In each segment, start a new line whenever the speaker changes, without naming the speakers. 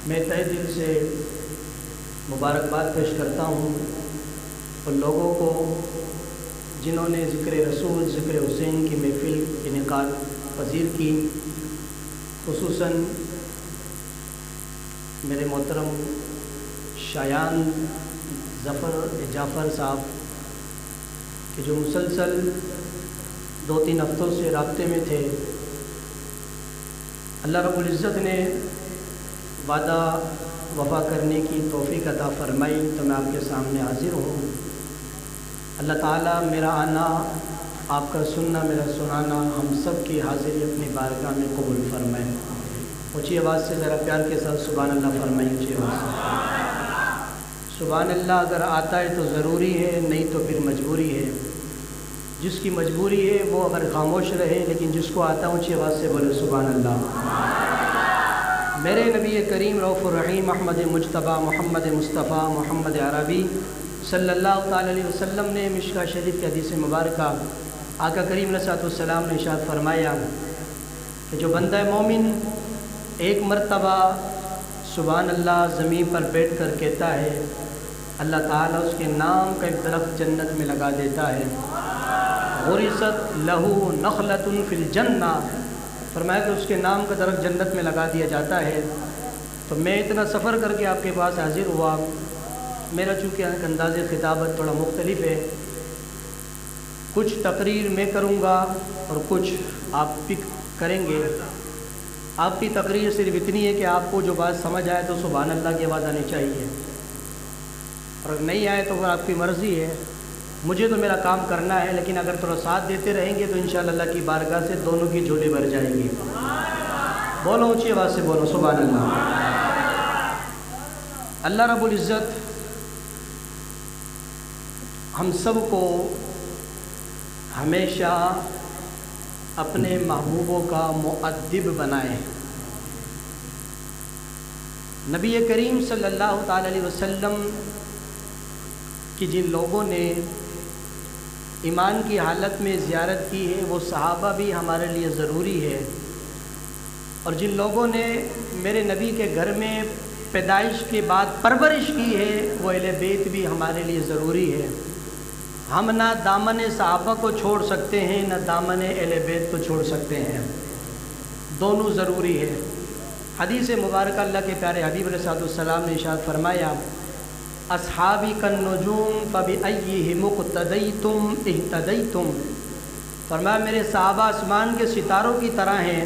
میں تہہ دل سے مبارکباد پیش کرتا ہوں ان لوگوں کو جنہوں نے ذکر رسول ذکر حسین کی محفل انعقاد پذیر کی، خصوصاً میرے محترم شایان ظفر جعفر صاحب کہ جو مسلسل 2-3 ہفتوں سے رابطے میں تھے۔ اللہ رب العزت نے وعدہ وفا کرنے کی توفیق عطا فرمائی تو میں آپ کے سامنے حاضر ہوں۔ اللہ تعالیٰ میرا آنا، آپ کا سننا، میرا سنانا، ہم سب کی حاضری اپنی بارگاہ میں قبول فرمائے۔ اونچی آواز سے ذرا پیار کے ساتھ سبحان اللہ فرمائیں۔ اونچی آواز سے سبحان اللہ اگر آتا ہے تو ضروری ہے، نہیں تو پھر مجبوری ہے۔ جس کی مجبوری ہے وہ اگر خاموش رہے، لیکن جس کو آتا ہے اونچی آواز سے بولے سبحان اللہ۔ میرے نبی کریم رؤوف الرحیم محمد مجتبیٰ محمد مصطفیٰ محمد عربی صلی اللہ تعالی علیہ وسلم نے مشکاۃ شریف کی حدیث مبارکہ آقا کریم علیہ السلام نے ارشاد فرمایا کہ جو بندہ مومن ایک مرتبہ سبحان اللہ زمین پر بیٹھ کر کہتا ہے، اللہ تعالیٰ اس کے نام کا ایک درخت جنت میں لگا دیتا ہے۔ غرست لہو نخلۃ فی الجنہ، فرمایا کہ اس کے نام کا درخت جنت میں لگا دیا جاتا ہے۔ تو میں اتنا سفر کر کے آپ کے پاس حاضر ہوا، میرا چونکہ انداز خطابت تھوڑا مختلف ہے، کچھ تقریر میں کروں گا اور کچھ آپ پک کریں گے۔ آپ کی تقریر صرف اتنی ہے کہ آپ کو جو بات سمجھ آئے تو سبحان اللہ کی آواز آنی چاہیے، اور اگر نہیں آئے تو وہ آپ کی مرضی ہے، مجھے تو میرا کام کرنا ہے، لیکن اگر تھوڑا ساتھ دیتے رہیں گے تو انشاءاللہ اللہ کی بارگاہ سے دونوں کی جھولی بھر جائیں گی۔ بولو اونچی آواز سے بولو سبحان اللہ۔ اللہ رب العزت ہم سب کو ہمیشہ اپنے محبوبوں کا مؤدب بنائے۔ نبی کریم صلی اللہ تعالی علیہ وسلم کہ جن لوگوں نے ایمان کی حالت میں زیارت کی ہے وہ صحابہ بھی ہمارے لیے ضروری ہے، اور جن لوگوں نے میرے نبی کے گھر میں پیدائش کے بعد پرورش کی ہے وہ اہل بیت بھی ہمارے لیے ضروری ہے۔ ہم نہ دامن صحابہ کو چھوڑ سکتے ہیں، نہ دامن اہل بیت کو چھوڑ سکتے ہیں، دونوں ضروری ہے۔ حدیث مبارکہ اللہ کے پیارے حبیب علیہ السلام نے ارشاد فرمایا، اصحابی کالنجوم فبأیہم اقتدیتم اہتدیتم، فرمایا میرے صحابہ آسمان کے ستاروں کی طرح ہیں،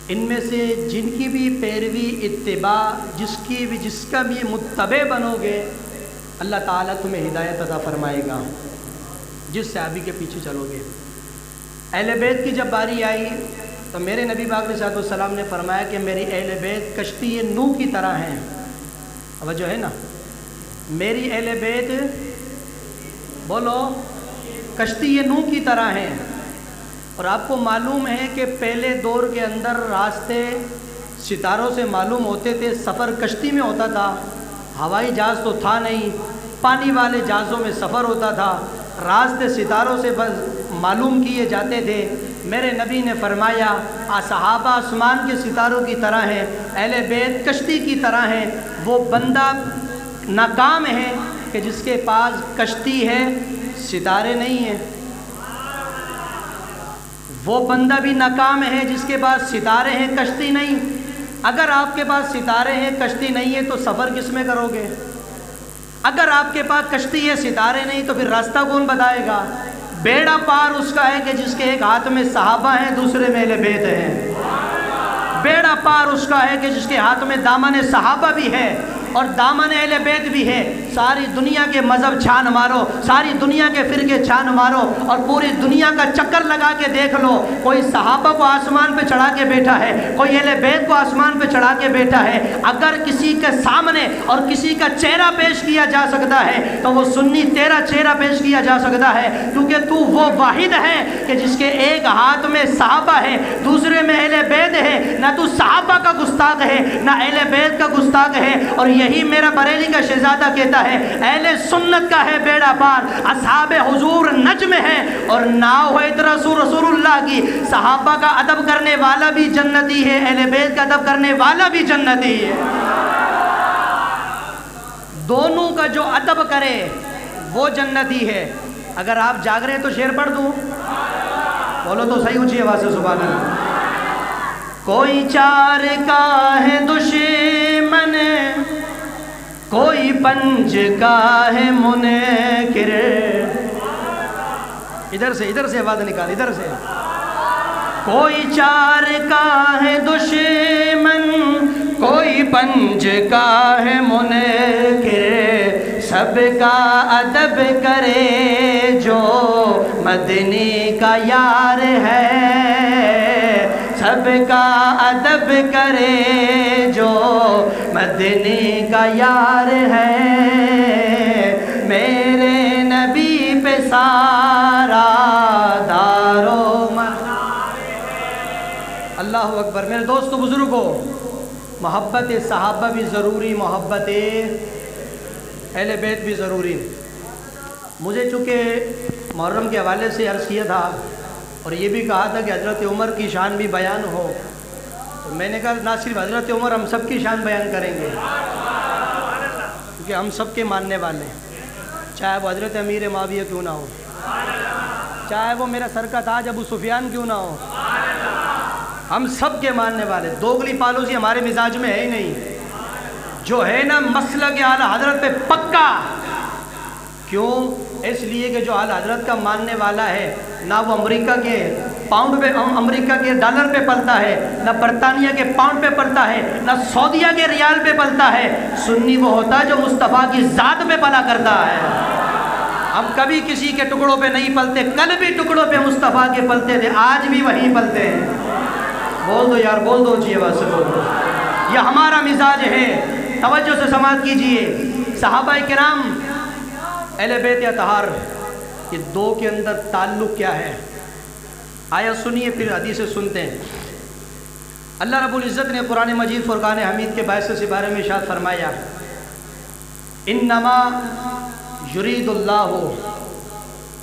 ان میں سے جن کی بھی پیروی اتباع، جس کا بھی متبع بنو گے اللہ تعالیٰ تمہیں ہدایت عطا فرمائے گا، جس صحابی کے پیچھے چلو گے۔ اہل بیت کی جب باری آئی تو میرے نبی پاک علیہ السلام نے فرمایا کہ میری اہل بیت کشتی نوح کی طرح ہیں۔ توجہ ہے نا، میری اہل بیت بولو کشتی نوح کی طرح ہیں۔ اور آپ کو معلوم ہے کہ پہلے دور کے اندر راستے ستاروں سے معلوم ہوتے تھے، سفر کشتی میں ہوتا تھا، ہوائی جہاز تو تھا نہیں، پانی والے جہازوں میں سفر ہوتا تھا، راستے ستاروں سے معلوم کیے جاتے تھے۔ میرے نبی نے فرمایا صحابہ آسمان کے ستاروں کی طرح ہیں، اہل بیت کشتی کی طرح ہیں۔ وہ بندہ ناکام ہے کہ جس کے پاس کشتی ہے ستارے نہیں ہیں، وہ بندہ بھی ناکام ہے جس کے پاس ستارے ہیں کشتی نہیں۔ اگر آپ کے پاس ستارے ہیں کشتی نہیں ہے تو سفر کس میں کرو گے؟ اگر آپ کے پاس کشتی ہے ستارے نہیں تو پھر راستہ کون بتائے گا؟ بیڑا پار اس کا ہے کہ جس کے ایک ہاتھ میں صحابہ ہیں دوسرے میں اہل بیت ہیں۔ بیڑا پار اس کا ہے کہ جس کے ہاتھ میں دامن صحابہ بھی ہے اور دامن اہل بیت بھی ہے۔ ساری دنیا کے مذہب چھان مارو، ساری دنیا کے فرقے چھان مارو اور پوری دنیا کا چکر لگا کے دیکھ لو، کوئی صحابہ کو آسمان پہ چڑھا کے بیٹھا ہے، کوئی اہل بیت کو آسمان پہ چڑھا کے بیٹھا ہے۔ اگر کسی کے سامنے اور کسی کا چہرہ پیش کیا جا سکتا ہے تو وہ سنی تیرا چہرہ پیش کیا جا سکتا ہے، کیونکہ تو وہ واحد ہے کہ جس کے ایک ہاتھ میں صحابہ ہے دوسرے میں اہل بیت ہے۔ نہ تو صحابہ کا گستاخ ہے نہ اہل بیت کا گستاخ ہے، اور یہی میرا بریلی کا شہزادہ کہتا ہے، اہل سنت کا ہے بیڑا پار، اصحاب حضور نجم ہے، اور ناؤ ہے رسول اللہ کی۔ صحابہ کا ادب کرنے والا بھی جنتی ہے، اہل بیت کا ادب کرنے والا بھی جنتی ہے۔ دونوں کا جو ادب کرے وہ جنتی ہے۔ اگر آپ جاگ رہے ہیں تو شعر پڑھ دوں؟ بولو تو صحیح اونچی آواز سے سبحان اللہ۔ کوئی چار کا ہے دشمن، کوئی پنج کا ہے منکر۔ ادھر سے آواز نکال، ادھر سے۔ کوئی چار کا ہے دشمن، کوئی پنج کا ہے منکر، سب کا ادب کرے جو مدنی کا یار ہے، سب کا ادب کرے جو مدنی کا یار ہے، میرے نبی پہ سارا دارو مدار ہے۔ اللہ اکبر۔ میرے دوستو بزرگوں، محبت صحابہ بھی ضروری، محبت اہل بیت بھی ضروری۔ مجھے چونکہ محرم کے حوالے سے عرض کیا تھا اور یہ بھی کہا تھا کہ حضرت عمر کی شان بھی بیان ہو، تو میں نے کہا نہ صرف حضرت عمر، ہم سب کی شان بیان کریں گے، کیونکہ ہم سب کے ماننے والے ہیں، چاہے وہ حضرت امیر معاویہ کیوں نہ ہو، چاہے وہ میرا سر کا تاج ابو سفیان کیوں نہ ہو، ہم سب کے ماننے والے۔ دوگلی پالوسی ہمارے مزاج میں ہے ہی نہیں۔ جو ہے نا مسلک اعلیٰ حضرت پہ پکا، کیوں؟ اس لیے کہ جو اعلیٰ حضرت کا ماننے والا ہے، نہ وہ امریکہ کے پاؤنڈ پہ، امریکہ کے ڈالر پہ پلتا ہے، نہ برطانیہ کے پاؤنڈ پہ پلتا ہے، نہ سعودیہ کے ریال پہ پلتا ہے۔ سنی وہ ہوتا ہے جو مصطفیٰ کی ذات پہ پلا کرتا ہے۔ ہم کبھی کسی کے ٹکڑوں پہ نہیں پلتے، کل بھی ٹکڑوں پہ مصطفیٰ کے پلتے تھے، آج بھی وہیں پلتے ہیں۔ بول دو یار، بول دو جی، آواز سے بول دو۔ یہ ہمارا مزاج ہے۔ توجہ سے سماعت کیجئے۔ صحابہ کرام، اہل بیت اطہار، یہ دو کے اندر تعلق کیا ہے؟ آیت سنیے پھر حدیثیں سنتے ہیں۔ اللہ رب العزت نے قرآن مجید فرقان حمید کے 22 سپارے میں ارشاد فرمایا، انما یرید اللہ،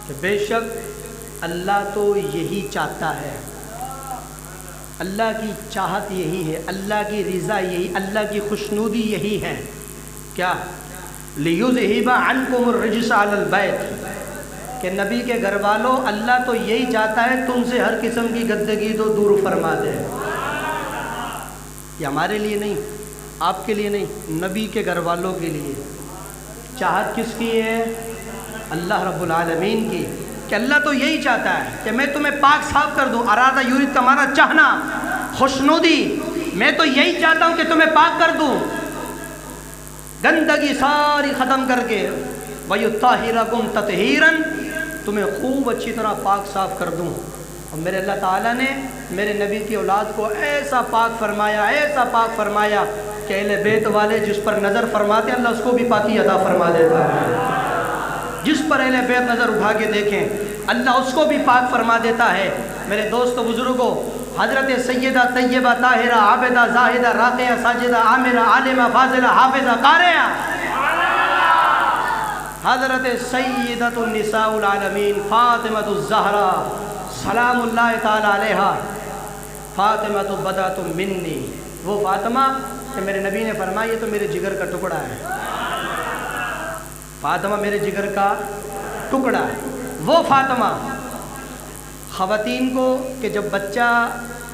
کہ بے شک اللہ تو یہی چاہتا ہے، اللہ کی چاہت یہی ہے، اللہ کی رضا یہی، اللہ کی خوشنودی یہی ہے، کیا؟ لِيُذْهِبَ عَنْكُمُ الرِّجْسَ عَلَى الْبَيْتِ، کہ نبی کے گھر والوں، اللہ تو یہی چاہتا ہے تم سے ہر قسم کی گندگی تو دور فرما دے۔ یہ ہمارے لیے نہیں، آپ کے لیے نہیں، نبی کے گھر والوں کے لیے۔ چاہت کس کی ہے؟ اللہ رب العالمین کی، کہ اللہ تو یہی چاہتا ہے کہ میں تمہیں پاک صاف کر دوں۔ ارادہ یورید کا معنی چاہنا، خوشنودی، میں تو یہی چاہتا ہوں کہ تمہیں پاک کر دوں، گندگی ساری ختم کر کے، وَيُطَّهِرَكُمْ تَطْهِيرًا، تمہیں خوب اچھی طرح پاک صاف کر دوں۔ اور میرے اللہ تعالیٰ نے میرے نبی کی اولاد کو ایسا پاک فرمایا، ایسا پاک فرمایا کہ اہل بیت والے جس پر نظر فرماتے اللہ اس کو بھی پاکی عطا فرما دیتا ہے۔ جس پر اہل بیت نظر اٹھا کے دیکھیں اللہ اس کو بھی پاک فرما دیتا ہے۔ میرے دوستو بزرگوں، حضرت سیدہ طیبہ طاہرہ عابدہ زاہدہ راقیہ ساجدہ عامرہ عالمہ فاضلہ حافظہ قاریہ، حضرت سیدۃ النساء العالمین فاطمہ الزہرا سلام اللہ تعالی علیہا، فاطمہ بدعۃ منی، وہ فاطمہ کہ میرے نبی نے فرمایا یہ تو میرے جگر کا ٹکڑا ہے، فاطمہ میرے جگر کا ٹکڑا ہے۔ وہ فاطمہ، خواتین کو کہ جب بچہ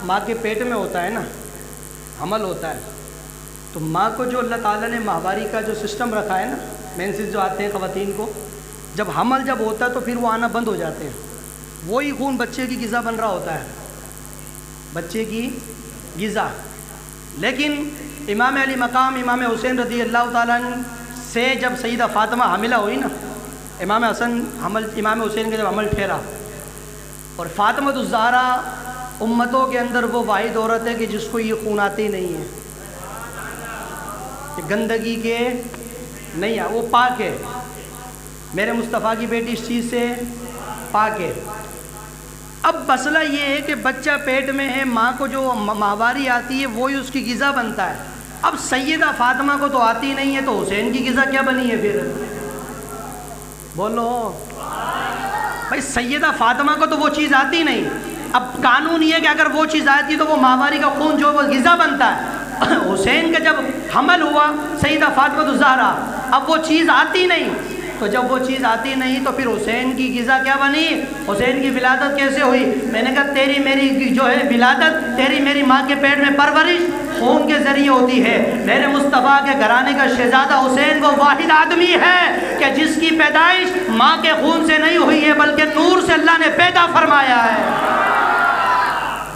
ماں کے پیٹ میں ہوتا ہے نا، حمل ہوتا ہے، تو ماں کو جو اللہ تعالیٰ نے ماہواری کا جو سسٹم رکھا ہے نا، مینسز جو آتے ہیں خواتین کو، جب حمل جب ہوتا ہے تو پھر وہ آنا بند ہو جاتے ہیں، وہی خون بچے کی غذا بن رہا ہوتا ہے، بچے کی غذا۔ لیکن امام علی مقام امام حسین رضی اللہ تعالیٰ عنہ سے جب سیدہ فاطمہ حاملہ ہوئی نا، امام حسین کے جب حمل ٹھہرا، اور فاطمہ الزہرا امتوں کے اندر وہ واحد عورت ہے کہ جس کو یہ خون آتے ہی نہیں ہے، کہ گندگی کے نہیں ہے، وہ پاک ہے، میرے مصطفیٰ کی بیٹی اس چیز سے پاک ہے۔ اب مسئلہ یہ ہے کہ بچہ پیٹ میں ہے، ماں کو جو ماہواری آتی ہے وہی اس کی غذا بنتا ہے، اب سیدہ فاطمہ کو تو آتی نہیں ہے تو حسین کی غذا کیا بنی ہے پھر؟ بولو بھائی، سیدہ فاطمہ کو تو وہ چیز آتی نہیں. اب قانون یہ ہے کہ اگر وہ چیز آتی تو وہ ماہواری کا خون جو وہ غذا بنتا ہے. حسین کا جب حمل ہوا سیدہ فاطمہ الزہرا، اب وہ چیز آتی نہیں، تو جب وہ چیز آتی نہیں تو پھر حسین کی غذا کیا بنی؟ حسین کی ولادت کیسے ہوئی؟ میں نے کہا تیری میری جو ہے ولادت، تیری میری ماں کے پیٹ میں پرورش خون کے ذریعے ہوتی ہے. میرے مصطفیٰ کے گھرانے کا شہزادہ حسین وہ واحد آدمی ہے کہ جس کی پیدائش ماں کے خون سے نہیں ہوئی ہے بلکہ نور سے اللہ نے پیدا فرمایا ہے،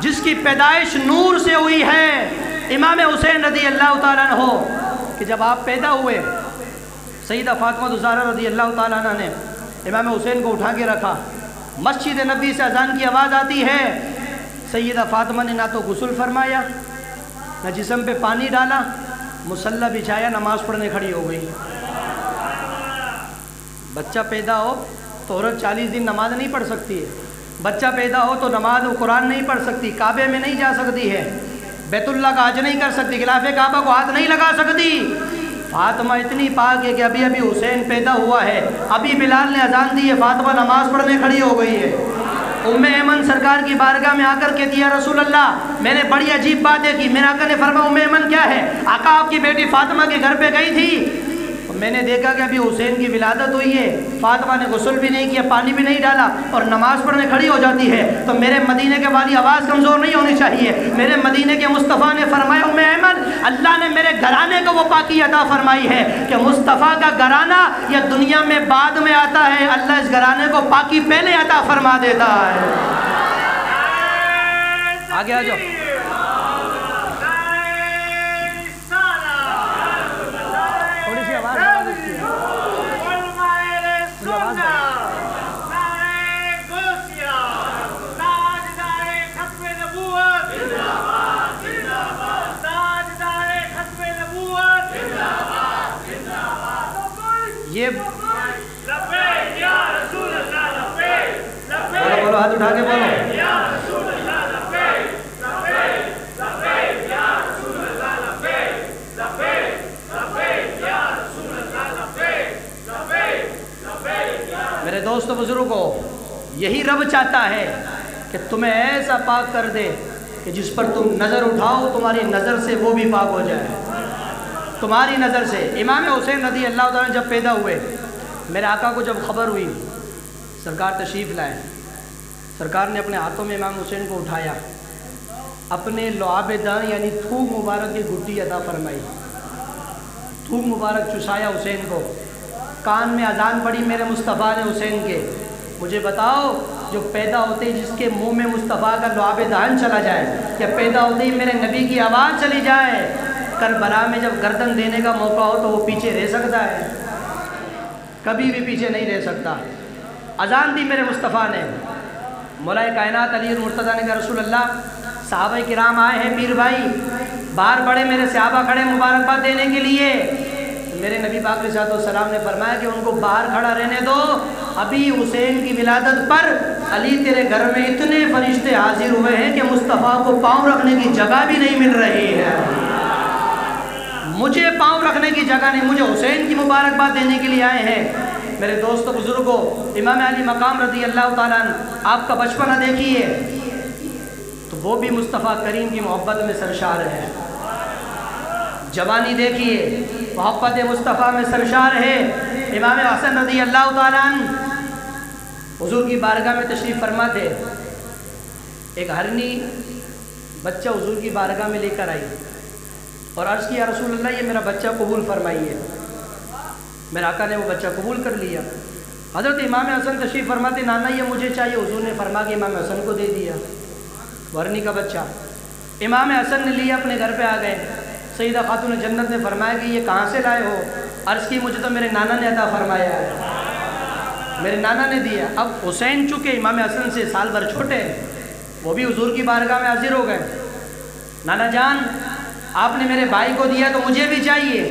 جس کی پیدائش نور سے ہوئی ہے. امام حسین رضی اللہ تعالیٰ عنہ کہ جب آپ پیدا ہوئے، سیدہ فاطمہ الزہرا رضی اللہ تعالیٰ عنہ نے امام حسین کو اٹھا کے رکھا. مسجد نبی سے اذان کی آواز آتی ہے. سیدہ فاطمہ نے نہ تو غسل فرمایا، نہ جسم پہ پانی ڈالا، مصلی بچھایا، نماز پڑھنے کھڑی ہو گئی. بچہ پیدا ہو تو عورت 40 دن نماز نہیں پڑھ سکتی ہے. بچہ پیدا ہو تو نماز و قرآن نہیں پڑھ سکتی، کعبے میں نہیں جا سکتی ہے، بیت اللہ کا حج نہیں کر سکتی، غلاف کعبہ کو ہاتھ نہیں لگا سکتی. فاطمہ اتنی پاک ہے کہ ابھی حسین پیدا ہوا ہے، ابھی بلال نے اذان دی ہے، فاطمہ نماز پڑھنے کھڑی ہو گئی ہے. ام ایمن سرکار کی بارگاہ میں آ کر کے دیا رسول اللہ میں نے بڑی عجیب بات دیکھی. میرے آقا نے فرمایا ام ایمن کیا ہے؟ آقا آپ کی بیٹی فاطمہ کے گھر پہ گئی تھی، میں نے دیکھا کہ ابھی حسین کی ولادت ہوئی ہے، فاطمہ نے غسل بھی نہیں کیا، پانی بھی نہیں ڈالا اور نماز پڑھنے کھڑی ہو جاتی ہے. تو میرے مدینے کے والی آواز کمزور نہیں ہونی چاہیے. میرے مدینے کے مصطفیٰ نے فرمایا ام ایمن اللہ نے میرے گھرانے کو وہ پاکی عطا فرمائی ہے کہ مصطفیٰ کا گھرانہ یہ دنیا میں بعد میں آتا ہے، اللہ اس گھرانے کو پاکی پہلے عطا فرما دیتا ہے. آگے آ جاؤ. یہ بولو ہاتھ اٹھا کے بولو. میرے دوستو بزرگوں، یہی رب چاہتا ہے کہ تمہیں ایسا پاک کر دے کہ جس پر تم نظر اٹھاؤ تمہاری نظر سے وہ بھی پاک ہو جائے، تمہاری نظر سے. امام حسین رضی اللہ تعالیٰ جب پیدا ہوئے، میرے آقا کو جب خبر ہوئی، سرکار تشریف لائے. سرکار نے اپنے ہاتھوں میں امام حسین کو اٹھایا، اپنے لعاب دان یعنی تھوک مبارک کی گھٹی عطا فرمائی، تھوک مبارک چسایا حسین کو. کان میں اذان پڑی میرے مصطفیٰ نے حسین کے. مجھے بتاؤ جو پیدا ہوتے ہی جس کے منہ میں مصطفیٰ کا لعاب دہن چلا جائے، یا پیدا ہوتے ہی میرے نبی کی آواز چلی جائے، کربلا میں جب گردن دینے کا موقع ہو تو وہ پیچھے رہ سکتا ہے؟ کبھی بھی پیچھے نہیں رہ سکتا. اذان دی میرے مصطفیٰ نے. مولا کائنات علی المرتضیٰ نے کہا رسول اللہ صحابہ کرام آئے ہیں، پیر بھائی باہر بڑے میرے صحابہ کھڑے مبارکباد دینے کے لیے. میرے نبی پاک علیہ السلام نے فرمایا کہ ان کو باہر کھڑا رہنے دو، ابھی حسین کی ولادت پر علی تیرے گھر میں اتنے فرشتے حاضر ہوئے ہیں کہ مصطفیٰ کو پاؤں رکھنے کی جگہ بھی نہیں مل رہی ہے. مجھے پاؤں رکھنے کی جگہ نہیں، مجھے حسین کی مبارکباد دینے کے لیے آئے ہیں. میرے دوستو بزرگوں، امام علی مقام رضی اللہ تعالیٰ عنہ آپ کا بچپنا دیکھیے تو وہ بھی مصطفیٰ کریم کی محبت میں سرشار ہے. جوانی دیکھیے محبت مصطفیٰ میں سرشار ہے. امام حسن رضی اللہ تعالیٰ عنہ حضور کی بارگاہ میں تشریف فرما تھے. ایک ہرنی بچہ حضور کی بارگاہ میں لے کر آئی اور عرض کیا رسول اللہ یہ میرا بچہ قبول فرمائیے. میرے آقا نے وہ بچہ قبول کر لیا. حضرت امام حسن تشریف فرماتے نانا یہ مجھے چاہیے. حضور نے فرما کے امام حسن کو دے دیا ورنی کا بچہ. امام حسن نے لیا اپنے گھر پہ آ گئے. سیدہ خاتون جنت نے فرمایا کہ یہ کہاں سے لائے ہو؟ عرض کی مجھے تو میرے نانا نے عطا فرمایا ہے، میرے نانا نے دیا. اب حسین چونکہ امام حسن سے سال بھر چھوٹے ہیں، وہ بھی حضور کی بارگاہ میں حاضر ہو گئے. نانا جان آپ نے میرے بھائی کو دیا تو مجھے بھی چاہیے.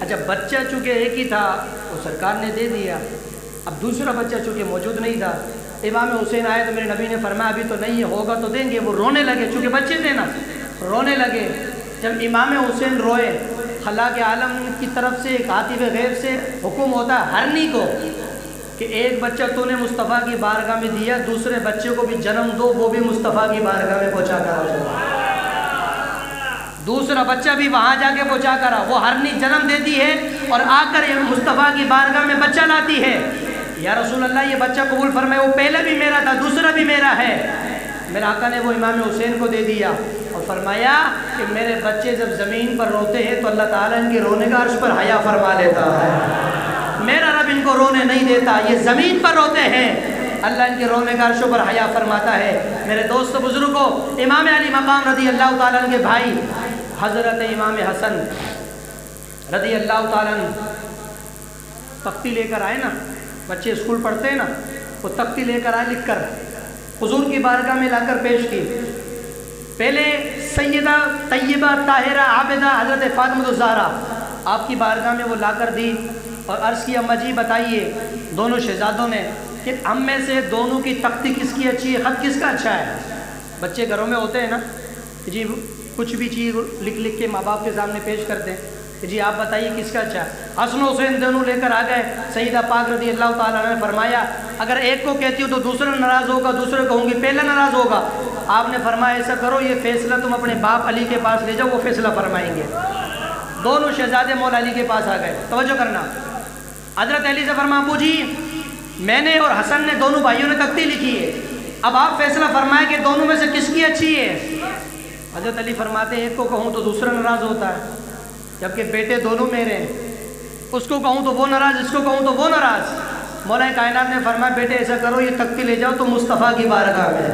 اچھا بچہ چونکہ ایک ہی تھا وہ سرکار نے دے دیا، اب دوسرا بچہ چونکہ موجود نہیں تھا. امام حسین آئے تو میرے نبی نے فرمایا ابھی تو نہیں ہے، ہوگا تو دیں گے. وہ رونے لگے، چونکہ بچے تھے نا، رونے لگے. جب امام حسین روئے، خلاق عالم کی طرف سے ایک عاطف غیب سے حکم ہوتا ہے ہرنی کو کہ ایک بچہ تو نے مصطفیٰ کی بارگاہ میں دیا، دوسرے بچے کو بھی جنم دو، وہ بھی مصطفیٰ کی بارگاہ میں پہنچا کر آ۔ دوسرا بچہ بھی وہاں جا کے پہنچا کر آ، وہ ہرنی جنم دیتی ہے اور آ کر مصطفیٰ کی بارگاہ میں بچہ لاتی ہے۔ یا رسول اللہ یہ بچہ قبول فرمائے، وہ پہلا بھی میرا تھا، دوسرا بھی میرا ہے۔ میرے آقا نے وہ امام حسین کو دے دیا اور فرمایا کہ میرے بچے جب زمین پر روتے ہیں تو اللہ تعالیٰ ان کے رونے کا عرش پر حیا فرما لیتا ہے، میرا رب ان کو رونے نہیں دیتا، یہ زمین پر روتے ہیں، اللہ ان کے رونے کا عرشوں پر حیا فرماتا ہے۔ میرے دوست بزرگوں، امام علی مقام رضی اللہ تعالیٰ عنہ کے بھائی حضرت امام حسن رضی اللہ تعالیٰ عنہ تختی لے کر آئے نا، بچے اسکول پڑھتے ہیں نا، وہ تختی لے کر آئے لکھ کر حضور کی بارگاہ میں لا کر پیش کی۔ پہلے سیدہ طیبہ طاہرہ عابدہ حضرت فاطمہ الزہرا آپ کی بارگاہ میں وہ لا کر دی اور عرض کیا اماں جی بتائیے دونوں شہزادوں نے کہ ہم میں سے دونوں کی تختی کس کی اچھی ہے، خط کس کا اچھا ہے؟ بچے گھروں میں ہوتے ہیں نا جی، کچھ بھی چیز لکھ لکھ کے ماں باپ کے سامنے پیش کرتے ہیں کہ جی آپ بتائیے کس کا اچھا ہے۔ حسن و حسین دونوں لے کر آ گئے، سیدہ پاک رضی اللہ تعالیٰ عنہ نے فرمایا اگر ایک کو کہتی ہو تو دوسرا ناراض ہوگا، دوسرے کہوں گی پہلا ناراض ہوگا۔ آپ نے فرمایا ایسا کرو یہ فیصلہ تم اپنے باپ علی کے پاس لے جاؤ، وہ فیصلہ فرمائیں گے۔ دونوں شہزادے مولا علی کے پاس آ گئے، توجہ کرنا۔ حضرت علی سے فرمایا ابو جی میں نے اور حسن نے دونوں بھائیوں نے تختی لکھی ہے، اب آپ فیصلہ فرمائیں کہ دونوں میں سے کس کی اچھی ہے۔ حضرت علی فرماتے ہیں ایک کو کہوں تو دوسرا ناراض ہوتا ہے، جبکہ بیٹے دونوں میرے ہیں، اس کو کہوں تو وہ ناراض، اس کو کہوں تو وہ ناراض۔ مولا کائنات نے فرمایا بیٹے ایسا کرو یہ تختی لے جاؤ تو مصطفیٰ کی بارگاہ میں،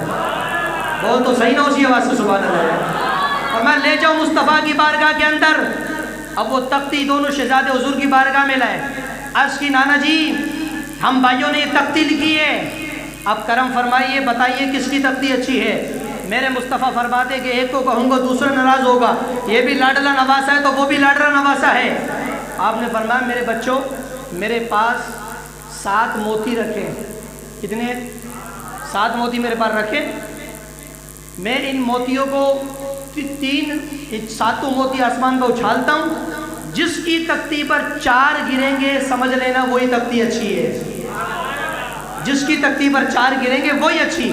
بول تو صحیح نہ اسی آواز سے سبحان اللہ، اور میں لے جاؤں مصطفیٰ کی بارگاہ کے اندر۔ اب وہ تختی دونوں شہزادے حضور کی بارگاہ میں لائے، عرض کی نانا جی ہم بھائیوں نے یہ تختی لکھی ہے، اب کرم فرمائیے بتائیے کس کی تختی اچھی ہے۔ میرے مصطفیٰ فرماتے کہ ایک کو کہوں گا دوسرا ناراض ہوگا، یہ بھی لاڈلا نواسا ہے تو وہ بھی لاڈلا نواسا ہے۔ آپ نے فرمایا میرے بچوں میرے پاس 7 موتی رکھے، کتنے؟ 7 موتی میرے پاس رکھے، میں ان موتیوں کو 7 موتی آسمان پہ اچھالتا ہوں، جس کی تختی پر 4 گریں گے سمجھ لینا وہی تختی اچھی ہے، جس کی تختی پر 4 گریں گے وہی اچھی۔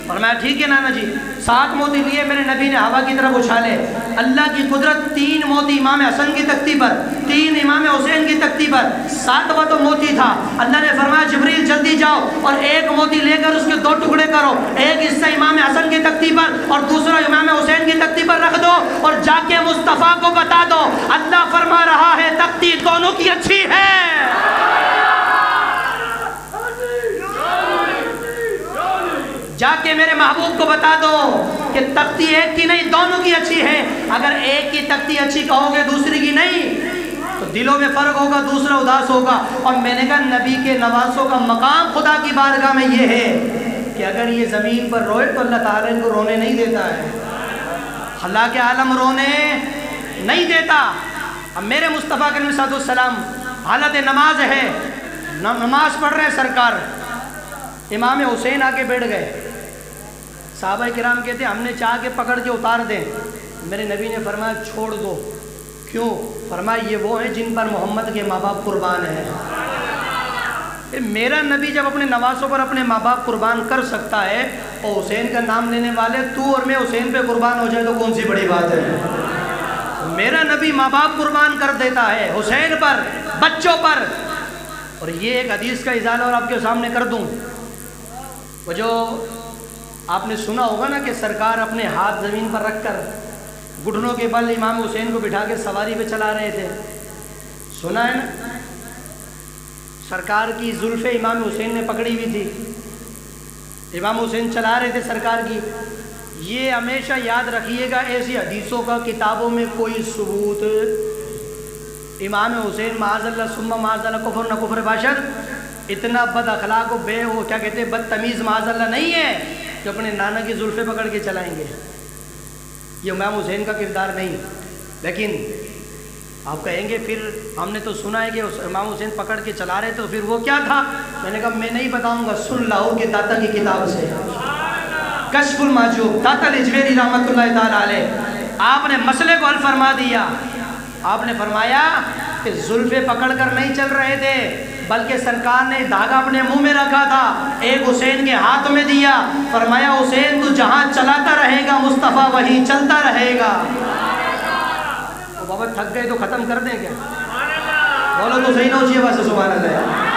فرمایا ٹھیک ہے نانا جی۔ 7 موتی لیے میرے نبی نے ہوا کی طرف اچھالے، اللہ کی قدرت 3 موتی امام حسن کی تختی پر، 3 امام حسین کی تختی پر، 7واں تو موتی تھا۔ اللہ نے فرمایا جبریل جلدی جاؤ اور 1 موتی لے کر اس کے 2 ٹکڑے کرو، ایک حصہ امام حسن کی تختی پر اور دوسرا امام حسین کی تختی پر رکھ دو اور جا کے مصطفیٰ کو بتا دو اللہ فرما رہا ہے تختی دونوں کی اچھی ہے۔ جا کے میرے محبوب کو بتا دو کہ تختی ایک کی نہیں دونوں کی اچھی ہے۔ اگر ایک کی تختی اچھی کہو گے دوسری کی نہیں تو دلوں میں فرق ہوگا، دوسرا اداس ہوگا۔ اور میں نے کہا نبی کے نواسوں کا مقام خدا کی بارگاہ میں یہ ہے کہ اگر یہ زمین پر روئے تو اللہ تعالیٰ ان کو رونے نہیں دیتا ہے، اللہ کے عالم رونے نہیں دیتا۔ اب میرے مصطفیٰ کریم صلی اللہ علیہ وسلم حالت نماز ہے، نماز پڑھ رہے ہیں سرکار، امام حسین آ کے بیٹھ گئے، صحابہ کرام کہتے ہیں ہم نے چاہ کے پکڑ کے اتار دیں، میرے نبی نے فرمایا چھوڑ دو۔ کیوں؟ فرمایا یہ وہ ہیں جن پر محمد کے ماں باپ قربان ہیں۔ میرا نبی جب اپنے نواسوں پر اپنے ماں باپ قربان کر سکتا ہے اور حسین کا نام لینے والے تو اور میں حسین پہ قربان ہو جائے تو کون سی بڑی بات ہے؟ میرا نبی ماں باپ قربان کر دیتا ہے حسین پر، بچوں پر۔ اور یہ ایک حدیث کا ازالہ اور آپ کے سامنے کر دوں، وہ جو آپ نے سنا ہوگا نا کہ سرکار اپنے ہاتھ زمین پر رکھ کر گھٹنوں کے بل امام حسین کو بٹھا کے سواری پہ چلا رہے تھے، سنا ہے نا؟ سرکار کی زلفیں امام حسین نے پکڑی ہوئی تھی، امام حسین چلا رہے تھے سرکار کی۔ یہ ہمیشہ یاد رکھیے گا ایسی حدیثوں کا کتابوں میں کوئی ثبوت امام حسین معاذ اللہ ثم معاذ اللہ کفر نہ کفر باشد اتنا بد اخلاق و وہ کیا کہتے ہیں بدتمیز معاذ اللہ نہیں ہے جو اپنے نانا کی زلفیں پکڑ کے چلائیں گے، یہ امام حسین کا کردار نہیں۔ لیکن آپ کہیں گے پھر ہم نے تو سنا ہے کہ امام حسین پکڑ کے چلا رہے تو پھر وہ کیا تھا؟ میں نے کہا میں نہیں بتاؤں گا، سن لاہور کے داتا کی کتاب سے، کشف المحجوب، داتا الاجویری رحمۃ اللہ تعالی علیہ، آپ نے مسئلے کو حل فرما دیا. آپ نے فرمایا کہ زلفیں پکڑ کر نہیں چل رہے تھے بلکہ سرکار نے دھاگا اپنے منہ میں رکھا تھا, ایک حسین کے ہاتھ میں دیا, فرمایا حسین تو جہاں چلاتا رہے گا مصطفیٰ وہیں چلتا رہے گا. بابا تھک گئے تو ختم کر دیں کیا؟ بولو تو صحیح نہ ہو چاہیے بس سبحان اللہ.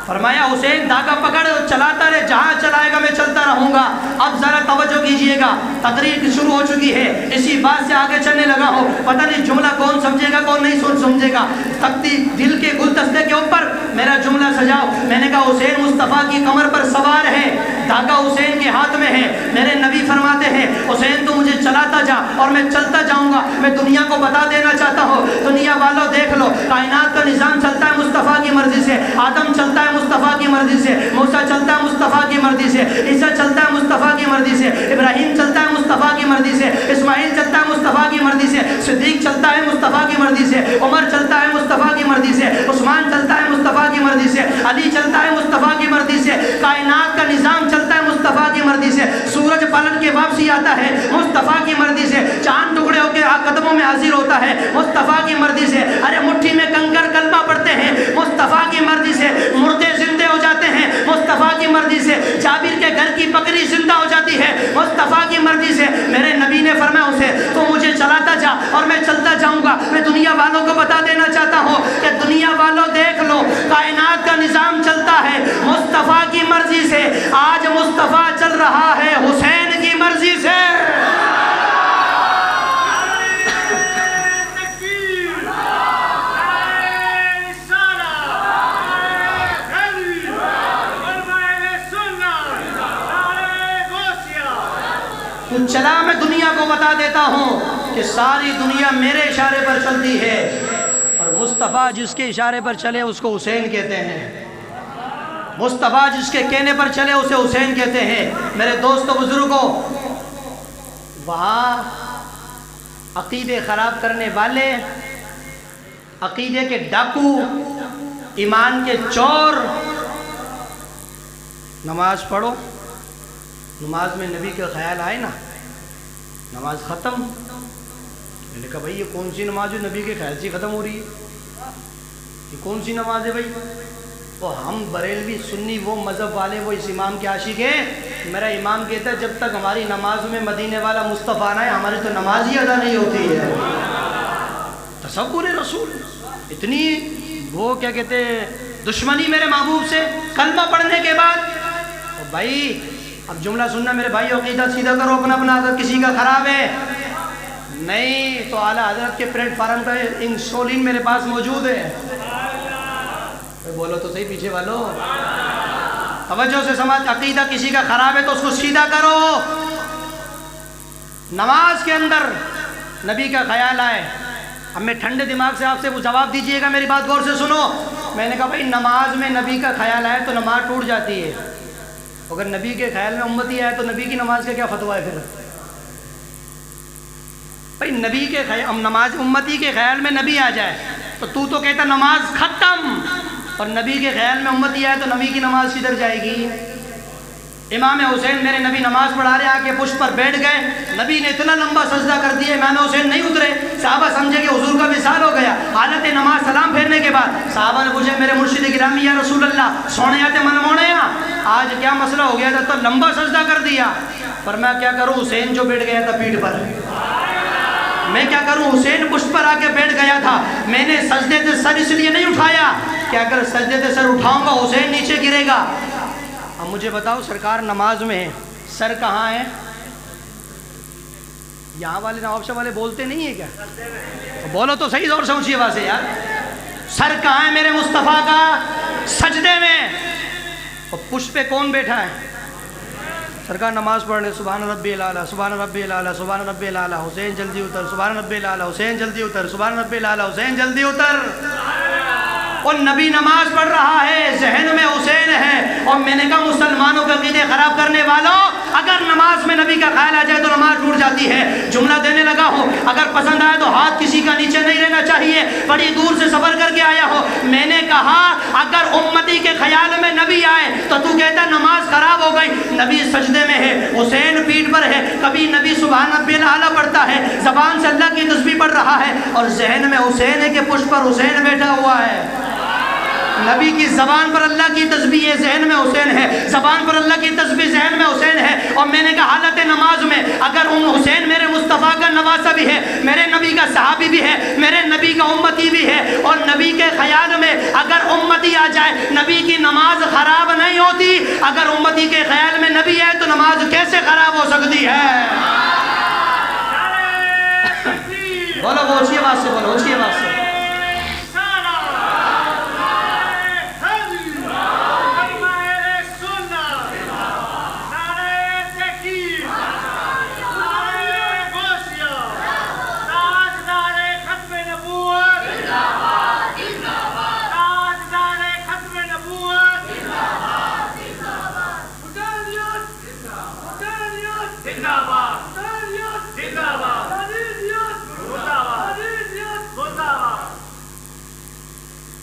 فرمایا حسین دھاگا پکڑ چلاتا رہے, جہاں چلائے گا میں چلتا رہوں گا. اب ذرا توجہ کیجئے گا, تقریر شروع ہو چکی ہے, اسی بات سے آگے چلنے لگا ہو. پتہ نہیں جملہ کون سمجھے گا کون نہیں سمجھے گا. تختی دل کے گلدستے کے اوپر میرا جملہ سجاؤ. میں نے کہا حسین مصطفیٰ کی کمر پر سوار ہے, دھاگا حسین کے ہاتھ میں ہے. میرے نبی فرماتے ہیں حسین تو مجھے چلاتا جا اور میں چلتا جاؤں گا. میں دنیا کو بتا دینا چاہتا ہوں, دنیا والوں دیکھ لو, کائنات کا نظام چلتا ہے مصطفیٰ کی مرضی سے. آدم چلتا ہے مصطفیٰ کی مرضی سے, موسیٰ چلتا ہے مصطفیٰ کی مرضی سے, عیسیٰ چلتا ہے مصطفیٰ کی مرضی سے, ابراہیم چلتا ہے مصطفیٰ کی مرضی سے, اسماعیل چلتا ہے مصطفیٰ کی مرضی سے, صدیق چلتا ہے مصطفیٰ کی مرضی سے, عمر چلتا ہے مصطفیٰ کی مرضی سے, عثمان چلتا ہے مصطفیٰ کی مرضی سے, علی چلتا ہے مصطفیٰ کی مرضی سے. کائنات کا نظام چلتا ہے مصطفیٰ کی مرضی سے. سورج پلٹ کے واپسی آتا ہے مصطفیٰ کی مرضی سے. چاند ٹکڑے ہو کے قدموں میں حاضر ہوتا ہے مصطفیٰ کی مرضی سے. ارے مٹھی میں کنکر کلمہ پڑھتے ہیں مصطفیٰ کی مرضی سے. مردے زندے ہو جاتے ہیں مصطفیٰ کی مرضی سے. جابر کے گھر کی بکری زندہ ہو جاتی ہے مصطفیٰ کی مرضی سے. میرے نبی نے فرمایا اسے تو مجھے چلاتا جا اور میں چلتا جاؤں گا. میں دنیا والوں کو بتا دینا چاہتا ہوں کہ دنیا والوں دیکھ لو, کائنات کا نظام چلتا ہے مصطفیٰ کی مرضی سے. آج مصطفیٰ چل رہا ہے حسین کی مرضی سے. تو چلا میں دنیا کو بتا دیتا ہوں کہ ساری دنیا میرے اشارے پر چلتی ہے, اور مصطفیٰ جس کے اشارے پر چلے اس کو حسین کہتے ہیں. مصطفیٰ جس کے کہنے پر چلے اسے حسین کہتے ہیں. میرے دوستو بزرگوں, وہاں عقیدے خراب کرنے والے, عقیدے کے ڈاکو, ایمان کے چور, نماز پڑھو, نماز میں نبی کا خیال آئے نا, نماز ختم. میں نے کہا بھائی یہ کون سی نماز جو نبی کے خیال سے ختم ہو رہی ہے, یہ کون سی نماز ہے بھائی؟ وہ ہم بریلوی سنی وہ مذہب والے وہ اس امام کے عاشق ہیں. میرا امام کہتا ہے جب تک ہماری نماز میں مدینے والا مصطفیٰ نہ ہے ہماری تو نماز ہی ادا نہیں ہوتی ہے. تصور رسول, اتنی وہ کیا کہتے ہیں دشمنی میرے محبوب سے کلمہ پڑھنے کے بعد. بھائی اب جملہ سننا میرے بھائی, عقیدہ سیدھا کرو اپنا اپنا, اگر کسی کا خراب ہے نہیں تو اعلیٰ حضرت کے پلیٹ فارم کا انسولین میرے پاس موجود ہے. بولو تو صحیح پیچھے والو, توجہ سے سمجھ. عقیدہ کسی کا خراب ہے تو اس کو سیدھا کرو. نماز کے اندر نبی کا خیال آئے. اب میں ٹھنڈے دماغ سے آپ سے جواب دیجئے گا, میری بات غور سے سنو. میں نے کہا بھائی نماز میں نبی کا خیال آئے تو نماز ٹوٹ جاتی ہے. اگر نبی کے خیال میں امتی آئے تو نبی کی نماز کا کیا فتویٰ ہے پھر؟ بھائی نبی کے خیال, نماز امتی کے خیال میں نبی آ جائے تو کہتا نماز ختم, اور نبی کے خیال میں امتی آئے تو نبی کی نماز کدھر جائے گی؟ امام حسین میرے نبی نماز پڑھا رہے, آ کے پشت پر بیٹھ گئے. نبی نے اتنا لمبا سجدہ کر دیا, امام حسین نہیں اترے. صحابہ سمجھے کہ حضور کا وصال ہو گیا. حالت نماز سلام پھیرنے کے بعد صحابہ نے پوچھا میرے مرشد گرامی یا رسول اللہ سونے آتے من موڑے آج کیا مسئلہ ہو گیا تھا تو لمبا سجدہ کر دیا. فرمایا کیا کروں, حسین جو بیٹھ گیا تھا پیٹھ پر, میں کیا کروں, حسین پشت پر آ کے بیٹھ گیا تھا. میں نے سجدے سے سر اس لیے نہیں اٹھایا کہ اگر سجدے سے سر اٹھاؤں گا حسین نیچے گرے گا. اب مجھے بتاؤ سرکار نماز میں ہے, سر کہاں ہے؟ یہاں والے نواب شاہ والے بولتے نہیں ہیں کیا؟ بولو تو صحیح زور سے اونچی آواز سے یار. سر کہاں ہے میرے مصطفیٰ کا؟ سجدے میں. اور پشت پہ کون بیٹھا ہے؟ سرکار نماز پڑھ رہے, سبحان ربی الاعلیٰ سبحان ربی الاعلیٰ سبحان ربی الاعلیٰ, حسین جلدی اتر, سبحان ربی الاعلیٰ حسین جلدی اتر, سبحان ربی الاعلیٰ حسین جلدی اتر. اور نبی نماز پڑھ رہا ہے, ذہن میں حسین ہے. اور میں نے کہا مسلمانوں کے عقیدے خراب کرنے والوں, اگر نماز میں نبی کا خیال آ جائے تو نماز ٹوٹ جاتی ہے. جملہ دینے لگا ہو, اگر پسند آئے تو ہاتھ کسی کا نیچے نہیں رہنا چاہیے. بڑی دور سے سفر کر کے آیا ہو, میں نے کہا اگر امتی کے خیال میں نبی آئے تو تو کہتا نماز خراب ہو گئی، نبی سجدے میں ہے، حسین پیٹھ پر ہے، کبھی نبی سبحان ربی الاعلیٰ پڑھتا ہے، زبان سے اللہ کی تسبیح پڑھ رہا ہے، اور ذہن میں حسین ہے کہ پشت پر حسین بیٹھا ہوا ہے۔ نبی کی زبان پر اللہ کی تسبیح ہے، ذہن میں حسین ہے، زبان پر اللہ کی تسبیح، ذہن میں حسین ہے۔ اور میں نے کہا حالت نماز میں اگر حسین میرے مصطفیٰ کا نواسہ بھی ہے، میرے نبی کا صحابی بھی ہے، میرے نبی کا امتی بھی ہے، اور نبی کے خیال میں اگر امتی آ جائے نبی کی نماز خراب نہیں ہوتی، اگر امتی کے خیال میں نبی ہے تو نماز کیسے خراب ہو سکتی ہے؟ بولو وہ اونچی آواز سے بولو، اونچی آواز سے۔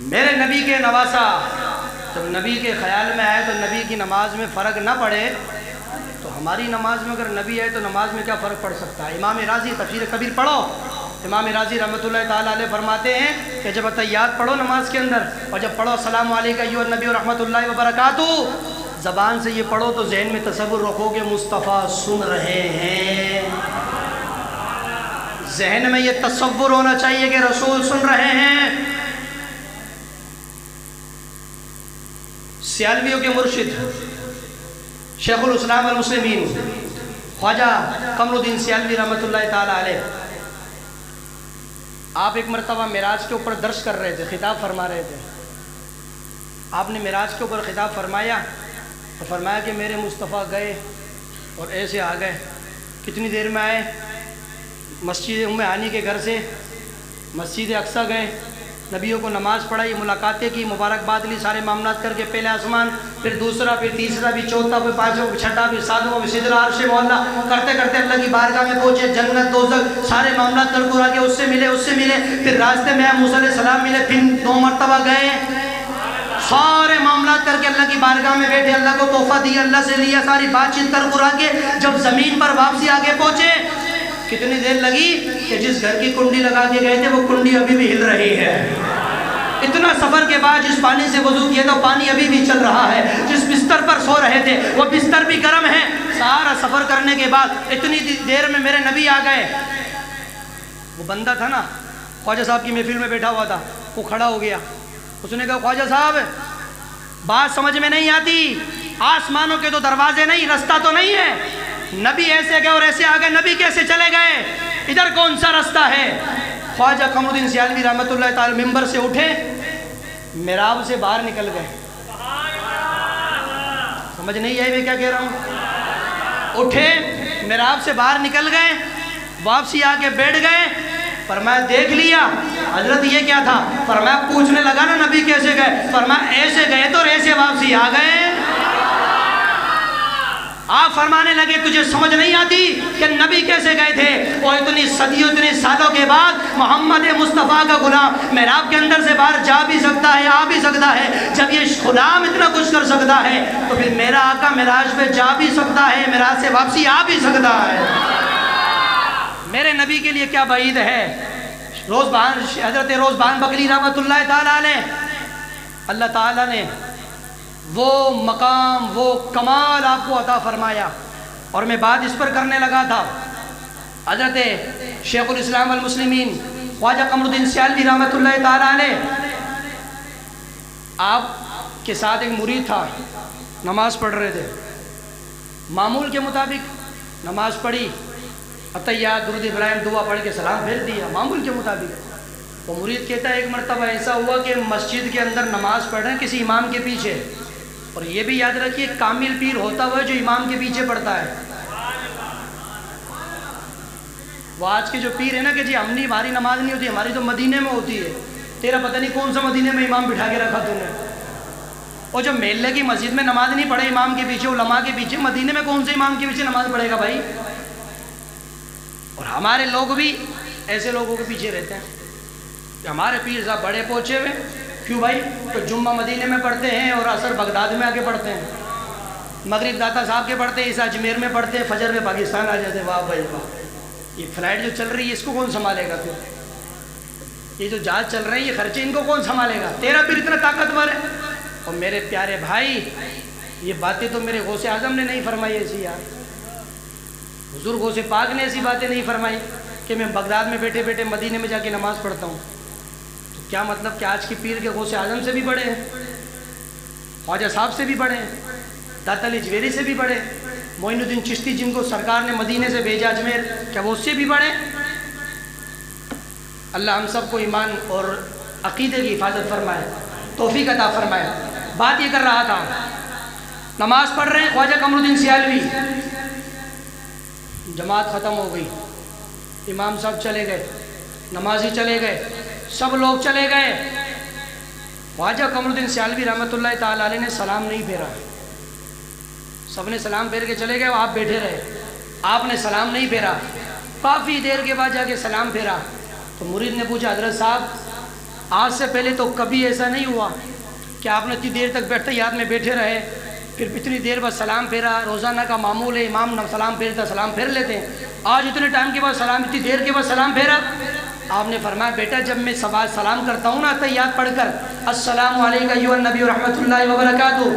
میرے نبی کے نواسا جب نبی کے خیال میں آئے تو نبی کی نماز میں فرق نہ پڑے تو ہماری نماز میں اگر نبی ہے تو نماز میں کیا فرق پڑ سکتا ہے؟ امام راضی تفسیر کبیر پڑھو، امام راضی رحمۃ اللہ تعالیٰ علیہ فرماتے ہیں کہ جب اتحیات پڑھو نماز کے اندر، اور جب پڑھو السلام علیکم ایھا النبی ورحمۃ اللہ وبرکاتہ، زبان سے یہ پڑھو تو ذہن میں تصور رکھو کہ مصطفیٰ سن رہے ہیں، ذہن میں یہ تصور ہونا چاہیے کہ رسول سن رہے ہیں۔ سیالویوں کے مرشد شیخ الاسلام والمسلمین خواجہ قمر الدین سیالوی رحمۃ اللہ تعالیٰ علیہ، آپ ایک مرتبہ معراج کے اوپر درس کر رہے تھے، خطاب فرما رہے تھے۔ آپ نے معراج کے اوپر خطاب فرمایا تو فرمایا کہ میرے مصطفیٰ گئے اور ایسے آ گئے۔ کتنی دیر میں آئے؟ مسجد ام ہانی کے گھر سے مسجد اقصیٰ گئے، نبیوں کو نماز پڑھائی، ملاقاتیں کی، مبارکباد لی، سارے معاملات کر کے پہلے آسمان، پھر دوسرا، پھر تیسرا، پھر چوتھا، پھر پانچواں، پھر چھٹا، پھر ساتواں، پھر سدرہ، عرش معلیٰ کرتے کرتے اللہ کی بارگاہ میں پہنچے، جنت دوزخ سارے معاملات کر کے آگے اس سے ملے، پھر راستے میں موسیٰ علیہ السلام ملے، پھر 2 مرتبہ گئے، سارے معاملات کر کے اللہ کی بارگاہ میں بیٹھے، اللہ کو تحفہ دیا، اللہ سے لیا، ساری بات چیت کر کے جب زمین پر واپسی آگے پہنچے، کتنی دیر لگی کہ جس گھر کی کنڈی لگا کے گئے تھے وہ کنڈی ابھی بھی ہل رہی ہے۔ اتنا سفر کے بعد جس پانی سے وضو کیا تھا پانی ابھی بھی چل رہا ہے، جس بستر پر سو رہے تھے وہ بستر بھی گرم ہے۔ سارا سفر کرنے کے بعد اتنی دیر میں میرے نبی آ گئے۔ وہ بندہ تھا نا خواجہ صاحب کی محفل میں بیٹھا ہوا تھا، وہ کھڑا ہو گیا، اس نے کہا خواجہ صاحب بات سمجھ میں نہیں آتی، آسمانوں کے تو دروازے نہیں، رستہ تو نہیں ہے، نبی ایسے گئے اور ایسے آ گئے، نبی کیسے چلے گئے، ادھر کون سا رستہ ہے؟ خواجہ قمر الدین سیالوی رحمۃ اللہ تعالی ممبر سے اٹھے، محراب سے باہر نکل گئے۔ سمجھ نہیں آئی میں کیا کہہ رہا ہوں؟ اٹھے، محراب سے باہر نکل گئے، واپسی آ کے بیٹھ گئے، فرمایا دیکھ لیا حضرت یہ کیا تھا؟ فرمایا پوچھنے لگا نا نبی کیسے گئے؟ فرمایا ایسے گئے تو ایسے واپسی آ گئے۔ آپ فرمانے لگے تجھے سمجھ نہیں آتی کہ نبی کیسے گئے تھے؟ اور اتنی صدیوں اتنے سالوں کے بعد محمد مصطفیٰ کا غلام محراب کے اندر سے باہر جا بھی سکتا ہے، آ بھی سکتا ہے۔ جب یہ غلام اتنا کچھ کر سکتا ہے تو پھر میرا آقا معراج پہ جا بھی سکتا ہے، معراج سے واپسی آ بھی سکتا ہے۔ میرے نبی کے لیے کیا بعید ہے؟ حضرت روزبان بکری رحمۃ اللہ تعالیٰ علیہ، اللہ تعالیٰ نے وہ مقام وہ کمال آپ کو عطا فرمایا، اور میں بات اس پر کرنے لگا تھا۔ حضرت شیخ الاسلام والمسلمین خواجہ قمر الدین سیالوی رحمۃ اللہ تعالیٰ علیہ، آپ کے ساتھ ایک مرید تھا، نماز پڑھ رہے تھے، معمول کے مطابق نماز پڑھی، اتحیات درود ابراہیم دعا پڑھ کے سلام بھیج دیا معمول کے مطابق۔ وہ مرید کہتا ہے ایک مرتبہ ایسا ہوا کہ مسجد کے اندر نماز پڑھ رہے ہیں کسی امام کے پیچھے، اور یہ بھی یاد رکھیے کامل پیر ہوتا ہوا جو امام کے پیچھے پڑتا ہے۔ وہ آج کے جو پیر ہے نا کہ جی ہماری نماز نہیں ہوتی، ہماری تو مدینے میں ہوتی ہے، تیرا پتہ نہیں کون سا مدینے میں امام بٹھا کے رکھا تم نے، اور جو محلے کی مسجد میں نماز نہیں پڑھے امام کے پیچھے، علماء کے پیچھے، مدینے میں کون سے امام کے پیچھے نماز پڑھے گا بھائی؟ اور ہمارے لوگ بھی ایسے لوگوں کے پیچھے رہتے ہیں کہ ہمارے پیر صاحب بڑے پہنچے ہوئے، کیوں بھائی؟ تو جمعہ مدینے میں پڑھتے ہیں اور عصر بغداد میں آ کے پڑھتے ہیں۔ مغرب داتا صاحب کے پڑھتے ہیں، عیسیٰ اجمیر میں پڑھتے ہیں، فجر میں پاکستان آ جاتے ہیں۔ واہ بھائی واہ، یہ فلائٹ جو چل رہی ہے اس کو کون سنبھالے گا؟ پھر یہ جو جہاز چل رہے ہیں یہ خرچے ان کو کون سنبھالے گا؟ تیرا پھر اتنا طاقتور ہے۔ اور میرے پیارے بھائی، یہ باتیں تو میرے غوث اعظم نے نہیں فرمائی ایسی یار، حضور غوث پاک نے ایسی باتیں نہیں فرمائی کہ میں بغداد میں بیٹھے بیٹھے مدینے میں جا کے نماز پڑھتا ہوں۔ تو کیا مطلب کہ آج کی پیر کے غوث اعظم سے بھی بڑے ہیں، خواجہ صاحب سے بھی بڑے ہیں، داتا علی جویری سے بھی بڑے ہیں، معین الدین چشتی جن کو سرکار نے مدینے سے بھیجا اجمیر، کیا وہ اس سے بھی بڑے ہیں؟ اللہ ہم سب کو ایمان اور عقیدے کی حفاظت فرمائے، توفیق عطا فرمائے۔ بات یہ کر رہا تھا، نماز پڑھ رہے ہیں، خواجہ قمر الدین سیالوی، جماعت ختم ہو گئی، امام صاحب چلے گئے، نمازی چلے گئے، سب لوگ چلے گئے، خواجہ قمر الدین سیالوی رحمۃ اللہ تعالی علیہ نے سلام نہیں پھیرا۔ سب نے سلام پھیر کے چلے گئے، آپ بیٹھے رہے، آپ نے سلام نہیں پھیرا۔ کافی دیر کے بعد جا کے سلام پھیرا تو مرید نے پوچھا، حضرت صاحب آج سے پہلے تو کبھی ایسا نہیں ہوا کہ آپ نے اتنی دیر تک بیٹھتے یاد میں بیٹھے رہے، پھر اتنی دیر بعد سلام پھیرا؟ روزانہ کا معمول ہے، امام سلام پھیرتا سلام پھیر لیتے ہیں، آج اتنے ٹائم کے بعد سلام، اتنی دیر کے بعد سلام پھیرا؟ آپ نے فرمایا، بیٹا جب میں سلام کرتا ہوں نا تحیات پڑھ کر، السلام علیکم ایھا النبی ورحمۃ اللہ وبرکاتہ،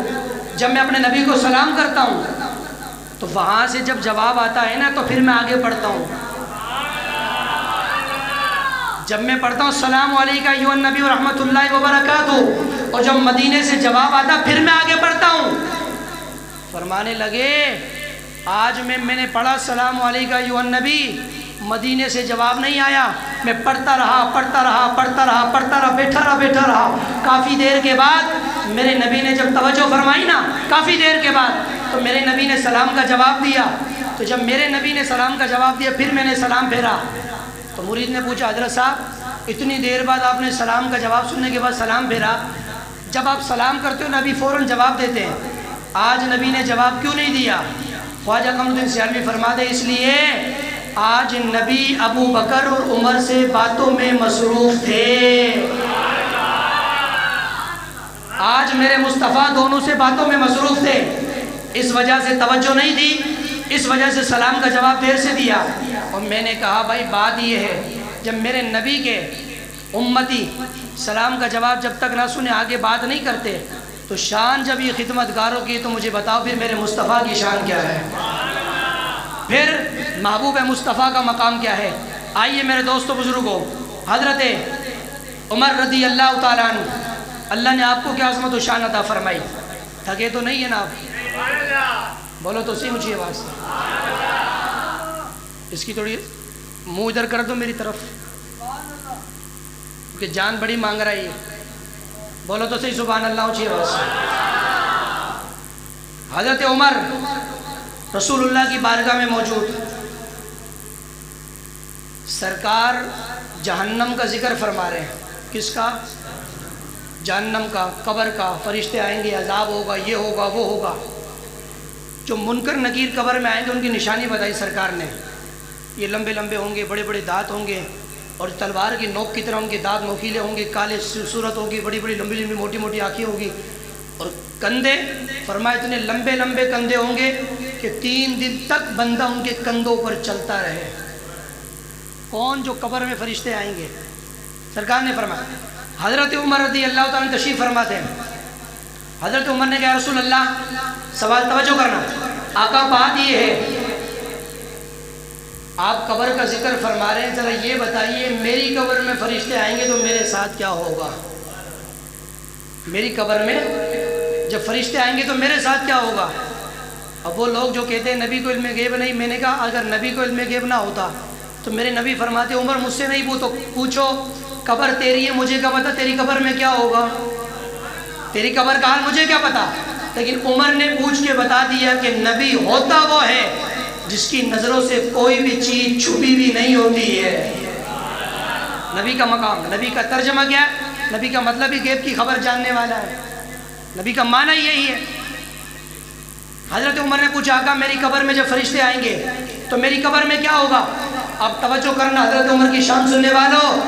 جب میں اپنے نبی کو سلام کرتا ہوں تو وہاں سے جب جواب آتا ہے نا تو پھر میں آگے پڑھتا ہوں۔ جب میں پڑھتا ہوں السلام علیکم ایھا النبی ورحمۃ اللہ وبرکاتہ، اور جب مدینے سے جواب آتا پھر میں آگے پڑھتا ہوں۔ فرمانے لگے، آج میں نے پڑھا السلام علیکم ایھا النبی، مدینے سے جواب نہیں آیا، میں پڑھتا رہا، بیٹھا رہا، کافی دیر کے بعد میرے نبی نے جب توجہ فرمائی نا، کافی دیر کے بعد، تو میرے نبی نے سلام کا جواب دیا، تو جب میرے نبی نے سلام کا جواب دیا پھر میں نے سلام پھیرا۔ تو مرید نے پوچھا، حضرت صاحب اتنی دیر بعد آپ نے سلام کا جواب سننے کے بعد سلام پھیرا، جب آپ سلام کرتے ہو نبی فوراً جواب دیتے ہیں، آج نبی نے جواب کیوں نہیں دیا؟ خواجہ قمر الدین سیالوی فرماتے، اس لیے آج نبی ابو بکر اور عمر سے باتوں میں مصروف تھے، آج میرے مصطفیٰ دونوں سے باتوں میں مصروف تھے، اس وجہ سے توجہ نہیں دی، اس وجہ سے سلام کا جواب دیر سے دیا۔ اور میں نے کہا بھائی بات یہ ہے، جب میرے نبی کے امتی سلام کا جواب جب تک نہ سنے آگے بات نہیں کرتے، تو شان جب یہ خدمت گاروں کی تو مجھے بتاؤ پھر میرے مصطفیٰ کی شان کیا ہے، پھر محبوب مصطفیٰ کا مقام کیا ہے؟ آئیے میرے دوستو بزرگوں، حضرت عمر رضی اللہ تعالیٰ عنہ، اللہ نے آپ کو کیا عظمت و شان عطا فرمائی، تھکے تو نہیں ہے نا آپ؟ بولو تو صحیح اونچی آواز سے، اس کی تھوڑی منہ ادھر کر دو میری طرف، کیونکہ جان بڑی مانگ رہا ہے یہ، بولو تو صحیح سبحان اللہ اونچی آواز سے۔ حضرت عمر رسول اللہ کی بارگاہ میں موجود، سرکار جہنم کا ذکر فرما رہے ہیں، کس کا؟ جہنم کا، قبر کا، فرشتے آئیں گے، عذاب ہوگا، یہ ہوگا وہ ہوگا، جو منکر نکیر قبر میں آئیں گے ان کی نشانی بتائی سرکار نے، یہ لمبے لمبے ہوں گے، بڑے بڑے دانت ہوں گے، اور تلوار کی نوک کی طرح ان کے دانت نوکیلے ہوں گے، کالے صورت ہوگی، بڑی بڑی لمبی لمبی موٹی موٹی آنکھیں ہوگی، اور کندھے فرمایا اتنے لمبے لمبے کندھے ہوں گے کہ 3 دن تک بندہ ان کے کندھوں پر چلتا رہے۔ کون؟ جو قبر میں فرشتے آئیں گے، سرکار نے فرمایا۔ حضرت عمر رضی اللہ تعالیٰ تشریف فرماتے ہیں، حضرت عمر نے کہا رسول اللہ، سوال توجہ کرنا، آقا بات یہ ہے آپ قبر کا ذکر فرما رہے ہیں، ذرا یہ بتائیے میری قبر میں فرشتے آئیں گے تو میرے ساتھ کیا ہوگا؟ میری قبر میں جب فرشتے آئیں گے تو میرے ساتھ کیا ہوگا؟ اب وہ لوگ جو کہتے ہیں نبی کو علم غیب نہیں، میں نے کہا اگر نبی کو علم غیب نہ ہوتا تو میرے نبی فرماتے عمر مجھ سے نہیں پوچھو، قبر تیری ہے، مجھے کیا پتا تیری قبر میں کیا ہوگا، تیری قبر کا حال مجھے کیا پتا؟ لیکن عمر نے پوچھ کے بتا دیا کہ نبی ہوتا وہ ہے جس کی نظروں سے کوئی بھی چیز چھپی بھی نہیں ہوتی ہے۔ نبی کا مقام، نبی کا ترجمہ کیا ہے؟ نبی کا مطلب ہی غیب کی خبر جاننے والا ہے، نبی کا معنی یہی ہے۔ حضرت عمر نے پوچھا آقا میری قبر میں جب فرشتے آئیں گے تو میری قبر میں کیا ہوگا؟ اب توجہ کرنا حضرت عمر کی شان سننے والوں،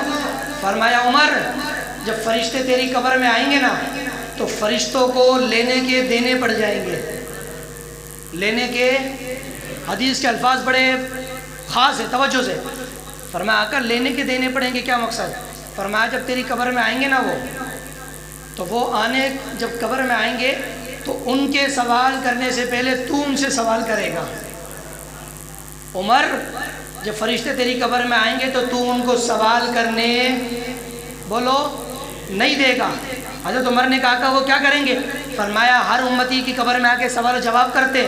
فرمایا عمر جب فرشتے تیری قبر میں آئیں گے نا تو فرشتوں کو لینے کے دینے پڑ جائیں گے، لینے کے حدیث کے الفاظ بڑے خاص ہے، توجہ سے۔ فرمایا آقا لینے کے دینے پڑیں گے، کیا مقصد؟ فرمایا جب تیری قبر میں آئیں گے نا وہ آنے جب قبر میں آئیں گے تو ان کے سوال کرنے سے پہلے تو ان سے سوال کرے گا۔ عمر جب فرشتے تیری قبر میں آئیں گے تو تو ان کو سوال کرنے بولو نہیں دے گا۔ حضرت عمر نے کہا کہ وہ کیا کریں گے؟ فرمایا ہر امتی کی قبر میں آ کے سوال و جواب کرتے،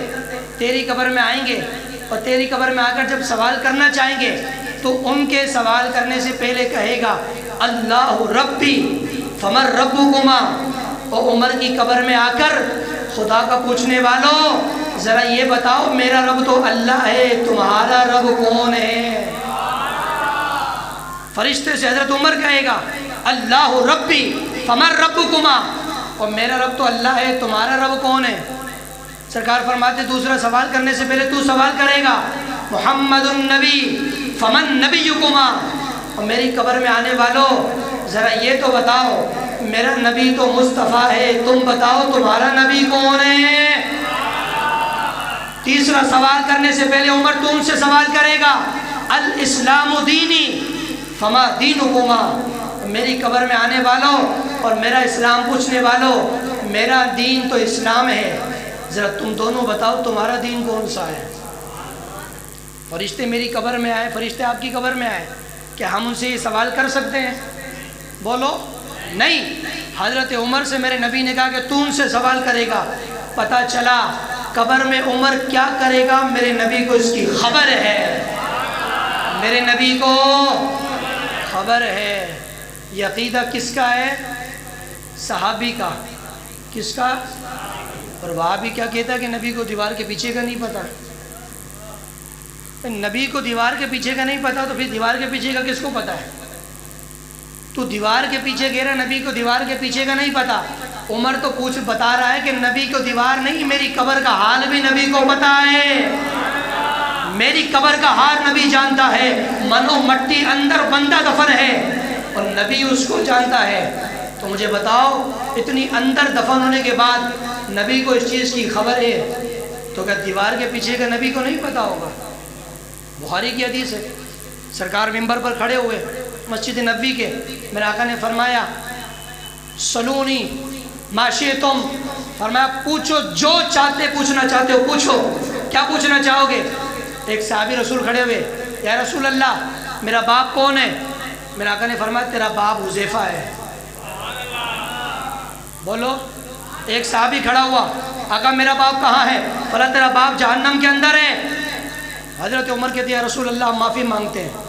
تیری قبر میں آئیں گے اور تیری قبر میں آ کر جب سوال کرنا چاہیں گے تو ان کے سوال کرنے سے پہلے کہے گا اللہ ربی فمن ربکما۔ اور عمر کی قبر میں آ کر خدا کا پوچھنے والوں ذرا یہ بتاؤ میرا رب تو اللہ ہے، تمہارا رب کون ہے؟ فرشتے سے حضرت عمر کہے گا اللہ ربی فمن ربکما، اور میرا رب تو اللہ ہے، تمہارا رب کون ہے؟ سرکار فرماتے دوسرا سوال کرنے سے پہلے تو سوال کرے گا محمد النبی فمن نبیکما، اور میری قبر میں آنے والوں ذرا یہ تو بتاؤ میرا نبی تو مصطفیٰ ہے، تم بتاؤ تمہارا نبی کون ہے؟ تیسرا سوال کرنے سے پہلے عمر تو ان سے سوال کرے گا الاسلام دینی فما دینکما، میری قبر میں آنے والوں اور میرا اسلام پوچھنے والوں میرا دین تو اسلام ہے، ذرا تم دونوں بتاؤ تمہارا دین کون سا ہے؟ فرشتے میری قبر میں آئے، فرشتے آپ کی قبر میں آئے، کیا ہم ان سے یہ سوال کر سکتے ہیں؟ بولو نہیں۔ حضرت عمر سے میرے نبی نے کہا کہ تو ان سے سوال کرے گا۔ پتہ چلا قبر میں عمر کیا کرے گا میرے نبی کو اس کی خبر ہے، میرے نبی کو خبر ہے۔ یہ عقیدہ کس کا ہے؟ صحابی کا۔ کس کا؟ اور وہاں بھی کیا کہتا ہے کہ نبی کو دیوار کے پیچھے کا نہیں پتا۔ نبی کو دیوار کے پیچھے کا نہیں پتا تو پھر دیوار کے پیچھے کا کس کو پتا ہے؟ تو دیوار کے پیچھے کہہ رہا نبی کو دیوار کے پیچھے کا نہیں پتا۔ عمر تو بتا رہا ہے کہ نبی کو دیوار نہیں میری قبر کا حال بھی نبی کو پتا ہے، میری قبر کا حال نبی جانتا ہے، منو مٹی اندر بندہ دفن ہے اور نبی اس کو جانتا ہے۔ تو مجھے بتاؤ اتنی اندر دفن ہونے کے بعد نبی کو اس چیز کی خبر ہے تو کیا دیوار کے پیچھے کا نبی کو نہیں پتا ہوگا؟ بخاری کی حدیث ہے، سرکار ممبر پر کھڑے ہوئے مسجد نبوی کے، میرے آقا نے فرمایا سلونی ما شئتم، فرمایا پوچھو جو پوچھنا چاہتے ہو پوچھو، کیا پوچھنا چاہو گے؟ ایک صحابی رسول کھڑے ہوئے، یا رسول اللہ میرا باپ کون ہے؟ میرے آقا نے فرمایا تیرا باپ حذیفہ ہے۔ بولو۔ ایک صحابی کھڑا ہوا، آقا میرا باپ کہاں ہے؟ فرمایا تیرا باپ جہنم کے اندر ہے۔ حضرت عمر کہتے ہیں یا رسول اللہ ہم معافی مانگتے ہیں۔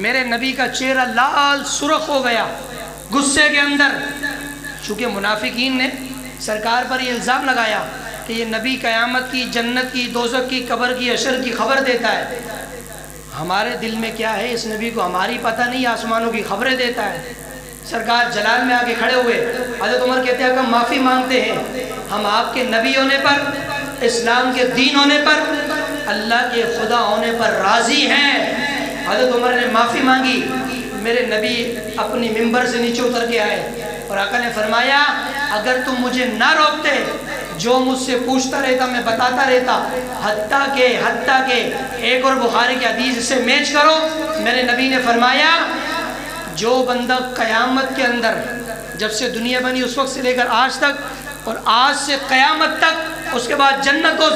میرے نبی کا چہرہ لال سرخ ہو گیا غصے کے اندر، چونکہ منافقین نے سرکار پر یہ الزام لگایا کہ یہ نبی قیامت کی، جنت کی، دوزخ کی، قبر کی، حشر کی خبر دیتا ہے۔ ہمارے دل میں کیا ہے اس نبی کو ہماری پتہ نہیں، آسمانوں کی خبریں دیتا ہے۔ سرکار جلال میں آگے کھڑے ہوئے، حضرت عمر کہتے ہیں کہ ہم معافی مانگتے ہیں، ہم آپ کے نبی ہونے پر، اسلام کے دین ہونے پر، اللہ کے خدا ہونے پر راضی ہیں۔ حضرت عمر نے معافی مانگی، میرے نبی اپنی ممبر سے نیچے اتر کے آئے اور آقا نے فرمایا اگر تم مجھے نہ روکتے جو مجھ سے پوچھتا رہتا میں بتاتا رہتا، حتیٰ کہ ایک اور بخاری کی حدیث سے میچ کرو، میرے نبی نے فرمایا جو بندہ قیامت کے اندر جب سے دنیا بنی اس وقت سے لے کر آج تک اور آج سے قیامت تک اس کے بعد جنت ہو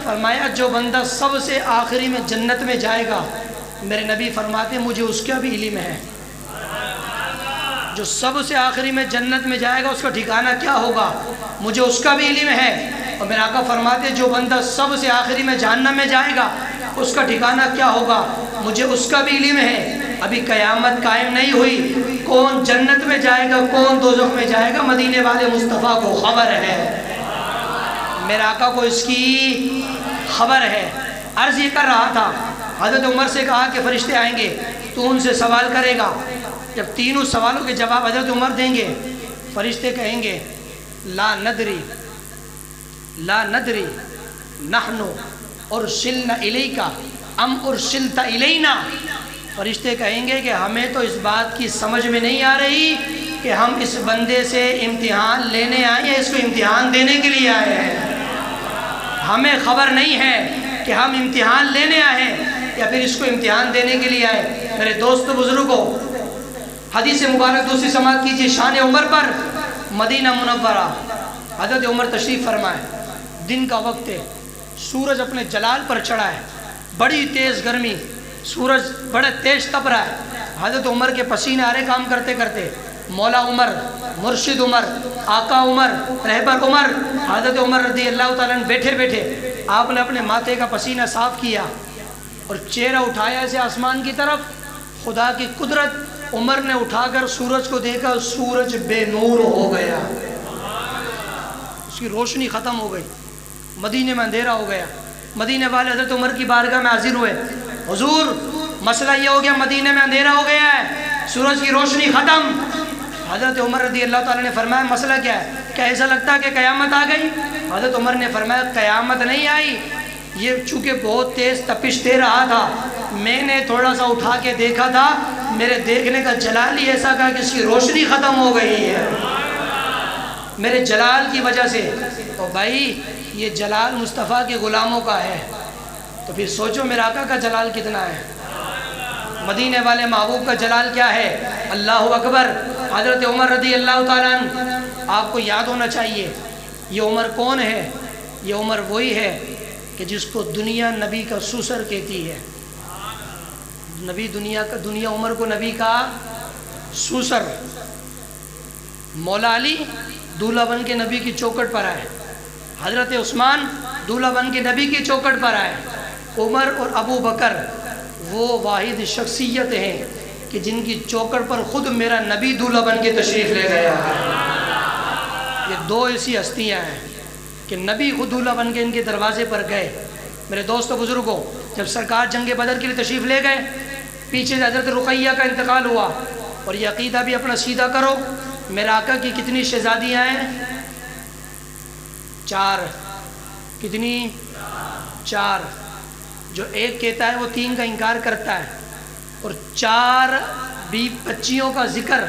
فرمایا جو بندہ سب سے آخری میں جنت میں جائے گا، میرے نبی فرماتے مجھے اس کا بھی علم ہے، جو سب سے آخری میں جنت میں جائے گا اس کا ٹھکانہ کیا ہوگا مجھے اس کا بھی علم ہے۔ اور میرے آقا فرماتے جو بندہ سب سے آخری میں جہنم میں جائے گا اس کا ٹھکانہ کیا ہوگا مجھے اس کا بھی علم ہے۔ ابھی قیامت قائم نہیں ہوئی، کون جنت میں جائے گا کون دوزخ میں جائے گا مدینے والے مصطفیٰ کو خبر ہے، میرے آقا کو اس کی خبر ہے۔ عرض یہ کر رہا تھا، حضرت عمر سے کہا کہ فرشتے آئیں گے تو ان سے سوال کرے گا، جب تینوں سوالوں کے جواب حضرت عمر دیں گے فرشتے کہیں گے لا ندری نحن ارسلنا الیکا ام ارسلت الینا، فرشتے کہیں گے کہ ہمیں تو اس بات کی سمجھ میں نہیں آ رہی کہ ہم اس بندے سے امتحان لینے آئے ہیں اس کو امتحان دینے کے لیے آئے ہیں، ہمیں خبر نہیں ہے کہ ہم امتحان لینے آئے ہیں یا پھر اس کو امتحان دینے کے لیے آئے۔ میرے دوست و بزرگوں، حدیث مبارک دوسری سماعت کیجیے۔ شان عمر پر مدینہ منورہ، حضرت عمر تشریف فرمائے، دن کا وقت ہے، سورج اپنے جلال پر چڑھا ہے، بڑی تیز گرمی، سورج بڑے تیز تپ رہا ہے۔ حضرت عمر کے پسینے آ رہے کام کرتے کرتے۔ مولا عمر، مرشد عمر، آقا عمر، رہبر عمر، حضرت عمر رضی اللہ تعالیٰ عنہ بیٹھے بیٹھے آپ نے اپنے ماتھے کا پسینہ صاف کیا اور چہرہ اٹھایا اسے آسمان کی طرف۔ خدا کی قدرت، عمر نے اٹھا کر سورج کو دیکھا، سورج بے نور ہو گیا، اس کی روشنی ختم ہو گئی، مدینے میں اندھیرا ہو گیا۔ مدینے والے حضرت عمر کی بارگاہ میں حاضر ہوئے، حضور مسئلہ یہ ہو گیا، مدینے میں اندھیرا ہو گیا ہے، سورج کی روشنی ختم۔ حضرت عمر رضی اللہ تعالیٰ نے فرمایا مسئلہ کیا ہے؟ کیا ایسا لگتا ہے کہ قیامت آ گئی؟ حضرت عمر نے فرمایا قیامت نہیں آئی، یہ چونکہ بہت تیز تپش دے رہا تھا، میں نے تھوڑا سا اٹھا کے دیکھا تھا، میرے دیکھنے کا جلال ہی ایسا کہا کہ اس کی روشنی ختم ہو گئی ہے میرے جلال کی وجہ سے۔ تو بھائی یہ جلال مصطفیٰ کے غلاموں کا ہے، تو پھر سوچو میرے آقا کا جلال کتنا ہے، مدینے والے محبوب کا جلال کیا ہے۔ اللہ اکبر۔ حضرت عمر رضی اللہ تعالیٰ عنہ، آپ کو یاد ہونا چاہیے یہ عمر کون ہے؟ یہ عمر وہی ہے کہ جس کو دنیا نبی کا سوسر کہتی ہے۔ دنیا عمر کو نبی کا سوسر۔ مولا علی دولہا بن کے نبی کی چوکٹ پر آئے، حضرت عثمان دولہا بن کے نبی کی چوکٹ پر آئے، عمر اور ابو بکر وہ واحد شخصیت ہیں کہ جن کی چوکٹ پر خود میرا نبی دولہا بن کے تشریف لے گیا ہے۔ یہ دو ایسی ہستیاں ہیں کہ نبی خود دولہا بن کے ان کے دروازے پر گئے۔ میرے دوست و بزرگوں، جب سرکار جنگ بدر کے لیے تشریف لے گئے، پیچھے سے حضرت رقیہ کا انتقال ہوا، اور یہ عقیدہ بھی اپنا سیدھا کرو، میرے آقا کی کتنی شہزادیاں ہیں؟ 4۔ کتنی؟ 4۔ جو ایک کہتا ہے وہ 3 کا انکار کرتا ہے، اور 4 بچیوں کا ذکر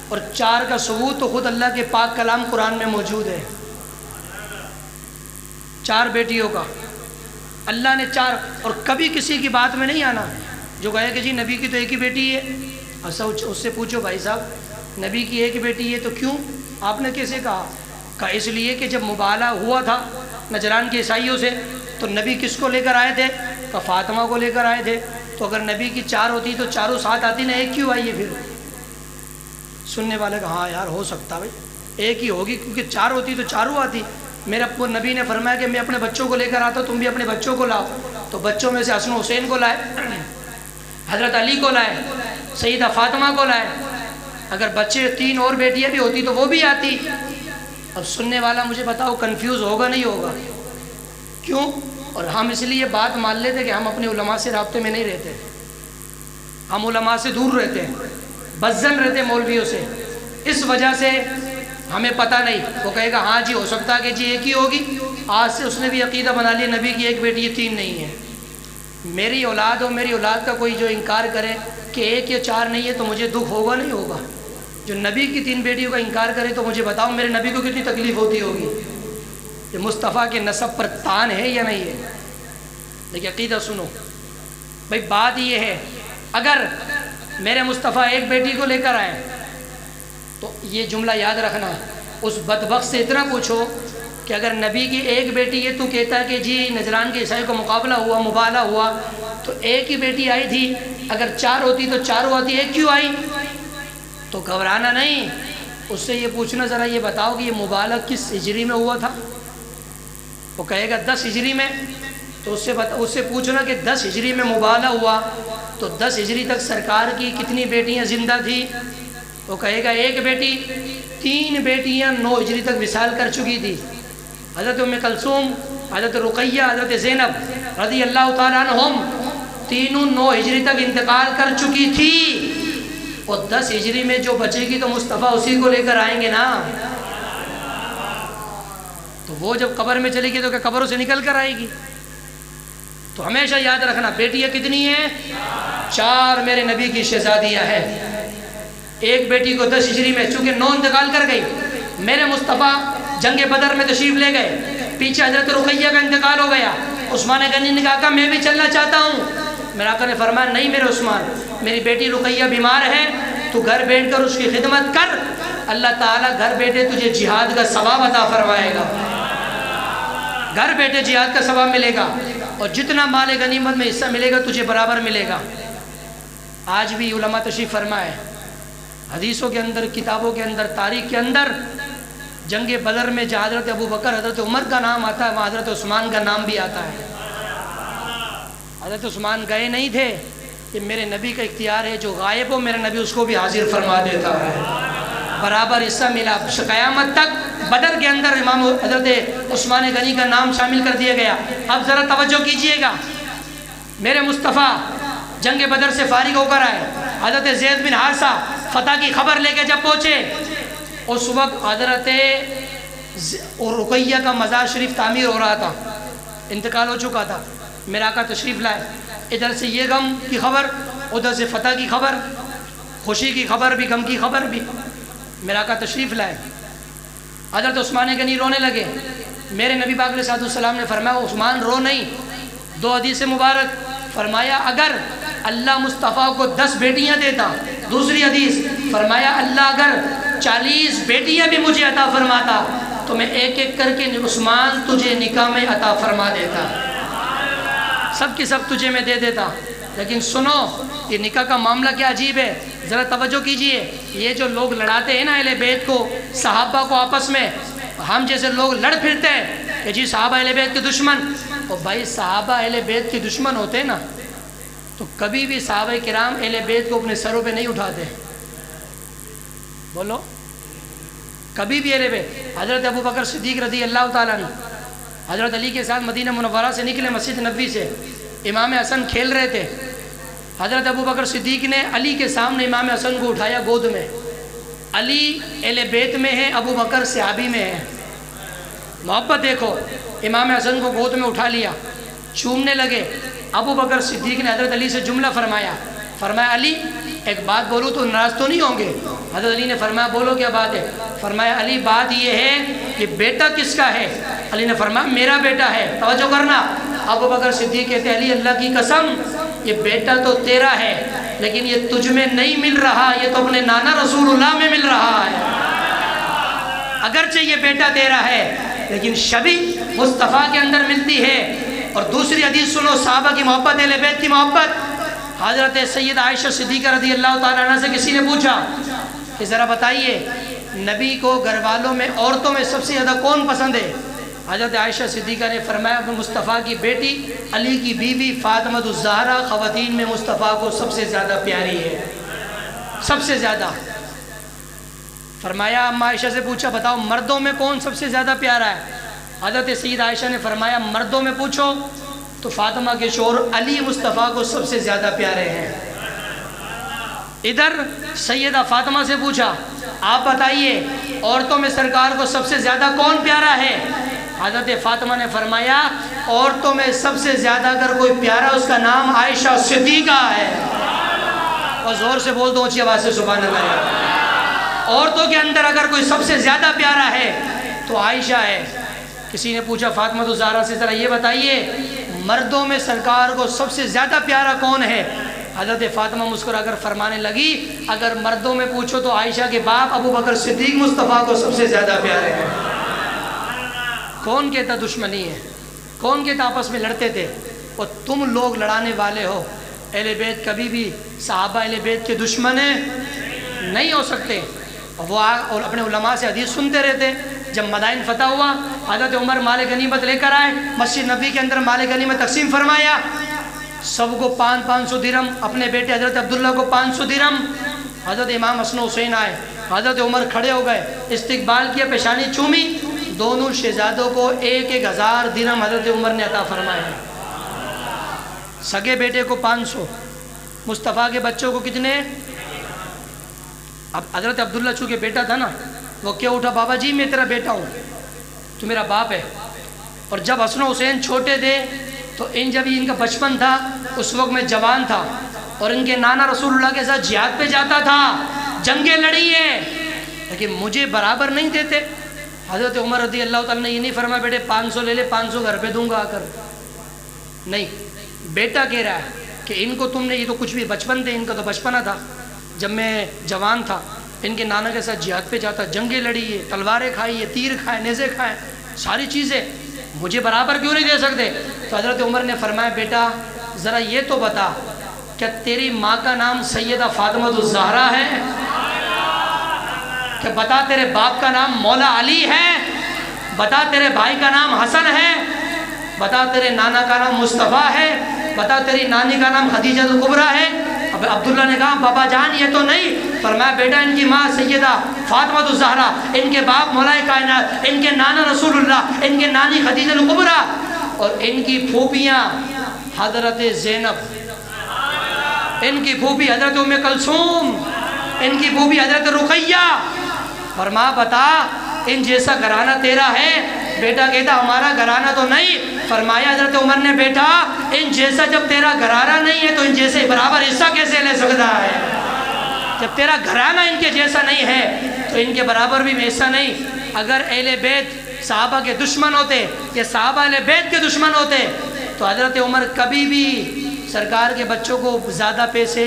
اور 4 کا ثبوت تو خود اللہ کے پاک کلام قرآن میں موجود ہے۔ 4 بیٹیوں کا اللہ نے 4، اور کبھی کسی کی بات میں نہیں آنا جو کہے کہ جی نبی کی تو ایک ہی بیٹی ہے۔ ایسا اس سے پوچھو بھائی صاحب نبی کی ایک بیٹی ہے تو کیوں؟ آپ نے کیسے کہا؟ کہا اس لیے کہ جب مبالہ ہوا تھا نجران کے عیسائیوں سے تو نبی کس کو لے کر آئے تھے؟ کہ فاطمہ کو لے کر آئے تھے، تو اگر نبی کی 4 ہوتی تو چاروں ساتھ آتی نا، ایک کیوں آئی ہے؟ پھر سننے والے کہا ہاں یار ہو سکتا بھائی ایک ہی ہوگی، کیونکہ 4 ہوتی تو چاروں آتی۔ میرا نبی نے فرمایا کہ میں اپنے بچوں کو لے کر آتا ہوں، تم بھی اپنے بچوں کو لاؤ، تو بچوں میں سے حسن حسین کو لائے، حضرت علی کو لائے، سیدہ فاطمہ کو لائے۔ اگر بچے 3 اور بیٹیاں بھی ہوتی تو وہ بھی آتی۔ اب سننے والا مجھے بتاؤ کنفیوز ہوگا نہیں ہوگا؟ کیوں؟ اور ہم اس لیے بات مان لیتے کہ ہم اپنے علماء سے رابطے میں نہیں رہتے، ہم علماء سے دور رہتے ہیں، بزن رہتے مولویوں سے، اس وجہ سے ہمیں پتہ نہیں۔ وہ کہے گا ہاں جی ہو سکتا ہے کہ جی ایک ہی ہوگی، آج سے اس نے بھی عقیدہ بنا لیا نبی کی ایک بیٹی ہے 3 نہیں ہے۔ میری اولاد اور میری اولاد کا کوئی جو انکار کرے کہ 1 یا 4 نہیں ہے تو مجھے دکھ ہوگا نہیں ہوگا؟ جو نبی کی 3 بیٹیوں کا انکار کرے تو مجھے بتاؤ میرے نبی کو کتنی تکلیف ہوتی ہوگی؟ یہ مصطفیٰ کے نسب پر تان ہے یا نہیں ہے؟ لیکن عقیدہ سنو بھائی، بات یہ ہے اگر میرے مصطفیٰ ایک بیٹی کو لے کر آئے تو یہ جملہ یاد رکھنا، اس بدبخت سے اتنا پوچھو کہ اگر نبی کی ایک بیٹی ہے تو کہتا ہے کہ جی نجران کے عیسائی کو مقابلہ ہوا، مبالہ ہوا، تو ایک ہی بیٹی آئی تھی، اگر 4 ہوتی تو چاروں آتی، ایک کیوں آئی؟ تو گھبرانا نہیں، اس سے یہ پوچھنا ذرا یہ بتاؤ کہ یہ مبالہ کس ہجری میں ہوا تھا؟ وہ کہے گا 10 ہجری میں، تو اس سے پوچھنا کہ 10 ہجری میں مبالہ ہوا تو 10 ہجری تک سرکار کی کتنی بیٹیاں زندہ تھی؟ وہ کہے گا ایک بیٹی۔ 3 بیٹیاں 9 ہجری تک وصال کر چکی تھی، حضرت ام کلثوم، حضرت رقیہ، حضرت زینب رضی اللہ تعالیٰ عنہم، تینوں 9 ہجری تک انتقال کر چکی تھی، اور 10 ہجری میں جو بچے گی تو مصطفیٰ اسی کو لے کر آئیں گے نا۔ تو وہ جب قبر میں چلے گی تو کیا قبروں سے نکل کر آئے گی؟ تو ہمیشہ یاد رکھنا بیٹیاں کتنی ہیں؟ 4 میرے نبی کی شہزادیاں ہیں۔ ایک بیٹی کو 10 ہجری میں چونکہ 9 انتقال کر گئی، میرے مصطفیٰ جنگ بدر میں تشریف لے گئے، پیچھے حضرت رقیہ کا انتقال ہو گیا، عثمان غنی نے کہا میں بھی چلنا چاہتا ہوں، میرے آقا نے فرمایا نہیں میرے عثمان، میری بیٹی رقیہ بیمار ہے، تو گھر بیٹھ کر اس کی خدمت کر، اللہ تعالیٰ گھر بیٹھے تجھے جہاد کا ثواب عطا فرمائے گا، گھر بیٹھے جہاد کا ثواب ملے گا، اور جتنا مال غنیمت میں حصہ ملے گا تجھے برابر ملے گا۔ آج بھی علماء تشریف فرمائے، حدیثوں کے اندر، کتابوں کے اندر، تاریخ کے اندر جنگ بدر میں جہاں حضرت ابو بکر، حضرت عمر کا نام آتا ہے، وہاں حضرت عثمان کا نام بھی آتا ہے۔ حضرت عثمان گئے نہیں تھے، کہ میرے نبی کا اختیار ہے، جو غائب ہو میرے نبی اس کو بھی حاضر فرما دیتا ہے، برابر حصہ ملا۔ قیامت تک بدر کے اندر امام حضرت عثمان غنی کا نام شامل کر دیا گیا۔ اب ذرا توجہ کیجئے گا، میرے مصطفیٰ جنگ بدر سے فارغ ہو کر آئے، حضرت زید بن حارثہ فتح کی خبر لے کے جب پہنچے، اس وقت حضرت رقیہ کا مزار شریف تعمیر ہو رہا تھا، انتقال ہو چکا تھا، میرے آقا تشریف لائے، ادھر سے یہ غم کی خبر، ادھر سے فتح کی خبر، خوشی کی خبر بھی، غم کی خبر بھی، میرے آقا تشریف لائے۔ حضرت عثمان غنی رونے لگے، میرے نبی پاک علیہ السلام نے فرمایا عثمان رو نہیں، دو حدیث مبارک، فرمایا اگر اللہ مصطفیٰ کو 10 بیٹیاں دیتا، دوسری حدیث فرمایا اللہ اگر 40 بیٹیاں بھی مجھے عطا فرماتا تو میں ایک ایک کر کے عثمان تجھے نکاح میں عطا فرما دیتا، سب کی سب تجھے میں دے دیتا۔ لیکن سنو یہ نکاح کا معاملہ کیا عجیب ہے، ذرا توجہ کیجئے، یہ جو لوگ لڑاتے ہیں نا اہل بیت کو، صحابہ کو آپس میں، ہم جیسے لوگ لڑ پھرتے ہیں کہ جی صحابہ اہل بیت کے دشمن، اور بھائی صحابہ اہل بیت کے دشمن ہوتے نا تو کبھی بھی صحابہ کرام اہل بیت کو اپنے سروں پہ نہیں اٹھاتے، بولو کبھی بھی اہل بیت۔ حضرت ابو بکر صدیق رضی اللہ تعالیٰ عنہ حضرت علی کے ساتھ مدینہ منورہ سے نکلے، مسجد نبوی سے، امام حسن کھیل رہے تھے، حضرت ابو بکر صدیق نے علی کے سامنے امام حسن کو اٹھایا گود میں، علی اہل بیت میں ہے، ابو بکر صحابی میں ہے، محبت دیکھو، امام حسن کو گود میں اٹھا لیا، چومنے لگے، ابو بکر صدیق نے حضرت علی سے جملہ فرمایا علی ایک بات بولو تو ناراض تو نہیں ہوں گے؟ حضرت علی نے فرمایا بولو کیا بات ہے؟ فرمایا علی بات یہ ہے کہ بیٹا کس کا ہے؟ علی نے فرمایا میرا بیٹا ہے، توجہ کرنا، ابو بکر صدیق کہتے علی اللہ کی قسم یہ بیٹا تو تیرا ہے لیکن یہ تجھ میں نہیں مل رہا، یہ تو اپنے نانا رسول اللہ میں مل رہا ہے، اگرچہ یہ بیٹا تیرا ہے لیکن شبی مصطفیٰ کے اندر ملتی ہے۔ اور دوسری حدیث سنو، صحابہ کی محبت، اہل بیت کی محبت، حضرت سید عائشہ صدیقہ رضی اللہ تعالیٰ عنہ سے کسی نے پوچھا کہ ذرا بتائیے نبی کو گھر والوں میں، عورتوں میں سب سے زیادہ کون پسند ہے؟ حضرت عائشہ صدیقہ نے فرمایا کہ مصطفیٰ کی بیٹی علی کی بیوی فاطمہ الزہرا خواتین میں مصطفیٰ کو سب سے زیادہ پیاری ہے، سب سے زیادہ۔ فرمایا اما عائشہ سے پوچھا بتاؤ مردوں میں کون سب سے زیادہ پیارا ہے؟ حضرت سید عائشہ نے فرمایا مردوں میں پوچھو تو فاطمہ کے شوہر علی مصطفیٰ کو سب سے زیادہ پیارے ہیں۔ ادھر سیدہ فاطمہ سے پوچھا آپ بتائیے عورتوں میں سرکار کو سب سے زیادہ کون پیارا ہے؟ حضرت فاطمہ نے فرمایا عورتوں میں سب سے زیادہ اگر کوئی پیارا اس کا نام عائشہ صدیقہ ہے، اور زور سے بول دو اونچی آواز سے سبحان اللہ۔ عورتوں کے اندر اگر کوئی سب سے زیادہ پیارا ہے تو عائشہ ہے۔ کسی نے پوچھا فاطمہ الزہرا سے ذرا یہ بتائیے مردوں میں سرکار کو سب سے زیادہ پیارا کون ہے؟ حضرت فاطمہ مسکرا کر فرمانے لگی اگر مردوں میں پوچھو تو عائشہ کے باپ ابو بکر صدیق مصطفیٰ کو سب سے زیادہ پیارے ہیں۔ کون کہتا دشمنی ہے؟ کون کہتا آپس میں لڑتے تھے؟ اور تم لوگ لڑانے والے ہو۔ اہل بیت کبھی بھی صحابہ اہل بیت کے دشمن نہیں ہو سکتے۔ وہ اور اپنے علماء سے حدیث سنتے رہتے۔ جب مدائن فتح ہوا حضرت عمر مال غنیمت لے کر آئے، مسجد نبی کے اندر مال غنیمت تقسیم فرمایا، سب کو 500 درہم، اپنے بیٹے حضرت عبداللہ کو 500 درہم۔ حضرت امام حسن حسین آئے، حضرت عمر کھڑے ہو گئے، استقبال کیا، پیشانی چومی، دونوں شہزادوں کو 1000 درہم حضرت عمر نے عطا فرمایا۔ سگے بیٹے کو 500، مصطفیٰ کے بچوں کو کتنے؟ اب حضرت عبداللہ چونکہ بیٹا تھا نا، وہ کیا اٹھا بابا جی میں تیرا بیٹا ہوں، تو میرا باپ ہے۔ اور جب حسن حسین چھوٹے تھے تو جب ان کا بچپن تھا اس وقت میں جوان تھا، اور ان کے نانا رسول اللہ کے ساتھ جہاد پہ جاتا تھا، جنگیں لڑی ہیں، لیکن مجھے برابر نہیں دیتے۔ حضرت عمر رضی اللہ تعالیٰ نے یہ نہیں فرمایا بیٹے 500 لے لے، 500 گھر پہ دوں گا آ کر، نہیں، بیٹا کہہ رہا ہے کہ ان کو تم نے، یہ تو کچھ بھی بچپن تھے، ان کا تو بچپنا تھا، جب میں جوان تھا ان کے نانا کے ساتھ جہاد پہ جاتا، جنگیں لڑی ہے، تلواریں کھائی ہے، تیر کھائے، نیزے کھائے، ساری چیزیں، مجھے برابر کیوں نہیں دے سکتے؟ تو حضرت عمر نے فرمایا بیٹا ذرا یہ تو بتا، کیا تیری ماں کا نام سیدہ فاطمہ الزہرا ہے؟ کہ بتا تیرے باپ کا نام مولا علی ہے؟ بتا تیرے بھائی کا نام حسن ہے؟ بتا تیرے نانا کا نام مصطفیٰ ہے؟ بتا تیری نانی کا نام خدیجہ الکبریٰ ہے؟ اب عبداللہ نے کہا بابا جان یہ تو نہیں۔ فرمایا بیٹا ان کی ماں سیدہ فاطمہ الزہرا، ان کے باپ مولا کائنات، ان کے نانا رسول اللہ، ان کے نانی خدیجہ الکبریٰ، اور ان کی پھوپھیاں حضرت زینب، ان کی پھوپھی حضرت ام کلثوم، ان کی پھوپھی حضرت رقیہ۔ فرمایا بتا ان جیسا گھرانہ تیرا ہے؟ بیٹا کہتا ہمارا گھرانہ تو نہیں۔ فرمایا حضرت عمر نے بیٹا ان جیسا جب تیرا گھرانہ نہیں ہے تو ان جیسے برابر حصہ کیسے لے سکتا ہے؟ جب تیرا گھرانہ ان کے جیسا نہیں ہے تو ان کے برابر بھی حصہ نہیں۔ اگر اہل بیت صحابہ کے دشمن ہوتے یا صحابہ اہل بیت کے دشمن ہوتے تو حضرت عمر کبھی بھی سرکار کے بچوں کو زیادہ پیسے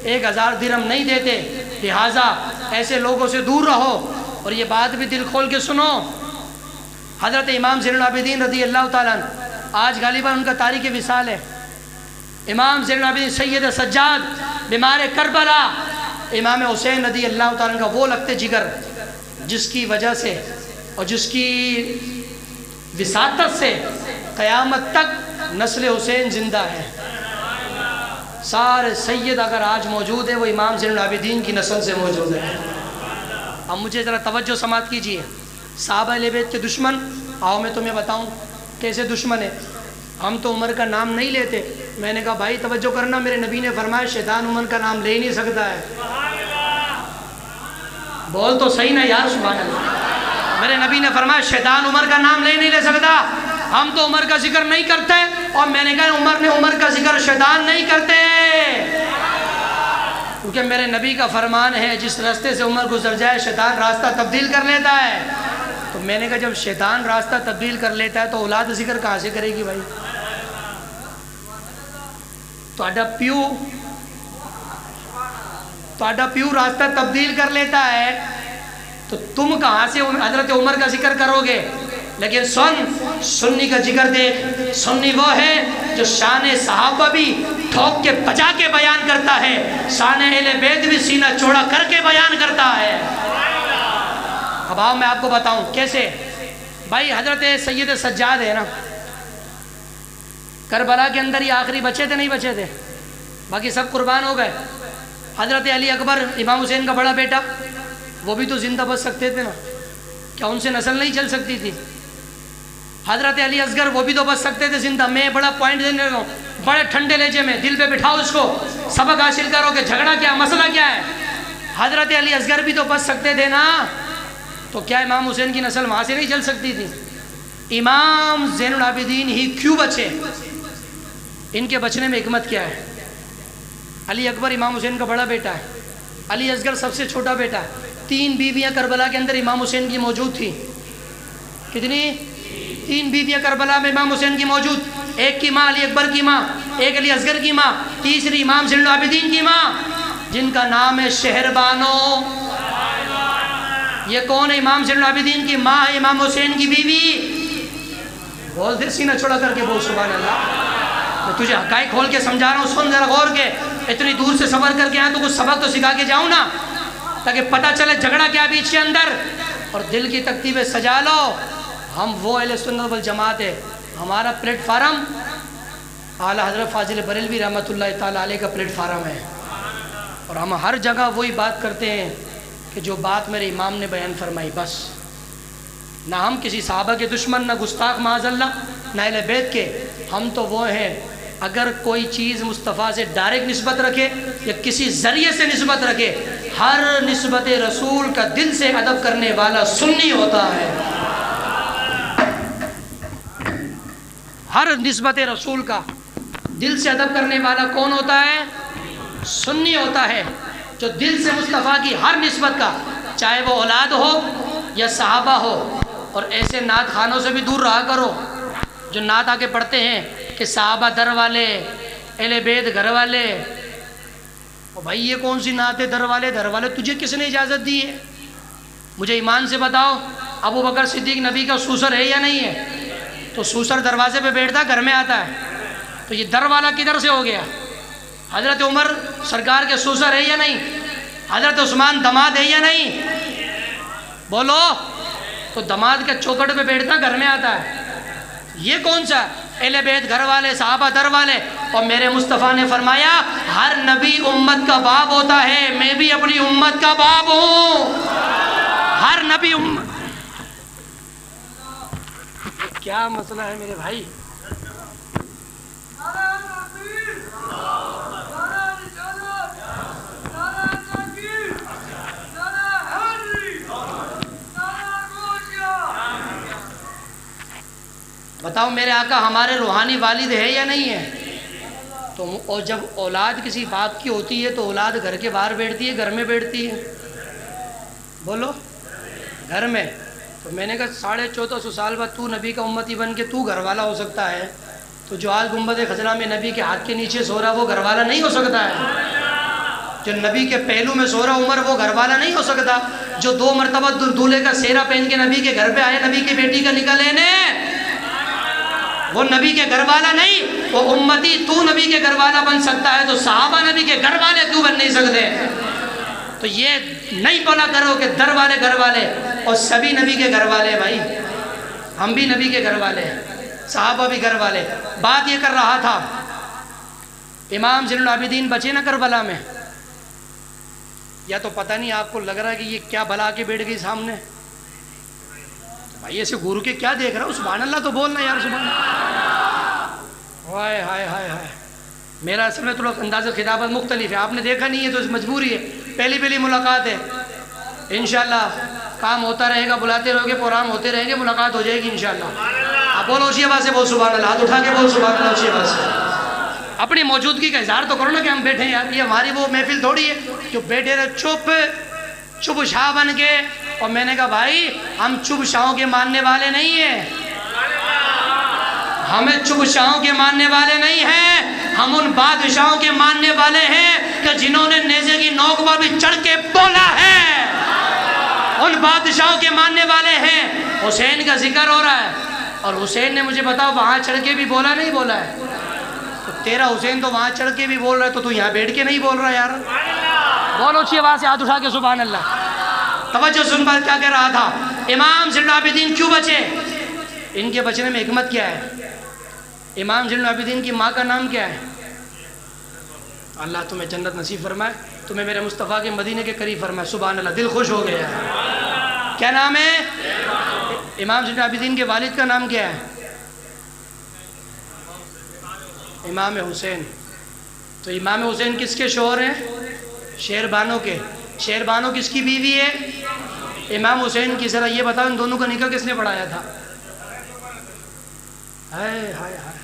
1000 درہم نہیں دیتے۔ لہٰذا ایسے لوگوں سے دور رہو، اور یہ بات بھی دل کھول کے سنو۔ حضرت امام زین العابدین رضی اللہ تعالیٰ عنہ، آج غالباً ان کا تاریخ وصال ہے۔ امام زین العابدین سید سجاد بیمار کربلا، امام حسین رضی اللہ تعالیٰ عنہ کا وہ لگتے جگر جس کی وجہ سے اور جس کی وساطت سے قیامت تک نسل حسین زندہ ہے۔ سارے سید اگر آج موجود ہے وہ امام زین العابدین کی نسل سے موجود ہے۔ اب مجھے ذرا توجہ سماعت کیجیے، صحابہ اہل بیت کے دشمن، آؤ میں تمہیں بتاؤں کیسے دشمن ہے۔ ہم تو عمر کا نام نہیں لیتے۔ میں نے کہا بھائی توجہ کرنا، میرے نبی نے فرمایا شیطان عمر کا نام لے ہی نہیں سکتا ہے۔ بول تو صحیح نا یار، سبحان اللہ۔ میرے نبی نے فرمایا شیطان عمر کا نام لے نہیں لے سکتا۔ ہم تو عمر کا ذکر نہیں کرتے، اور میں نے کہا عمر نے عمر کا ذکر، شیطان نہیں کرتے، کیونکہ میرے نبی کا فرمان ہے جس راستے سے عمر گزر جائے شیطان راستہ تبدیل کر لیتا ہے۔ تو میں نے کہا جب شیطان راستہ تبدیل کر لیتا ہے تو اولاد ذکر کہاں سے کرے گی بھائی؟ تہاڈا پیو راستہ تبدیل کر لیتا ہے تو تم کہاں سے حضرت عمر کا ذکر کرو گے؟ لیکن سنی کا ذکر دیکھ، سنی وہ ہے جو شان صحابہ بھی ٹھوک کے بجا کے بیان کرتا ہے، شان اہل بیت بھی سینہ چوڑا کر کے بیان کرتا ہے۔ اب آؤ میں آپ کو بتاؤں کیسے۔ بھائی حضرت سید سجاد ہے نا، کربلا کے اندر ہی آخری بچے تھے نہیں بچے تھے؟ باقی سب قربان ہو گئے۔ حضرت علی اکبر امام حسین کا بڑا بیٹا، وہ بھی تو زندہ بچ سکتے تھے نا، کیا ان سے نسل نہیں چل سکتی تھی؟ حضرت علی اصغر وہ بھی تو بچ سکتے تھے زندہ۔ میں بڑا پوائنٹ دینے لگا ہوں، بڑے ٹھنڈے لہجے میں دل پہ بٹھاؤ اس کو، سبق حاصل کرو کہ جھگڑا کیا، مسئلہ کیا ہے۔ حضرت علی اصغر بھی تو بچ سکتے تھے نا، تو کیا امام حسین کی نسل وہاں سے نہیں چل سکتی تھی؟ امام زین العابدین ہی کیوں بچے؟ ان کے بچنے میں حکمت کیا ہے؟ علی اکبر امام حسین کا بڑا بیٹا ہے، علی اصغر سب سے چھوٹا بیٹا ہے۔ 3 بیویاں کربلا کے اندر امام حسین کی موجود تھی۔ کتنی؟ 3 بیویاں کربلا میں امام حسین کی موجود، ایک کی ماں علی اکبر کی ماں، ایک علی اصغر کی ماں، تیسری امام زین العابدین کی ماں، جن کا نام ہے شہربانو۔ یہ کون ہے؟ امام زین العابدین کی ماں ہے، امام حسین کی بیوی۔ بول دے سینہ چھوڑا کر کے بول سبحان اللہ۔ میں تجھے حقائق کھول کے سمجھا رہا ہوں، سن ذرا غور کے۔ اتنی دور سے سفر کر کے آیا تو کچھ سبق تو سکھا کے جاؤں نا، تاکہ پتہ چلے جھگڑا کیا بیچ کے اندر، اور دل کی تکتیبیں سجا لو۔ ہم وہ اہل سنت والجماعت ہے، ہمارا پلیٹ فارم اعلیٰ حضرت فاضل بریلوی رحمۃ اللہ تعالیٰ علیہ کا پلیٹ فارم ہے، اور ہم ہر جگہ وہی بات کرتے ہیں کہ جو بات میرے امام نے بیان فرمائی، بس۔ نہ ہم کسی صحابہ کے دشمن، نہ گستاخ معاذ اللہ، نہ اہل بیت کے۔ ہم تو وہ ہیں اگر کوئی چیز مصطفیٰ سے ڈائریکٹ نسبت رکھے یا کسی ذریعے سے نسبت رکھے، ہر نسبت رسول کا دل سے ادب کرنے والا سنی ہوتا ہے۔ ہر نسبت رسول کا دل سے ادب کرنے والا کون ہوتا ہے؟ سنی ہوتا ہے، جو دل سے مصطفیٰ کی ہر نسبت کا، چاہے وہ اولاد ہو، یا صحابہ ہو، اور ایسے نعت خانوں سے بھی دور رہا کرو جو نعت آ کے پڑھتے ہیں کہ صحابہ در والے، اہل بیت گھر والے۔ اور بھائی یہ کون سی نعت ہے در والے در والے؟ تجھے کس نے اجازت دی ہے؟ مجھے ایمان سے بتاؤ، ابو بکر صدیق نبی کا سوسر ہے یا نہیں ہے؟ تو سوسر دروازے پہ بیٹھتا گھر میں آتا ہے، تو یہ در والا کدھر سے ہو گیا؟ حضرت عمر سرکار کے سوسر ہے یا نہیں؟ حضرت عثمان دماد ہے یا نہیں؟ بولو۔ تو دماد کے چوکٹ پہ بیٹھتا گھر میں آتا ہے، یہ کون سا؟ اہل بیت گھر والے، صحابہ در والے۔ اور میرے مصطفیٰ نے فرمایا ہر نبی امت کا باپ ہوتا ہے، میں بھی اپنی امت کا باپ ہوں۔ ہر نبی امت۔ کیا مسئلہ ہے میرے بھائی؟ بتاؤ میرے آقا ہمارے روحانی والد ہے یا نہیں ہے؟ تو اور جب اولاد کسی باپ کی ہوتی ہے تو اولاد گھر کے باہر بیٹھتی ہے گھر میں بیٹھتی ہے؟ بولو، گھر میں۔ تو میں نے کہا 1450 سال بعد تو نبی کا امتی بن کے تو گھر والا ہو سکتا ہے، تو جو آج گنبد خضرا میں نبی کے ہاتھ کے نیچے سو رہا وہ گھر والا نہیں ہو سکتا ہے؟ جو نبی کے پہلو میں سو رہا عمر وہ گھر والا نہیں ہو سکتا؟ جو 2 مرتبہ دولہے کا سہرا پہن کے نبی کے گھر پہ آئے نبی کی بیٹی کا نکاح لینے، وہ نبی کے گھر والا نہیں؟ وہ امتی تو نبی کے گھر والا بن سکتا ہے، تو صحابہ نبی کے گھر والے کیوں بن نہیں سکتے؟ تو یہ نہیں بولا کرو کہ در والے گھر والے، اور سبھی نبی کے گھر والے۔ بھائی ہم بھی نبی کے گھر والے ہیں، صحابہ بھی گھر والے۔ بات یہ کر رہا تھا امام زین العابدین بچے نا کربلا میں، یا تو پتہ نہیں آپ کو لگ رہا ہے کہ یہ کیا بلا کے بیٹھ گئی سامنے؟ بھائی ایسے گورو کے کیا دیکھ رہا ہوں؟ سبحان اللہ تو بولنا یار، سبحان اللہ۔ ہائے ہائے ہائے ہائے، میرا اصل میں تھوڑا انداز خطابت مختلف ہے، آپ نے دیکھا نہیں ہے تو مجبوری ہے، پہلی ملاقات ہے۔ انشاءاللہ کام ہوتا رہے گا، بلاتے رہو گے، پروگرام ہوتے رہیں گے، ملاقات ہو جائے گی انشاءاللہ۔ آپ بولو اسی آواز سے بول سبحان اللہ، ہاتھ اٹھا کے بول سبحان اللہ اسی آواز سے۔ اپنی موجودگی کا اظہار تو کرو نا کہ ہم بیٹھے ہیں یار، یہ ہماری وہ محفل تھوڑی ہے جو بیٹھے رہے چپ شاہ بن کے۔ اور میں نے کہا بھائی ہم چپ شاہوں کے ماننے والے نہیں ہیں، ہمیں چپ شاہوں کے ماننے والے نہیں ہیں، ہم ان بادشاہوں کے ماننے والے ہیں کہ جنہوں نے نیزے کی نوک پر بھی چڑھ کے بولا ہے، ان بادشاہوں کے ماننے والے ہیں۔ حسین کا ذکر ہو رہا ہے اور حسین نے مجھے بتاؤ وہاں چڑھ کے بھی بولا نہیں بولا ہے؟ تو تیرا حسین تو وہاں چڑھ کے بھی بول رہا ہے، تو یہاں بیٹھ کے نہیں بول رہا یار؟ بولو اچھی آواز سے، ہاتھ اٹھا کے سبحان اللہ۔ توجہ سن بات کیا کہہ رہا تھا؟ امام زین العابدین کیوں بچے؟ ان کے بچنے میں حکمت کیا ہے؟ امام زین العابدین کی ماں کا نام کیا ہے؟ اللہ تمہیں جنت نصیب فرمائے، تمہیں میرے مصطفیٰ کے مدینے کے قریب فرمائے، سبحان اللہ، دل خوش ہو گیا ہے۔ کیا نام ہے؟ امام زین العابدین کے والد کا نام کیا ہے؟ امام حسین۔ تو امام حسین کس کے شوہر ہیں؟ شیر بانو کے۔ شیر بانو کس کی بیوی ہے؟ امام حسین کی۔ ذرا یہ بتاؤ ان دونوں کا نکاح کس نے پڑھایا تھا؟ ہائے ہائے ہائے،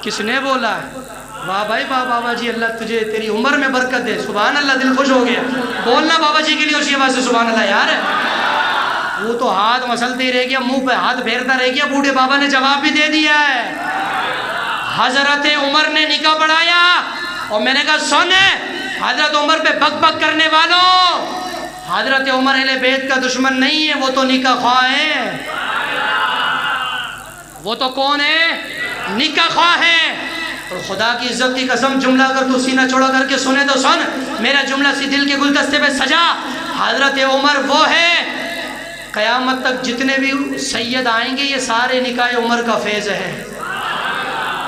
کس نے بولا ہے؟ واہ بھائی واہ، بابا جی اللہ تجھے تیری عمر میں برکت دے، سبحان اللہ، دل خوش ہو گیا۔ بولنا بابا جی کے لیے اسی آواز سے سبحان اللہ یار۔ وہ تو ہاتھ مسلتے ہی رہ گیا، منہ پہ ہاتھ پھیرتا رہ گیا، بوڑھے بابا نے جواب بھی دے دیا ہے۔ حضرت عمر نے نکاح پڑھایا، اور میں نے کہا سن حضرت عمر پہ بک بک کرنے والوں، حضرت عمر اہل بیت کا دشمن نہیں ہے، وہ تو نکاح خواہ ہے۔ وہ تو کون ہے؟ نکاح خواہ ہے۔ اور خدا کی عزت کی قسم جملہ اگر تو سینہ چوڑا کر کے سنے تو سن، میرا جملہ سی دل کے گلدستے پہ سجا۔ حضرت عمر وہ ہے، قیامت تک جتنے بھی سید آئیں گے یہ سارے نکاح عمر کا فیض ہے،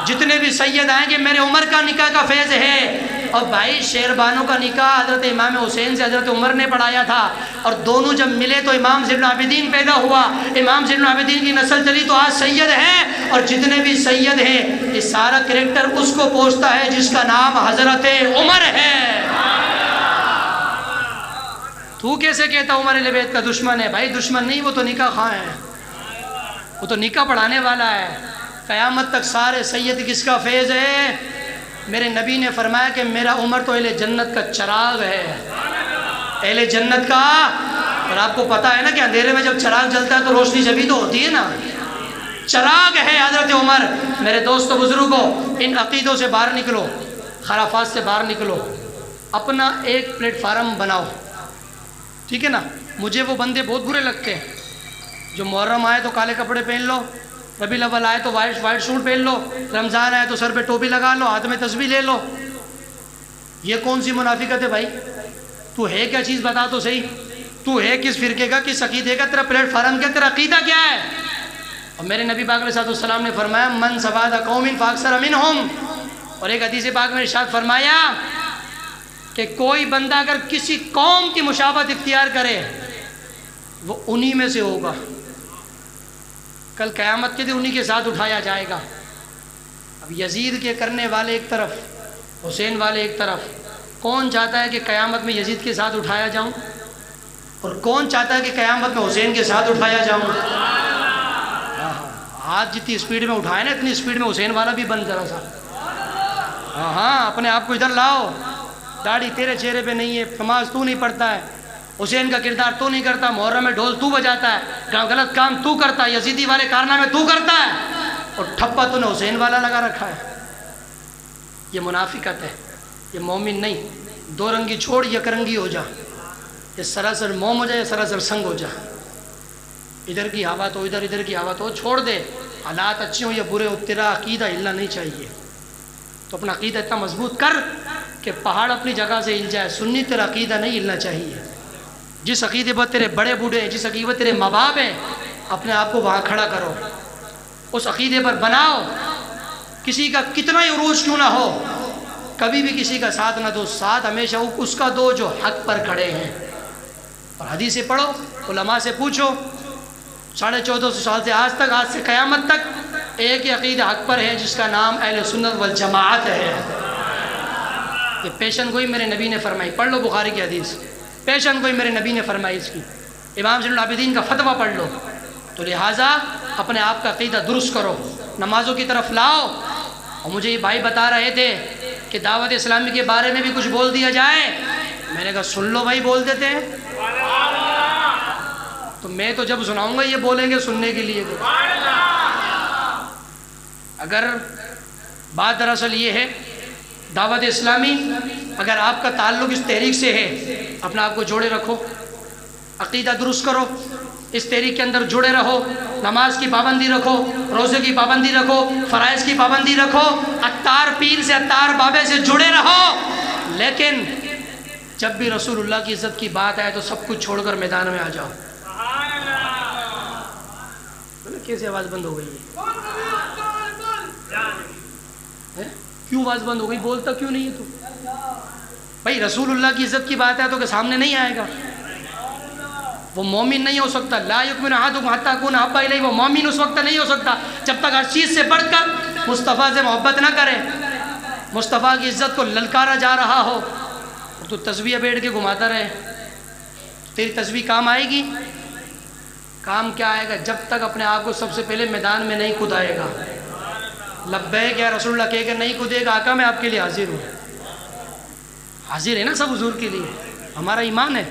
جتنے بھی سید آئیں گے میرے عمر کا نکاح کا فیض ہے۔ اور بھائی شیر بانو کا نکاح حضرت امام حسین سے حضرت عمر نے پڑھایا تھا، اور دونوں جب ملے تو امام زین العابدین پیدا ہوا، امام زین العابدین کی نسل چلی تو آج سید ہے، اور جتنے بھی سید ہیں یہ سارا کریکٹر اس کو پوچھتا ہے جس کا نام حضرت عمر ہے۔ تو کیسے کہتا عمر اہل بیت کا دشمن ہے؟ بھائی دشمن نہیں، وہ تو نکاح خواہ ہے، وہ تو نکاح پڑھانے والا ہے۔ قیامت تک سارے سید کس کا فیض ہے؟ میرے نبی نے فرمایا کہ میرا عمر تو اہل جنت کا چراغ ہے، اہل جنت کا اور آپ کو پتہ ہے نا کہ اندھیرے میں جب چراغ جلتا ہے تو روشنی جبھی تو ہوتی ہے نا. چراغ ہے حضرت عمر. میرے دوستو بزرگوں، ان عقیدوں سے باہر نکلو، خرافات سے باہر نکلو، اپنا ایک پلیٹ فارم بناؤ. ٹھیک ہے نا. مجھے وہ بندے بہت برے لگتے ہیں جو محرم آئے تو کالے کپڑے پہن لو، ربیع الاول آئے تو وائٹ سوٹ پہن لو، رمضان آئے تو سر پہ ٹوپی لگا لو، ہاتھ میں تسبیح لے لو. یہ کون سی منافقت ہے بھائی؟ تو ہے کیا چیز بتا تو صحیح. تو ہے کس فرقے کا، کس عقیدے کا، تیرا پلیٹ فارم کیا، تیرا عقیدہ کیا ہے؟ اور میرے نبی پاک علیہ السلام نے فرمایا من سواد قوم فاکثر منہم. اور ایک حدیث پاک میں ارشاد فرمایا کہ کوئی بندہ اگر کسی قوم کی مشابہت اختیار کرے وہ انہی میں سے ہوگا. کل قیامت کے دن انہی کے ساتھ اٹھایا جائے گا. اب یزید کے کرنے والے ایک طرف، حسین والے ایک طرف. کون چاہتا ہے کہ قیامت میں یزید کے ساتھ اٹھایا جاؤں؟ اور کون چاہتا ہے کہ قیامت میں حسین کے ساتھ اٹھایا جاؤں؟ ہاتھ جتنی اسپیڈ میں اٹھائے نا اتنی اسپیڈ میں حسین والا بھی بند ذرا سا. ہاں اپنے آپ کو ادھر لاؤ. داڑھی تیرے چہرے پہ نہیں ہے، نماز تو نہیں پڑھتا ہے، حسین کا کردار تو نہیں کرتا، محرم میں ڈھول تو بجاتا ہے، غلط کام تو کرتا ہے، یزیدی والے کارنامے تو کرتا ہے، اور ٹھپا تو نے حسین والا لگا رکھا ہے. یہ منافقت ہے، یہ مومن نہیں. دو رنگی چھوڑ، یک رنگی ہو جا. یہ سراسر موم ہو جائے یا سراسر سنگ ہو جا. ادھر کی ہوا تو ادھر، ادھر کی ہوا تو چھوڑ دے. حالات اچھے ہوں یا برے ہوں، تیرا عقیدہ ہلنا نہیں چاہیے. تو اپنا عقیدہ اتنا مضبوط کر کہ پہاڑ اپنی جگہ سے ہل جائے. سنی تیرا عقیدہ نہیں ہلنا چاہیے. جس عقیدے پر تیرے بڑے بوڑھے ہیں، جس عقیدے پر تیرے ماں باپ ہیں، اپنے آپ کو وہاں کھڑا کرو، اس عقیدے پر بناؤ. کسی کا کتنا ہی عروج کیوں نہ ہو، کبھی بھی کسی کا ساتھ نہ دو. ساتھ ہمیشہ اس کا دو جو حق پر کھڑے ہیں. اور حدیثیں پڑھو، علماء سے پوچھو. 1450 سال سے آج تک، آج سے قیامت تک ایک ہی عقیدہ حق پر ہے جس کا نام اہل سنت والجماعت ہے. یہ پیشن گوئی میرے نبی نے فرمائی. پڑھ لو بخاری کی حدیث، پیشن گوئی میرے نبی نے فرمائی اس کی. امام زین العابدین کا فتویٰ پڑھ لو. تو لہٰذا اپنے آپ کا عقیدہ درست کرو، نمازوں کی طرف لاؤ. اور مجھے یہ بھائی بتا رہے تھے کہ دعوت اسلامی کے بارے میں بھی کچھ بول دیا جائے. میں نے کہا سن لو بھائی، بول دیتے ہیں. تو میں تو جب سناؤں گا یہ بولیں گے سننے کے لیے. اگر بات دراصل یہ ہے، دعوت اسلامی اگر آپ کا تعلق اس تحریک سے ہے، اپنا آپ کو جوڑے رکھو، عقیدہ درست کرو، اس تحریک کے اندر جڑے رہو. نماز کی پابندی رکھو، روزے کی پابندی رکھو، فرائض کی پابندی رکھو، عطار پیر سے، عطار بابے سے جڑے رہو. لیکن جب بھی رسول اللہ کی عزت کی بات آئے تو سب کچھ چھوڑ کر میدان میں آ جاؤ. کیسے آواز بند ہو گئی ہے؟ کیوں آواز بند ہو گئی؟ بولتا کیوں نہیں ہے تو؟ بھائی رسول اللہ کی عزت کی بات ہے تو کہ سامنے نہیں آئے گا. وہ مومن نہیں ہو سکتا. لا یؤمن احدکم حتی اکون احب الیہ. وہ مومن اس وقت نہیں ہو سکتا جب تک ہر چیز سے بڑھ کر مصطفیٰ سے محبت نہ کرے، مصطفیٰ کی عزت کو للکارا جا رہا ہو. تو تسبیح بیٹھ کے گھماتا رہے، تیری تسبیح کام آئے گی؟ کام کیا آئے گا جب تک اپنے آپ کو سب سے پہلے میدان میں نہیں کودائے گا. لبیک یا رسول اللہ کہہ کے نہیں کودے گا، آقا میں آپ کے لیے حاضر ہوں. حاضر ہے نا سب حضور کے لیے، ہمارا ایمان ہے.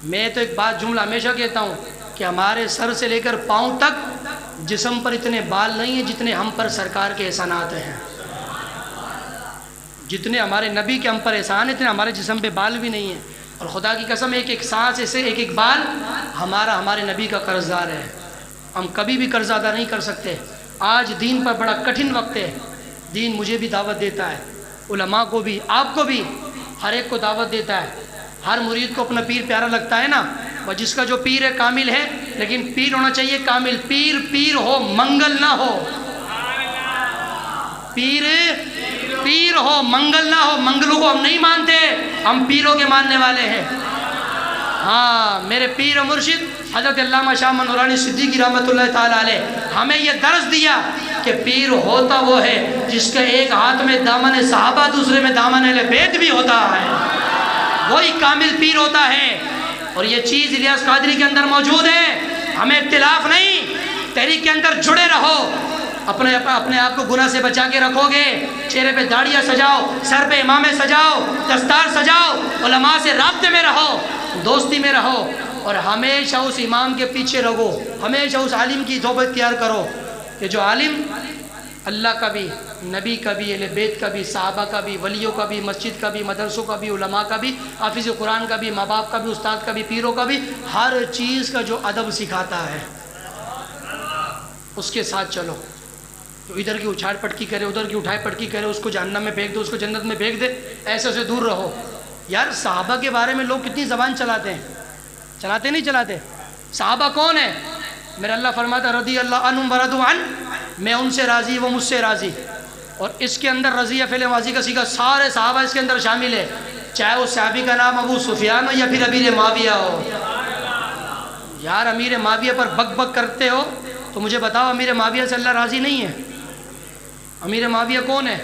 میں تو ایک بات جملہ ہمیشہ کہتا ہوں کہ ہمارے سر سے لے کر پاؤں تک جسم پر اتنے بال نہیں ہیں جتنے ہم پر سرکار کے احسانات ہیں. جتنے ہمارے نبی کے ہم پر احسان ہیں اتنے ہمارے جسم پہ بال بھی نہیں ہیں. اور خدا کی قسم ایک ایک سانس سے ایک ایک بال ہمارے نبی کا قرض دار ہے. ہم کبھی بھی قرض ادا نہیں کر سکتے. آج دین پر بڑا کٹھن وقت ہے. دین مجھے بھی دعوت دیتا ہے، علماء کو بھی، آپ کو بھی، ہر ایک کو دعوت دیتا ہے. ہر مرید کو اپنا پیر پیارا لگتا ہے نا. اور جس کا جو پیر ہے کامل ہے، لیکن پیر ہونا چاہیے کامل. پیر ہو، منگل نہ ہو. پیر ہو، منگل نہ ہو. منگلوں کو ہم نہیں مانتے، ہم پیروں کے ماننے والے ہیں. ہاں میرے پیر و مرشد حضرت علامہ شاہ احمد نورانی صدیقی رحمۃ اللہ تعالیٰ علیہ ہمیں یہ درس دیا کہ پیر ہوتا وہ ہے جس کے ایک ہاتھ میں دامن صحابہ، دوسرے میں دامن اہل بیت بھی ہوتا ہے. وہی کامل پیر ہوتا ہے. اور یہ چیز الیاس قادری کے اندر موجود ہے. ہمیں اختلاف نہیں. تحریک کے اندر جڑے رہو. اپنے آپ کو گناہ سے بچا کے رکھو گے. چہرے پہ داڑیاں سجاؤ، سر پہ امامے سجاؤ، دستار سجاؤ، علماء سے رابطے میں رہو، دوستی میں رہو. اور ہمیشہ اس امام کے پیچھے رہو، ہمیشہ اس عالم کی صحبت اختیار کرو کہ جو عالم اللہ کا بھی، نبی کا بھی، اہل بیت کا بھی، صحابہ کا بھی، ولیوں کا بھی، مسجد کا بھی، مدرسوں کا بھی، علماء کا بھی، حافظ قرآن کا بھی، ماں باپ کا بھی، استاد کا بھی، پیروں کا بھی، ہر چیز کا جو ادب سکھاتا ہے اس کے ساتھ چلو۔ تو ادھر کی اچھاڑ پٹکی کرے، ادھر کی اٹھائے پٹکی کرے، اس کو جہنم میں پھینک دو، اس کو جنت میں پھینک دے، ایسے سے دور رہو۔ یار صحابہ کے بارے میں لوگ کتنی زبان چلاتے ہیں، چلاتے نہیں چلاتے؟ صحابہ کون ہیں؟ میرا اللہ فرماتا رضی اللہ عنہم ورضوا عنہ، میں ان سے راضی وہ مجھ سے راضی۔ اور اس کے اندر رضی فعل ماضی کا صیغہ، سارے صحابہ اس کے اندر شامل ہے، چاہے اس صحابی کا نام ابو سفیان ہو یا پھر امیر معاویہ ہو۔ یار امیر معاویہ پر بک بک کرتے ہو تو مجھے بتاؤ امیر معاویہ سے اللہ راضی نہیں ہے؟ امیر معاویہ کون ہے؟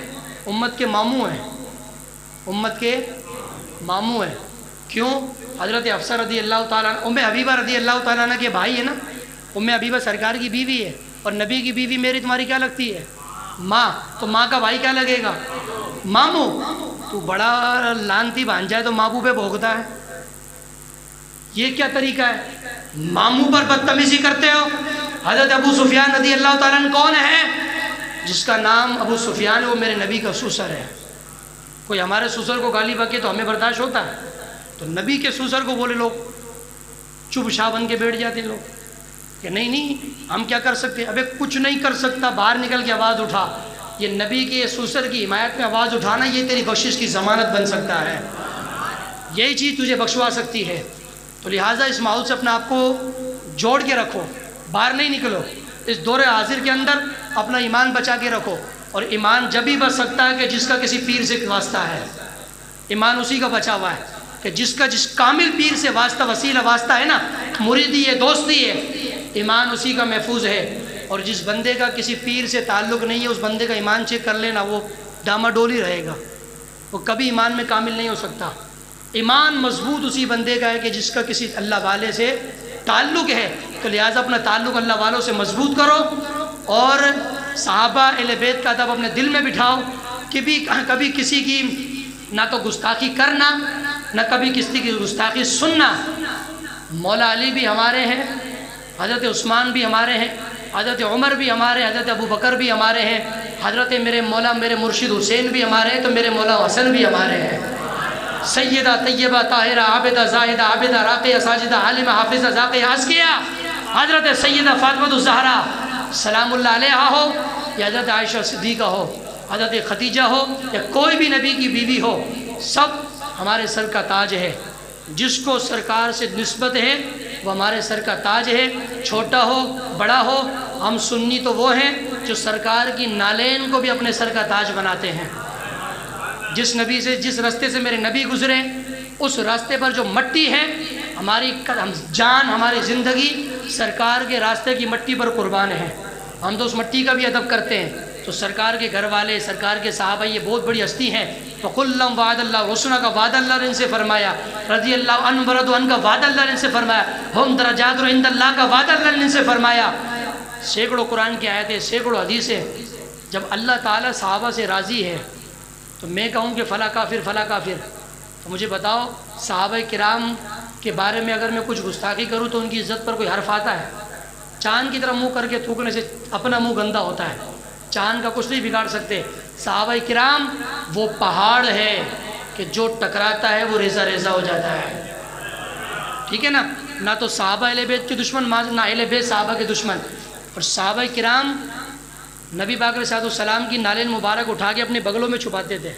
امت کے ماموں ہیں، امت کے ماموں ہیں۔ کیوں؟ حضرت حفصہ رضی اللہ تعالیٰ عنہ، ام حبیبہ رضی اللہ تعالیٰ عنہ کے بھائی ہے نا، ام حبیبہ سرکار کی بیوی ہے، اور نبی کی بیوی میری تمہاری کیا لگتی ہے؟ ماں۔ تو ماں کا بھائی کیا لگے گا؟ ماموں۔ تو بڑا لانتی بن جائے تو ماموں پہ بھوگتا ہے، یہ کیا طریقہ ہے؟ ماموں پر بدتمیزی کرتے ہو۔ حضرت ابو سفیان رضی اللہ تعالیٰ عنہ کون ہے؟ جس کا نام ابو سفیان ہے، وہ میرے نبی کا سسر ہے۔ کوئی ہمارے سسر کو گالی بکے تو ہمیں برداشت ہوتا ہے؟ تو نبی کے سسر کو بولے لوگ چپ شاہ بن کے بیٹھ جاتے لوگ کہ نہیں نہیں ہم کیا کر سکتے؟ ابے کچھ نہیں کر سکتا، باہر نکل کے آواز اٹھا۔ یہ نبی کے سسر کی حمایت میں آواز اٹھانا، یہ تیری بخشش کی ضمانت بن سکتا ہے، یہی چیز تجھے بخشوا سکتی ہے۔ تو لہٰذا اس ماحول سے اپنے آپ کو جوڑ کے رکھو، باہر نہیں نکلو، اس دور حاضر کے اندر اپنا ایمان بچا کے رکھو۔ اور ایمان جب ہی بچ سکتا ہے کہ جس کا کسی پیر سے واسطہ ہے، ایمان اسی کا بچا ہوا ہے کہ جس کامل پیر سے واسطہ، وسیلہ واسطہ ہے نا، مریدی ہے، دوستی ہے، ایمان اسی کا محفوظ ہے۔ اور جس بندے کا کسی پیر سے تعلق نہیں ہے، اس بندے کا ایمان چیک کر لینا، وہ ڈاما ڈولی رہے گا، وہ کبھی ایمان میں کامل نہیں ہو سکتا۔ ایمان مضبوط اسی بندے کا ہے کہ جس کا کسی اللہ والے سے تعلق ہے۔ تو لہٰذا اپنا تعلق اللہ والوں سے مضبوط کرو، اور صحابہ اہل بیت کا ادب اپنے دل میں بٹھاؤ کہ کبھی کسی کی نہ تو گستاخی کرنا، نہ کبھی کسی کی گستاخی سننا۔ مولا علی بھی ہمارے ہیں، حضرت عثمان بھی ہمارے ہیں، حضرت عمر بھی ہمارے ہیں، حضرت ابو بکر بھی ہمارے ہیں، حضرت میرے مولا میرے مرشد حسین بھی ہمارے ہیں، تو میرے مولا حسن بھی ہمارے ہیں۔ سیدہ طیبہ طاہرہ عابدہ زاہدہ عابدہ راقیہ ساجدہ عالمہ حافظہ ذاکیہ ازکیہ حضرت سیدہ فاطمہ الزہرا سلام اللہ علیہا ہو، یا حضرت عائشہ صدیقہ ہو، حضرت خدیجہ ہو، یا کوئی بھی نبی کی بیوی ہو، سب ہمارے سر کا تاج ہے۔ جس کو سرکار سے نسبت ہے وہ ہمارے سر کا تاج ہے، چھوٹا ہو بڑا ہو۔ ہم سنی تو وہ ہیں جو سرکار کی نالین کو بھی اپنے سر کا تاج بناتے ہیں۔ جس نبی سے، جس راستے سے میرے نبی گزرے، اس راستے پر جو مٹی ہے، ہماری جان، ہماری زندگی سرکار کے راستے کی مٹی پر قربان ہے۔ ہم تو اس مٹی کا بھی ادب کرتے ہیں۔ تو سرکار کے گھر والے، سرکار کے صحابہ، یہ بہت بڑی ہستی ہیں۔ فَقُلَّمْ وَعَدَ اللَّهُ الْحُسْنَى کا وعدہ اللہ نے ان سے فرمایا، رضی اللہ عنہ وَرَضُوا عَنْهُ کا وعدہ اللہ نے ان سے فرمایا، ہم درجات عند اللہ کا وعدہ اللہ نے ان سے فرمایا۔ سینکڑوں قرآن کی آیتیں، سینکڑوں حدیثیں۔ جب اللہ تعالیٰ صحابہ سے راضی ہے تو میں کہوں کہ فلاں کافر فلاں کافر، تو مجھے بتاؤ صحابہ کرام کے بارے میں اگر میں کچھ گستاخی کروں تو ان کی عزت پر کوئی حرف آتا ہے؟ چاند کی طرح منہ کر کے تھوکنے سے اپنا منہ گندا ہوتا ہے، چاند کا کچھ نہیں بگاڑ سکتے۔ صحابہ کرام وہ پہاڑ ہے کہ جو ٹکراتا ہے وہ ریزہ ریزہ ہو جاتا ہے، ٹھیک ہے نا؟ نہ تو صحابہ اہل بیت کے دشمن، نہ اہل بیت صحابہ کے دشمن۔ اور صحابہ کرام نبی پاک علیہ السلام کی نالین مبارک اٹھا کے اپنے بغلوں میں چھپاتے تھے۔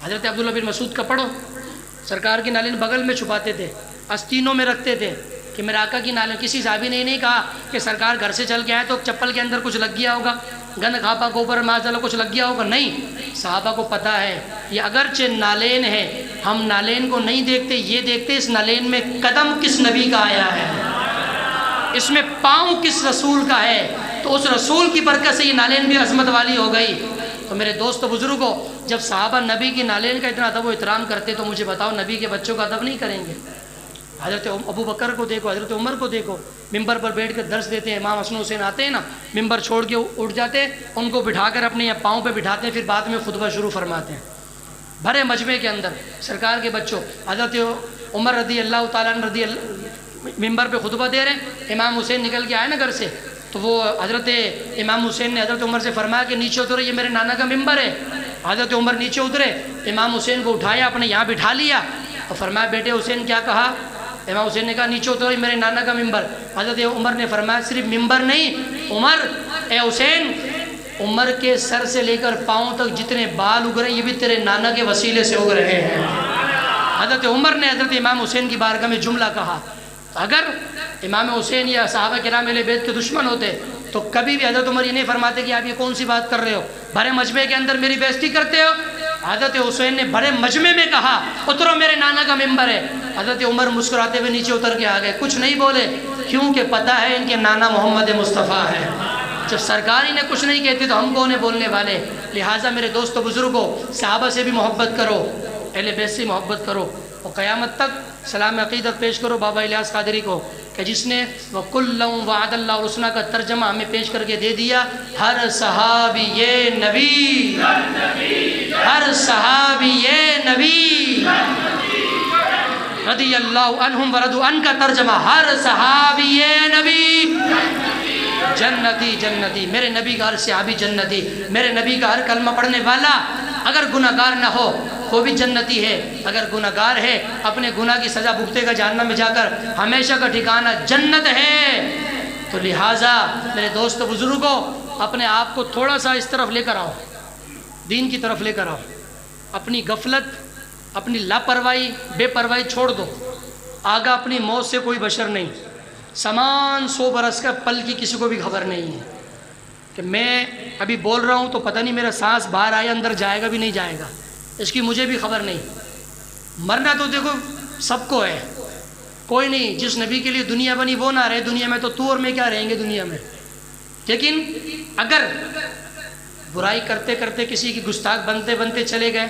حضرت عبداللہ بن مسعود کا پڑھو، سرکار کی نالین بغل میں چھپاتے تھے، آستینوں میں رکھتے تھے کہ میرے آقا کی نالین۔ کسی صحابی نے نہیں کہا کہ سرکار گھر سے چل کے آئے تو چپل کے اندر کچھ لگ گیا ہوگا، گند کھاپا گوبر معاذ کچھ لگ گیا ہوگا، نہیں، صحابہ کو پتہ ہے یہ اگرچہ نالین ہے، ہم نالین کو نہیں دیکھتے، یہ دیکھتے اس نالین میں قدم کس نبی کا آیا ہے، اس میں پاؤں کس رسول کا ہے، تو اس رسول کی برکت سے یہ نالین بھی عظمت والی ہو گئی۔ تو میرے دوست و بزرگوں، جب صحابہ نبی کی نالین کا اتنا ادب و احترام کرتے تو مجھے بتاؤ نبی کے بچوں کا ادب نہیں کریں گے؟ حضرت ابو بکر کو دیکھو، حضرت عمر کو دیکھو، ممبر پر بیٹھ کر درس دیتے ہیں۔ امام حسن حسین آتے ہیں نا، ممبر چھوڑ کے اٹھ جاتے ہیں، ان کو بٹھا کر اپنے پاؤں پہ بٹھاتے ہیں، پھر بعد میں خطبہ شروع فرماتے ہیں بھرے مجمع کے اندر۔ سرکار کے بچوں، حضرت عمر رضی اللہ تعالیٰ عنہ ممبر پہ خطبہ دے رہے ہیں، امام حسین نکل کے آئے نا گھر سے، تو وہ حضرت امام حسین نے حضرت عمر سے فرمایا کہ نیچے اترو، یہ میرے نانا کا ممبر ہے۔ حضرت عمر نیچے اترے، امام حسین کو اٹھایا، اپنے یہاں بٹھا لیا اور فرمایا بیٹے حسین کیا کہا؟ امام حسین نے کہا نیچے اترو، یہ میرے نانا کا ممبر۔ حضرت عمر نے فرمایا صرف ممبر نہیں عمر، اے حسین، عمر کے سر سے لے کر پاؤں تک جتنے بال اگ رہے ہیں یہ بھی تیرے نانا کے وسیلے سے اگ رہے ہیں۔ حضرت عمر نے حضرت امام حسین کی بارگاہ میں جملہ کہا۔ اگر امام حسین یا صحابہ کرام اہل بیت کے دشمن ہوتے تو کبھی بھی حضرت عمر یہ نہیں فرماتے کہ آپ یہ کون سی بات کر رہے ہو، بھرے مجمع کے اندر میری بےزتی کرتے ہو۔ حضرت حسین نے بڑے مجمع میں کہا اترو، میرے نانا کا ممبر ہے۔ حضرت عمر مسکراتے ہوئے نیچے اتر کے آ گئے، کچھ نہیں بولے، کیونکہ پتہ ہے ان کے نانا محمد مصطفیٰ ہے۔ جب سرکار ہی نے کچھ نہیں کہتی تو ہم کون ہیں بولنے والے؟ لہٰذا میرے دوست و بزرگوں، صحابہ سے بھی محبت کرو، اہل بیت سے محبت کرو، اور قیامت تک سلام عقیدت پیش کرو بابا الیاس قادری کو، کہ جس نے وَكُلًّا وَعَدَ اللَّهُ الْحُسْنَى کا ترجمہ ہمیں پیش کر کے دے دیا۔ ہر صحابی نبی، ہر صحابی نبی رضی اللہ عنہم ورضوا عنہ کا ترجمہ، ہر صحابی نبی جنتی جنتی، میرے نبی کا ہر صحابی جنتی، میرے نبی کا ہر کلمہ پڑھنے والا اگر گناہگار نہ ہو وہ بھی جنتی ہے، اگر گناہگار ہے اپنے گناہ کی سزا بھگتے گا جہنم میں جا کر، ہمیشہ کا ٹھکانہ جنت ہے۔ تو لہٰذا میرے دوست بزرگوں، اپنے آپ کو تھوڑا سا اس طرف لے کر آؤ، دین کی طرف لے کر آؤ، اپنی غفلت، اپنی لاپرواہی، بے پرواہی چھوڑ دو۔ آگا اپنی موت سے کوئی بشر نہیں، سامان 100 برس کا پل کی کسی کو بھی خبر نہیں ہے کہ میں ابھی بول رہا ہوں تو پتہ نہیں میرا سانس باہر آیا اندر جائے گا بھی نہیں جائے گا، اس کی مجھے بھی خبر نہیں۔ مرنا تو دیکھو سب کو ہے، کوئی نہیں، جس نبی کے لیے دنیا بنی وہ نہ رہے دنیا میں، تو تو اور میں کیا رہیں گے دنیا میں۔ لیکن اگر برائی کرتے کرتے کسی کی گستاخ بنتے بنتے چلے گئے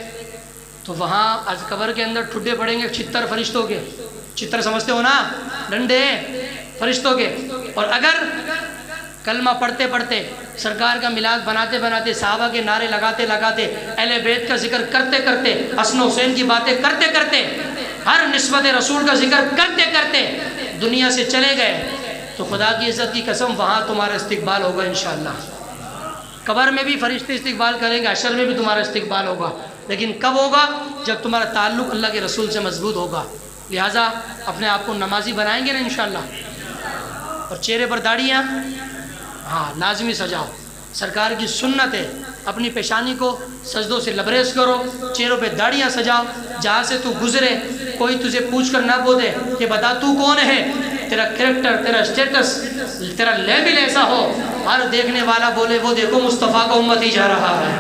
تو وہاں از قبر کے اندر ٹھڈے پڑیں گے چھتر فرشتوں کے، چھتر سمجھتے ہو نا، ڈنڈے فرشتوں کے۔ اور اگر کلمہ پڑھتے پڑھتے، سرکار کا میلاد بناتے بناتے، صحابہ کے نعرے لگاتے لگاتے، اہل بیت کا ذکر کرتے کرتے، حسن حسین کی باتیں کرتے کرتے، ہر نسبت رسول کا ذکر کرتے کرتے دنیا سے چلے گئے تو خدا کی عزت کی قسم وہاں تمہارا استقبال ہوگا انشاءاللہ۔ قبر میں بھی فرشتے استقبال کریں گے، حشر میں بھی تمہارا استقبال ہوگا، لیکن کب ہوگا؟ جب تمہارا تعلق اللہ کے رسول سے مضبوط ہوگا۔ لہٰذا اپنے آپ کو نمازی بنائیں گے نا انشاءاللہ، اور چہرے پر داڑھیاں ہاں لازمی سجاؤ، سرکار کی سنت ہے، اپنی پیشانی کو سجدوں سے لبریز کرو، چہروں پہ داڑھیاں سجاؤ، جہاں سے تو گزرے کوئی تجھے پوچھ کر نہ بولے کہ بتا تو کون ہے، تیرا کریکٹر، تیرا اسٹیٹس، تیرا لیبل ایسا ہو، ہر دیکھنے والا بولے وہ دیکھو مصطفیٰ کا امتی جا رہا ہے،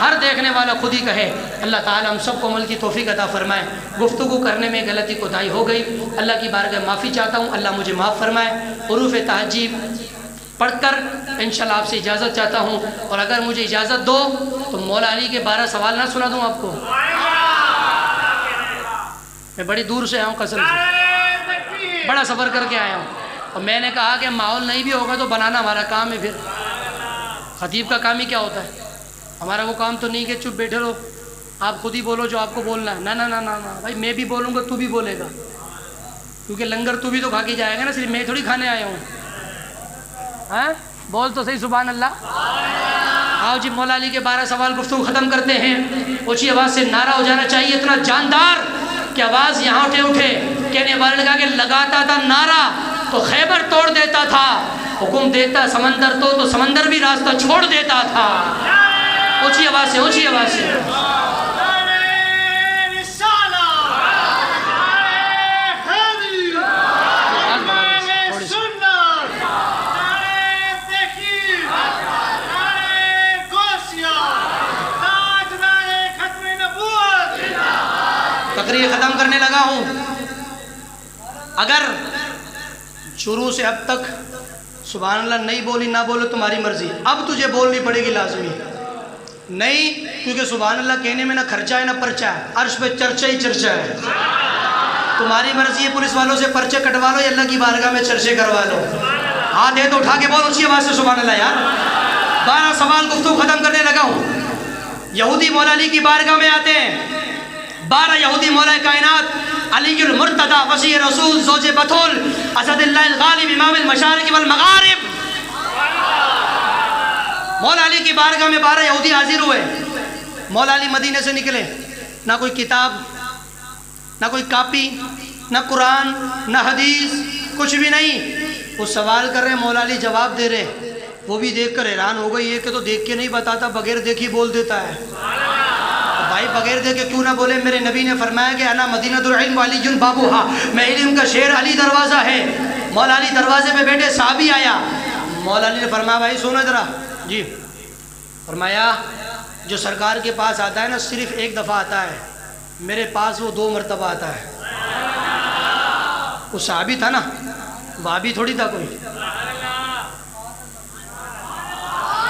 ہر دیکھنے والا خود ہی کہے۔ اللہ تعالی ہم سب کو عمل کی توفیق عطا فرمائے۔ گفتگو کرنے میں غلطی کوتاہی ہو گئی، اللہ کی بارگاہ معافی چاہتا ہوں، اللہ مجھے معاف فرمائے۔ حروف تہجید پڑھ کر انشاءاللہ آپ سے اجازت چاہتا ہوں، اور اگر مجھے اجازت دو تو مولا علی کے 12 سوال نہ سنا دوں آپ کو؟ میں بڑی دور سے آیا ہوں، قسم سے بڑا سفر کر کے آیا ہوں، اور میں نے کہا کہ ماحول نہیں بھی ہوگا تو بنانا ہمارا کام ہے۔ پھر خطیب کا کام ہی کیا ہوتا ہے؟ ہمارا وہ کام تو نہیں کہ چپ بیٹھے رہو، آپ خود ہی بولو جو آپ کو بولنا ہے۔ نہ نہ نہ نہ بھائی، میں بھی بولوں گا تو بھی بولے گا، کیونکہ لنگر تو بھی تو کھا کے جائے گا نا، صرف میں تھوڑی کھانے آیا ہوں۔ ہاں بول تو صحیح سبحان اللہ۔ آؤ جی مولا علی کے 12 سوال گفتگو ختم کرتے ہیں۔ اونچی آواز سے نعرہ ہو جانا چاہیے، اتنا جاندار کہ آواز یہاں اٹھے کہنے والے نے کہا کہ لگاتا تھا نعرہ تو خیبر توڑ دیتا تھا، حکم دیتا سمندر تو سمندر بھی راستہ چھوڑ دیتا تھا۔ اونچی آواز سے، اونچی آواز سے۔ تقریر ختم کرنے لگا ہوں۔ اگر شروع سے اب تک سبحان اللہ نہیں بولی، نہ بولو تمہاری مرضی، اب تجھے بولنی پڑے گی لازمی، نہیں کیونکہ سبحان اللہ کہنے میں نہ خرچہ ہے نہ پرچہ ہے، عرش پہ چرچہ ہی چرچہ ہے۔ تمہاری مرضی ہے، پولیس والوں سے پرچے کٹوا لو یا اللہ کی بارگاہ میں چرچے کروا لو۔ ہاتھ ہے تو اٹھا کے بول اونچی آواز سے سبحان اللہ یار۔ 12 سوال گفتگو ختم کرنے لگا ہوں۔ یہودی مولا علی کی بارگاہ میں آتے ہیں، 12 یہودی مولا کائنات علی المرتضی وصی رسول زوج بطول اسد اللہ الغالب امام المشارق والمغارب۔ مولا علی کی بارگاہ میں 12 یہودی حاضر ہوئے۔ مولا علی مدینے سے نکلے، نہ کوئی کتاب، نہ کوئی کاپی، نہ قرآن، نہ حدیث، کچھ بھی نہیں۔ وہ سوال کر رہے، مولا علی جواب دے رہے۔ وہ بھی دیکھ کر حیران ہو گئی، یہ کہ تو دیکھ کے نہیں بتاتا، بغیر دیکھی بول دیتا ہے۔ بھائی بغیر دیکھے کیوں نہ بولے؟ میرے نبی نے فرمایا کہ انا مدینۃ العلم وعلی بابوہا، میں علم کا شہر، علی دروازہ ہے۔ مولا علی دروازے پہ بیٹھے، صحابی آیا۔ مولا علی نے فرمایا بھائی سنو ذرا۔ جی فرمایا جو سرکار کے پاس آتا ہے نا صرف ایک دفعہ آتا ہے، میرے پاس وہ 2 مرتبہ آتا ہے۔ وہ صحابی تھا نا، وہابی تھوڑی تھا کوئی،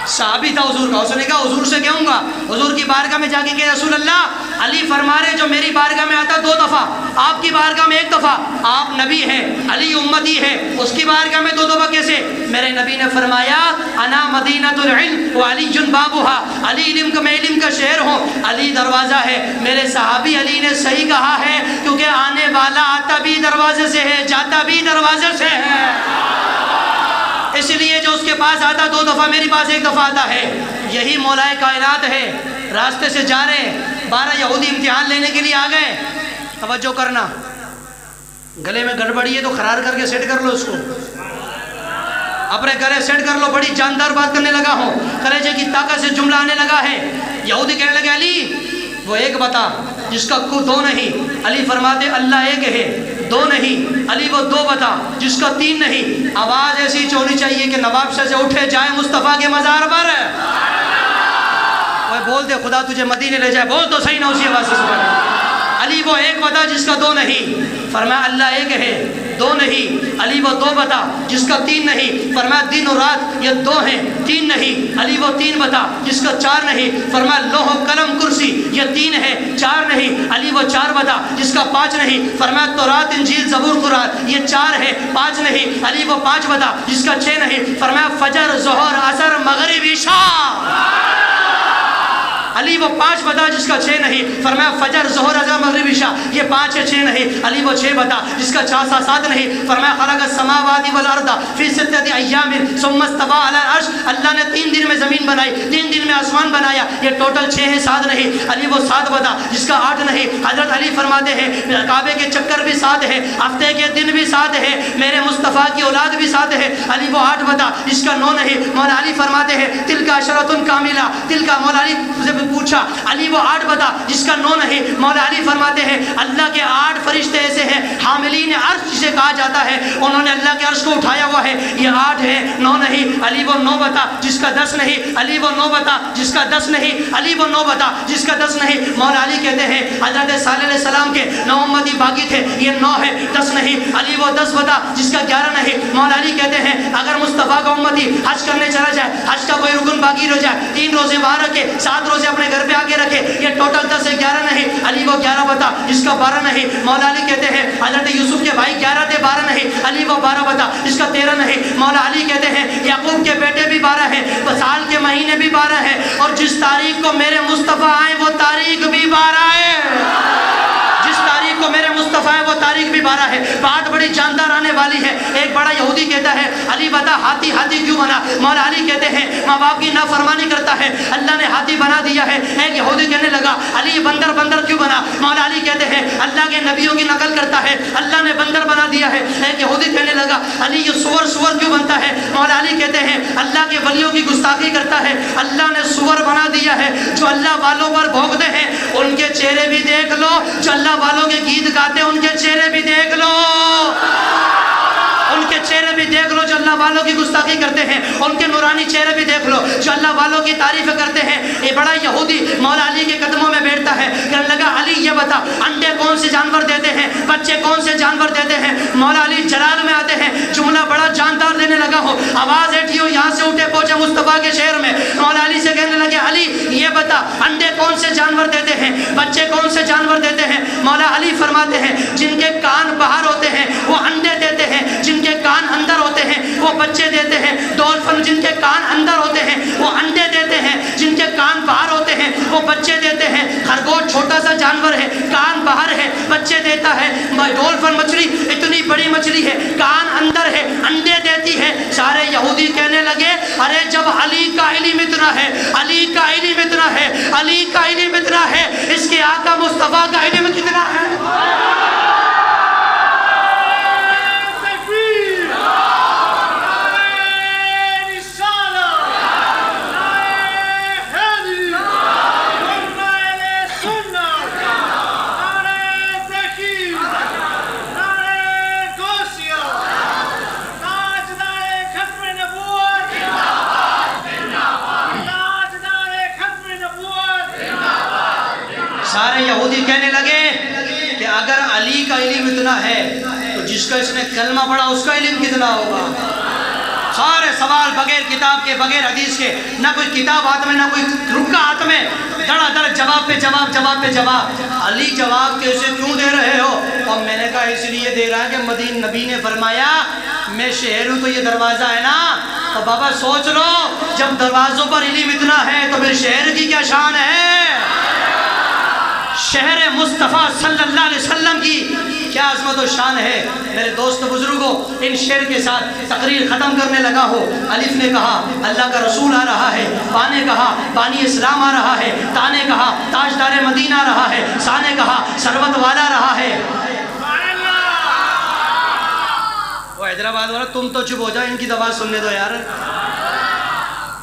صحابی تھا حضور کا۔ اس نے کہا حضور سے کہوں گا، حضور کی بارگاہ میں جا کے کہ رسول اللہ علی فرما رہے جو میری بارگاہ میں آتا 2 دفعہ، آپ کی بارگاہ میں 1 دفعہ، آپ نبی ہیں، علی امتی ہے، اس کی بارگاہ میں 2 دفعہ کیسے؟ میرے نبی نے فرمایا انا مدینۃ العلم وعلی بابوہا، علی میں علم کا شہر ہوں، علی دروازہ ہے۔ میرے صحابی علی نے صحیح کہا ہے، کیونکہ آنے والا آتا بھی دروازے سے ہے، جاتا بھی دروازے سے ہے، اس لیے جو اس کے پاس آتا 2 دفعہ، میری پاس 1 دفعہ آتا ہے۔ یہی مولا کائنات ہے۔ راستے سے جا رہے 12 یہودی امتحان لینے کے لیے آ گئے۔ توجہ کرنا، گلے میں گڑبڑی ہے تو خرار کر کے سیٹ کر لو اس کو، اپنے گلے سیٹ کر لو۔ بڑی جاندار بات کرنے لگا ہوں، کلیجے کی طاقت سے جملہ آنے لگا ہے۔ یہودی کہنے لگے علی وہ 1 بتا جس کا 2 نہیں۔ علی فرماتے اللہ 1 ہے، 2 نہیں۔ علی وہ 2 بتا جس کا 3 نہیں۔ آواز ایسی ہونی چاہیے کہ نواب شاہ سے اٹھے جائے مصطفیٰ کے مزار پر۔ وہ بول دے خدا تجھے مدینے لے جائے، بول تو صحیح نہ اسی آواز سے سبحان اللہ۔ علی وہ 1 بتا جس کا 2 نہیں۔ فرمایا اللہ 1 ہے، 2 نہیں۔ علی وہ 2 بتا جس کا 3 نہیں۔ فرمایا دن اور رات یہ 2 ہیں، 3 نہیں۔ علی وہ 3 بتا جس کا 4 نہیں۔ فرمایا لوح و قلم کرسی یہ 3 ہے، 4 نہیں۔ علی وہ 4 بتا جس کا 5 نہیں۔ فرمایا تورات انجیل زبور قرآن یہ 4 ہے، 5 نہیں۔ علی وہ 5 بتا جس کا 6 نہیں۔ فرمایا فجر ظہر عصر مغرب عشاء، علی وہ 5 بتا جس کا 6 نہیں۔ فرمایا فجر ظہر عصر مغرب عشاء یہ 5 ہے، 6 نہیں۔ علی وہ 6 بتا جس کا 7 نہیں۔ فرمایا خلق السماوات والارض فی 6 ایام ثم استوى علی العرش، اللہ نے 3 دن میں زمین بنائی، 3 دن میں آسمان بنایا، یہ ٹوٹل 6 ہے، 7 نہیں۔ علی وہ 7 بتا جس کا 8 نہیں۔ حضرت علی فرماتے ہیں کعبے کے چکر بھی 7 ہے، ہفتے کے دن بھی 7 ہے، میرے مصطفیٰ کی اولاد بھی 7 ہے۔ علی وہ 8 بتا جس کا 9 نہیں۔ مولا علی فرماتے ہیں تلک عشرۃ کاملہ، تلک مولا علی سے پوچھا علی وہ 8 بتا جس کا 9 نہیں۔ مولا علی فرماتے ہیں اللہ کے 8 فرشتے ایسے ہیں حاملین عرش جسے کہا جاتا ہے، انہوں نے اللہ کے عرش کو اٹھایا ہوا ہے، یہ 8 ہے، 9 نہیں۔ علی وہ 9 بتا جس کا 10 نہیں۔ علی وہ 9 بتا جس کا 10 نہیں۔ علی وہ 9 بتا جس کا 10 نہیں۔ مولا علی کہتے ہیں حضرت صالح علیہ السلام کے 9 امتی باقی تھے، یہ 9 ہے، 10 نہیں۔ علی وہ 10 بتا جس کا 11 نہیں۔ مولا علی کہتے ہیں اگر مصطفیٰ کا امتی حج کرنے چلا جائے، حج کا کوئی رکن باقی رہ جائے، 3 روزے باہر رکھے، 7 روزے اپنے گھر پہ آگے رکھے، یہ ٹوٹل 10 ہے، 11 نہیں۔ علی وہ 11 بتا جس کا 12 نہیں۔ مولا علی کہتے ہیں حضرت یوسف کے بھائی 11 تھے، 12 نہیں۔ علی وہ 12 بتا جس کا 13 نہیں۔ مولا علی کہتے ہیں یعقوب کے بیٹے بھی 12 ہیں، سال کے مہینے بھی 12 ہیں، اور جس تاریخ کو میرے مصطفیٰ آئے وہ تاریخ بھی 12 ہے، جس تاریخ کو میرے مصطفیٰ ہے وہ تاریخ بھی 12 ہے۔ بات بڑی جاندار آنے والی ہے۔ ایک بڑا یہودی کہتا ہے علی بتا ہاتھی کیوں بنا؟ مولا علی کہتے ہیں ماں باپ کی نافرمانی کرتا ہے، اللہ نے ہاتھی بنا دیا ہے۔ ایک یہودی کہنے لگا علی بندر کیوں بنا؟ مولا علی کہتے ہیں اللہ کے نبیوں کی نقل کرتا ہے، اللہ نے بندر بنا دیا ہے۔ ایک یہودی کہنے لگا علی یہ سور کیوں بنتا ہے؟ مولا علی کہتے ہیں اللہ کے ولیوں کی گستاخی کرتا ہے، اللہ نے سور بنا دیا ہے۔ جو اللہ والوں پر بھونکتے ہیں ان کے چہرے بھی دیکھ لو، جو اللہ والوں کے گیت گاتے ہیں ان کے چہرے بھی دیکھ لو، ان کے چہرے بھی دیکھ لو۔ جو اللہ والوں کی گستاخی کرتے ہیں ان کے نورانی چہرے بھی دیکھ لو، جو اللہ والوں کی تعریف کرتے ہیں۔ یہ بڑا یہودی مولا علی کے قدموں میں بیٹھتا ہے، کہنے لگا علی یہ بتا انڈے کون سے جانور دیتے ہیں، بچے کون سے جانور دیتے ہیں؟ مولا علی جلال میں آتے ہیں، جملہ بڑا جاندار دینے لگا ہو، آواز اٹھی ہو، یہاں سے اٹھے پہنچے مصطفیٰ کے شہر میں۔ مولا علی سے کہنے لگے علی یہ بتا انڈے کون سے جانور دیتے ہیں، بچے کون سے جانور دیتے ہیں؟ مولا علی فرماتے ہیں جن کے کان باہر ہوتے ہیں وہ انڈے دیتے ہیں، جن کے کان اندر ہوتے ہیں وہ بچے دیتے ہیں۔ ڈولفن جن کے کان اندر ہوتے ہیں وہ انڈے دیتے ہیں، جن کے کان باہر ہوتے ہیں وہ بچے دیتے ہیں۔ خرگوش چھوٹا سا جانور ہے، کان باہر ہے، بچے دیتا ہے. ڈولفن مچھلی اتنی بڑی مچھلی ہے, کان اندر ہے, انڈے دیتی ہے. سارے یہودی کہنے لگے ارے جب علی کا علم اتنا ہے, علی کا علم اتنا ہے, علی کا علم اتنا ہے, اس کے آقا مصطفیٰ کا علم کتنا ہے؟ سارے یہودی کہنے لگے کہ اگر علی کا علم اتنا ہے تو جس کا اس نے کلمہ پڑھا اس کا علم کتنا ہوگا؟ سارے سوال بغیر کتاب کے, بغیر حدیث کے, نہ کوئی کتاب ہاتھ میں, نہ کوئی رکا ہاتھ میں, دڑا دڑ جواب پہ جواب, جواب پہ جواب. علی جواب کیسے کیوں دے رہے ہو؟ اور میں نے کہا اس لیے دے رہا ہے کہ مدین نبی نے فرمایا میں شہر ہوں تو یہ دروازہ ہے نا. تو بابا سوچ لو جب دروازوں پر علم اتنا ہے تو پھر شہر کی کیا شان ہے؟ شہر مصطفیٰ صلی اللہ علیہ وسلم کی کیا عظمت و شان ہے. میرے دوست بزرگوں, ان شعر کے ساتھ تقریر ختم کرنے لگا ہو. الف نے کہا اللہ کا رسول آ رہا ہے, با نے کہا بانی اسلام آ رہا ہے, تا نے کہا تاجدار مدینہ آ رہا ہے, سا نے کہا سروت والا رہا ہے. وہ حیدرآباد والا تم تو چپ ہو جاؤ, ان کی آواز سننے دو یار.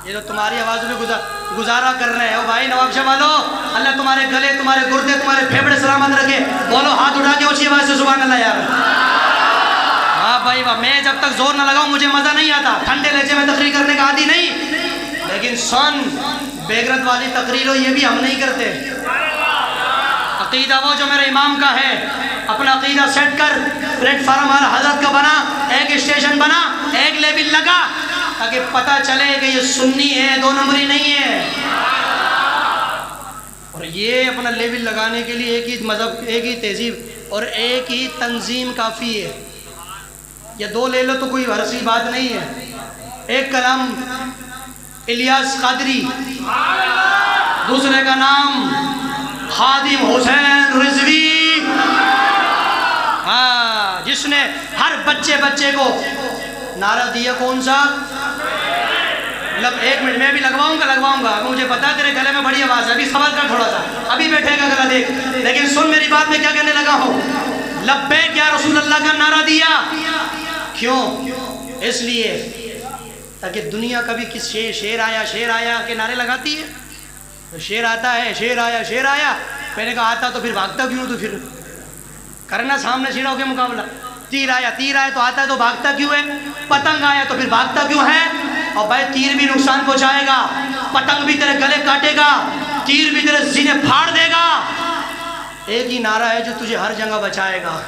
یہ تو تمہاری آواز میں گزارا کر رہے ہو بھائی. نواب شاہ والو اللہ تمہارے گلے, تمہارے گردے, تمہارے پھیپڑے سلامت رکھے. بولو ہاتھ اٹھا کے اونچی آواز سے سبحان اللہ یار. ہاں بھائی واہ, میں جب تک زور نہ لگاؤں مجھے مزہ نہیں آتا. ٹھنڈے لہجے میں تقریر کرنے کا عادی نہیں, لیکن سن بیگرت والی تقریر ہو یہ بھی ہم نہیں کرتے. عقیدہ وہ جو میرے امام کا ہے, اپنا عقیدہ سیٹ کر. پلیٹ فارم ہر حضرت کا بنا, ایک اسٹیشن بنا, ایک لیبل لگا, تاکہ پتہ چلے کہ یہ سنی ہے, دو نمبری نہیں ہے. اور یہ اپنا لیبل لگانے کے لیے ایک ہی مذہب, ایک ہی تہذیب اور ایک ہی تنظیم کافی ہے. یہ دو لے لو تو کوئی ہرسی بات نہیں ہے. ایک کا نام الیاس قادری, دوسرے کا نام خادم حسین رضوی, ہاں جس نے ہر بچے کو نعرہ دیا کون سا؟ ایک منٹ میں بھی لگواؤں گا, مجھے پتا تیرے گلے میں بڑی آواز ہے, ابھی صبر کر تھوڑا سا, ابھی بیٹھے گا گلا دیکھ. لیکن سن میری بات, میں کیا کہنے لگا ہوں. لبیک یا رسول اللہ کا نعرہ دیا, کیوں؟ اس لیے تاکہ دنیا کبھی کس شیر آیا کے نعرے لگاتی ہے. تو شیر آتا ہے, شیر آیا, میں نے کہا آتا تو پھر بھاگتا کیوں؟ تو پھر کرنا سامنے شیروں کے مقابلہ. تیر آیا تو آتا ہے تو بھاگتا کیوں ہے؟ پتنگ آیا تو پھر بھاگتا کیوں ہے؟ اور بھائی تیر بھی نقصان پہنچائے گا, پتنگ بھی تیرے گلے کاٹے گا, تیر بھی تیرے سینے پھاڑ دے گا. ایک ہی نعرہ ہے جو تجھے ہر جگہ بچائے گا.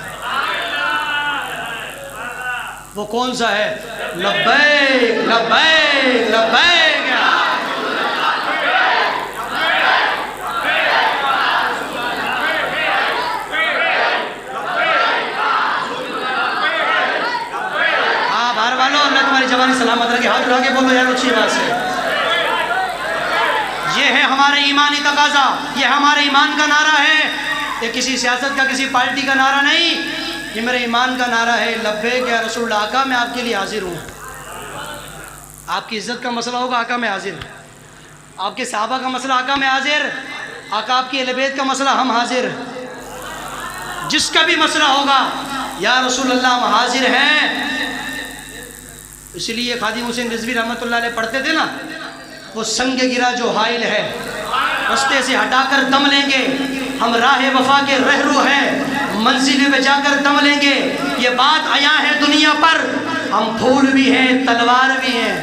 وہ کون سا ہے؟ لبیک لبیک لبیک. اللہ تمہاری جوانی سلامت رکھے. ہاتھ اٹھا کے بولو یار اچھی بات سے. یہ ہے ہمارے ایمانی تقاضا, یہ ہمارے ایمان کا نعرہ ہے. یہ کسی سیاست کا, کسی پارٹی کا نعرہ نہیں, یہ میرے ایمان کا نعرہ ہے. لبیک یا رسول اللہ, آقا میں آپ کے لیے حاضر ہوں. آپ کی عزت کا مسئلہ ہوگا, آقا میں حاضر. آپ کے صحابہ کا مسئلہ, آقا میں حاضر. آقا آپ کی اہل بیت کا مسئلہ, ہم حاضر. جس کا بھی مسئلہ ہوگا یا رسول اللہ ہم حاضر ہیں. اس لیے خادم حسین رضوی رحمۃ اللہ علیہ پڑھتے تھے نا, وہ سنگ گرا جو حائل ہے رستے سے ہٹا کر دم لیں گے, ہم راہ وفا کے رہرو ہیں, منزل پہ جا کر دم لیں گے. یہ بات عیاں ہے دنیا پر, ہم پھول بھی ہیں تلوار بھی ہیں.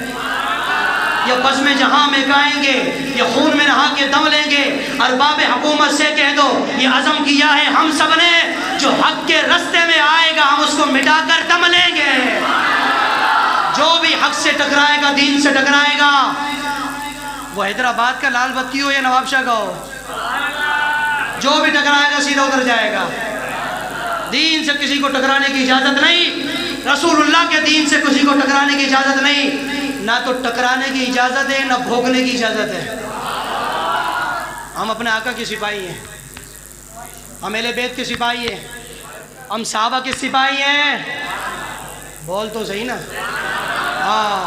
یہ بزم جہاں میں گائیں گے, یہ خون میں نہا کے دم لیں گے. ارباب حکومت سے کہہ دو یہ عزم کیا ہے ہم سب نے, جو حق کے رستے میں آئے گا ہم اس کو مٹا کر دم لیں گے. جو بھی حق سے ٹکرائے گا, دین سے ٹکرائے گا, وہ حیدرآباد کا لال بتی ہو یا نواب شاہ کا ہو, جو بھی ٹکرائے گا سیدھا اتر جائے گا. دین سے کسی کو ٹکرانے کی اجازت نہیں, رسول اللہ کے دین سے کسی کو ٹکرانے کی اجازت نہیں. نہ تو ٹکرانے کی اجازت ہے, نہ بھوگنے کی اجازت ہے. ہم اپنے آقا کے سپاہی ہیں. ہم اہل بیت کے سپاہی ہیں، ہم صحابہ کے سپاہی ہیں، بول تو صحیح نا؟ ہاں،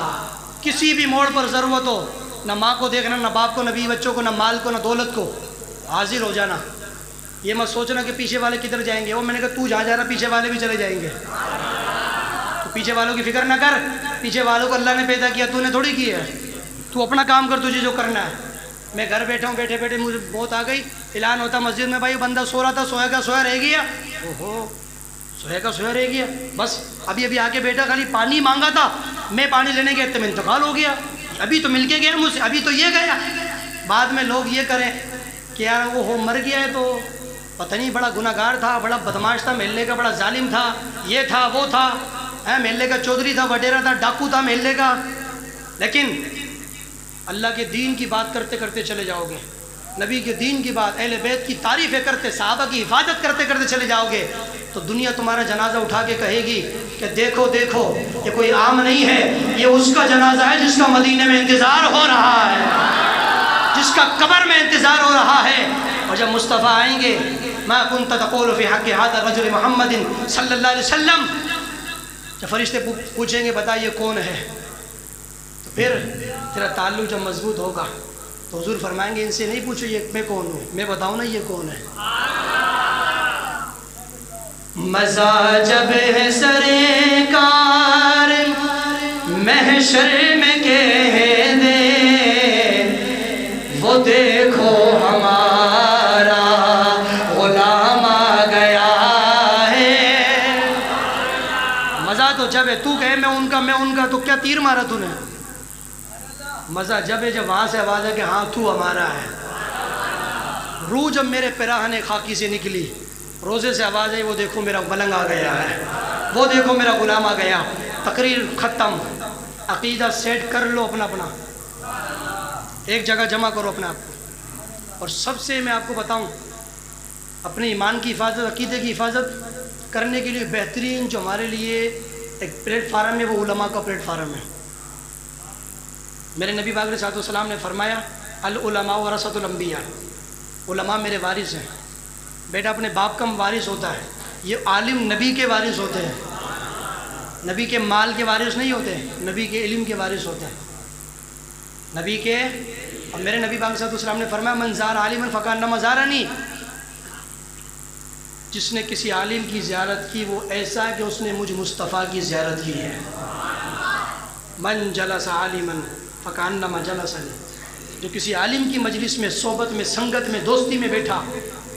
کسی بھی موڑ پر ضرورت ہو، نہ ماں کو دیکھنا، نہ باپ کو، نہ بیوی بچوں کو، نہ مال کو، نہ دولت کو، حاضر ہو جانا۔ یہ مت سوچنا کہ پیچھے والے کدھر جائیں گے، وہ میں نے کہا تو جہاں جا رہا پیچھے والے بھی چلے جائیں گے، تو پیچھے والوں کی فکر نہ کر، پیچھے والوں کو اللہ نے پیدا کیا، تو نے تھوڑی کی ہے، تو اپنا کام کر، تجھے جو کرنا ہے۔ میں گھر بیٹھا ہوں، بیٹھے بیٹھے مجھے موت آ گئی، اعلان ہوتا مسجد میں، بھائی بندہ سو رہا تھا، سویا کا سویا رہ گیا، اوہو سویا کا سویا رہ گیا، بس ابھی آ کے بیٹا، خالی پانی مانگا تھا، میں پانی لینے گیا تو میں انتقال ہو گیا، ابھی تو مل کے گیا مجھ سے، ابھی تو یہ گیا۔ بعد میں لوگ یہ کریں کہ یار وہ مر گیا ہے تو پتہ نہیں بڑا گناہ گار تھا، بڑا بدماش تھا محلے کا، بڑا ظالم تھا، یہ تھا وہ تھا، محلے کا چودھری تھا، وڈیرا تھا، ڈاکو تھا محلے کا۔ لیکن اللہ کے دین کی بات کرتے کرتے چلے جاؤ گے، نبی کے دین کی بات، اہل بیت کی تعریفیں کرتے، صحابہ کی حفاظت کرتے کرتے چلے جاؤ گے، تو دنیا تمہارا جنازہ اٹھا کے کہے گی کہ دیکھو دیکھو یہ کوئی عام نہیں ہے، یہ اس کا جنازہ ہے جس کا مدینے میں انتظار ہو رہا ہے، جس کا قبر میں انتظار ہو رہا ہے۔ اور جب مصطفیٰ آئیں گے، ما كنت تقول في حق هذا الرجل محمد صلی اللہ علیہ وسلم، جب فرشتے پوچھیں گے بتا یہ کون ہے، تو پھر تیرا تعلق جب مضبوط ہوگا تو حضور فرمائیں گے ان سے نہیں پوچھو یہ میں کون ہوں، میں بتاؤں نا یہ کون ہے۔ مزہ جب ہے سرکار محشر میں کہہ دے، وہ دیکھو ہمارا غلام آ گیا ہے۔ مزہ تو جب ہے، تو کہے میں ان کا تو کیا تیر مارا تو نے؟ مزہ جب ہے جب وہاں سے آواز ہے کہ ہاں تو ہمارا ہے۔ روح جب میرے پیراہنے خاکی سے نکلی، روزے سے آواز ہے وہ دیکھو میرا ملنگ آ گیا ہے، وہ دیکھو میرا غلام آ گیا۔ تقریر ختم، عقیدہ سیٹ کر لو اپنا، ایک جگہ جمع کرو اپنے آپ کو۔ اور سب سے میں آپ کو بتاؤں، اپنے ایمان کی حفاظت، عقیدے کی حفاظت کرنے کے لیے بہترین جو ہمارے لیے ایک پلیٹ فارم ہے وہ علماء کا پلیٹ فارم ہے۔ میرے نبی پاک علیہ السلام نے فرمایا العلماء ورثۃ الانبیاء، علماء میرے وارث ہیں۔ بیٹا اپنے باپ کا وارث ہوتا ہے، یہ عالم نبی کے وارث ہوتے ہیں، نبی کے مال کے وارث نہیں ہوتے، نبی کے علم کے وارث ہوتے ہیں، نبی کے۔ اور میرے نبی پاک صلی اللہ علیہ وسلم نے فرمایا من زار عالما فکانما زارنی، جس نے کسی عالم کی زیارت کی وہ ایسا ہے کہ اس نے مجھ مصطفیٰ کی زیارت کی ہے۔ من جلس عالما فکانما جلسنی، جو کسی عالم کی مجلس میں، صحبت میں، سنگت میں، دوستی میں بیٹھا،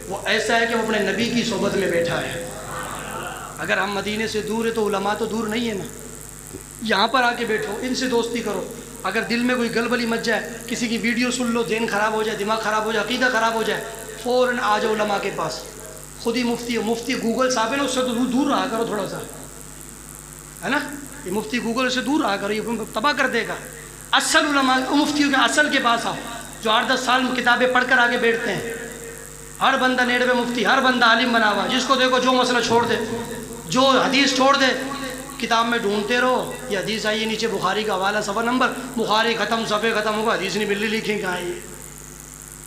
وہ ایسا ہے کہ وہ اپنے نبی کی صحبت میں بیٹھا ہے۔ اگر ہم مدینے سے دور ہے تو علماء تو دور نہیں ہے نا، یہاں پر آ کے بیٹھو، ان سے دوستی کرو۔ اگر دل میں کوئی گلبلی مچ جائے، کسی کی ویڈیو سن لو، ذہن خراب ہو جائے، دماغ خراب ہو جائے، عقیدہ خراب ہو جائے، فوراً آ جاؤ علماء کے پاس۔ خود ہی مفتی گوگل صاحب ہے نا، اس سے تو دور رہا کرو تھوڑا سا، ہے نا، یہ مفتی گوگل سے دور رہا کرو، یہ تباہ کر دے گا۔ اصل علماء مفتیوں کے اصل کے پاس آؤ، جو 8-10 سال کتابیں پڑھ کر آگے بیٹھتے ہیں۔ ہر بندہ نیڑ میں مفتی، ہر بندہ عالم بنا ہوا، جس کو دیکھو جو مسئلہ چھوڑ دے، جو حدیث چھوڑ دے، کتاب میں ڈھونڈتے رہو، یہ حدیث آئی ہے نیچے بخاری کا حوالہ صفحہ نمبر، بخاری ختم، صفحے ختم ہوگا، حدیث نہیں ملی، لکھی کہاں ہے یہ؟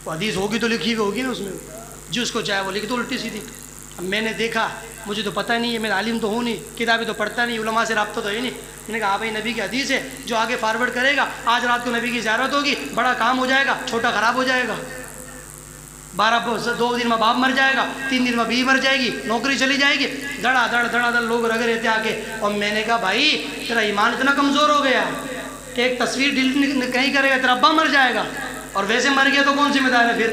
وہ حدیث ہوگی تو لکھی ہوئی ہوگی نا اس میں، جس کو چاہے وہ لکھ دو الٹی سیدھی۔ اب میں نے دیکھا، مجھے تو پتہ نہیں ہے، میں عالم تو ہوں نہیں، کتابیں تو پڑھتا نہیں، علماء سے رابطہ تو ہے نہیں، میں نے کہا ہاں بھائی نبی کی حدیث ہے، جو آگے فارورڈ کرے گا، آج رات کو نبی کی زیارت ہوگی، بڑا کام ہو جائے گا، چھوٹا خراب ہو جائے گا، 2 دن میں باپ مر جائے گا، 3 دن میں بیوی مر جائے گی، نوکری چلی جائے گی، دڑا دڑ لوگ رگ رہتے آ کے۔ اور میں نے کہا بھائی تیرا ایمان اتنا کمزور ہو گیا کہ ایک تصویر ڈیلیٹ کہیں کرے گا، تیرا ابا مر جائے گا، اور ویسے مر گیا تو کون ذمہ دار ہے پھر؟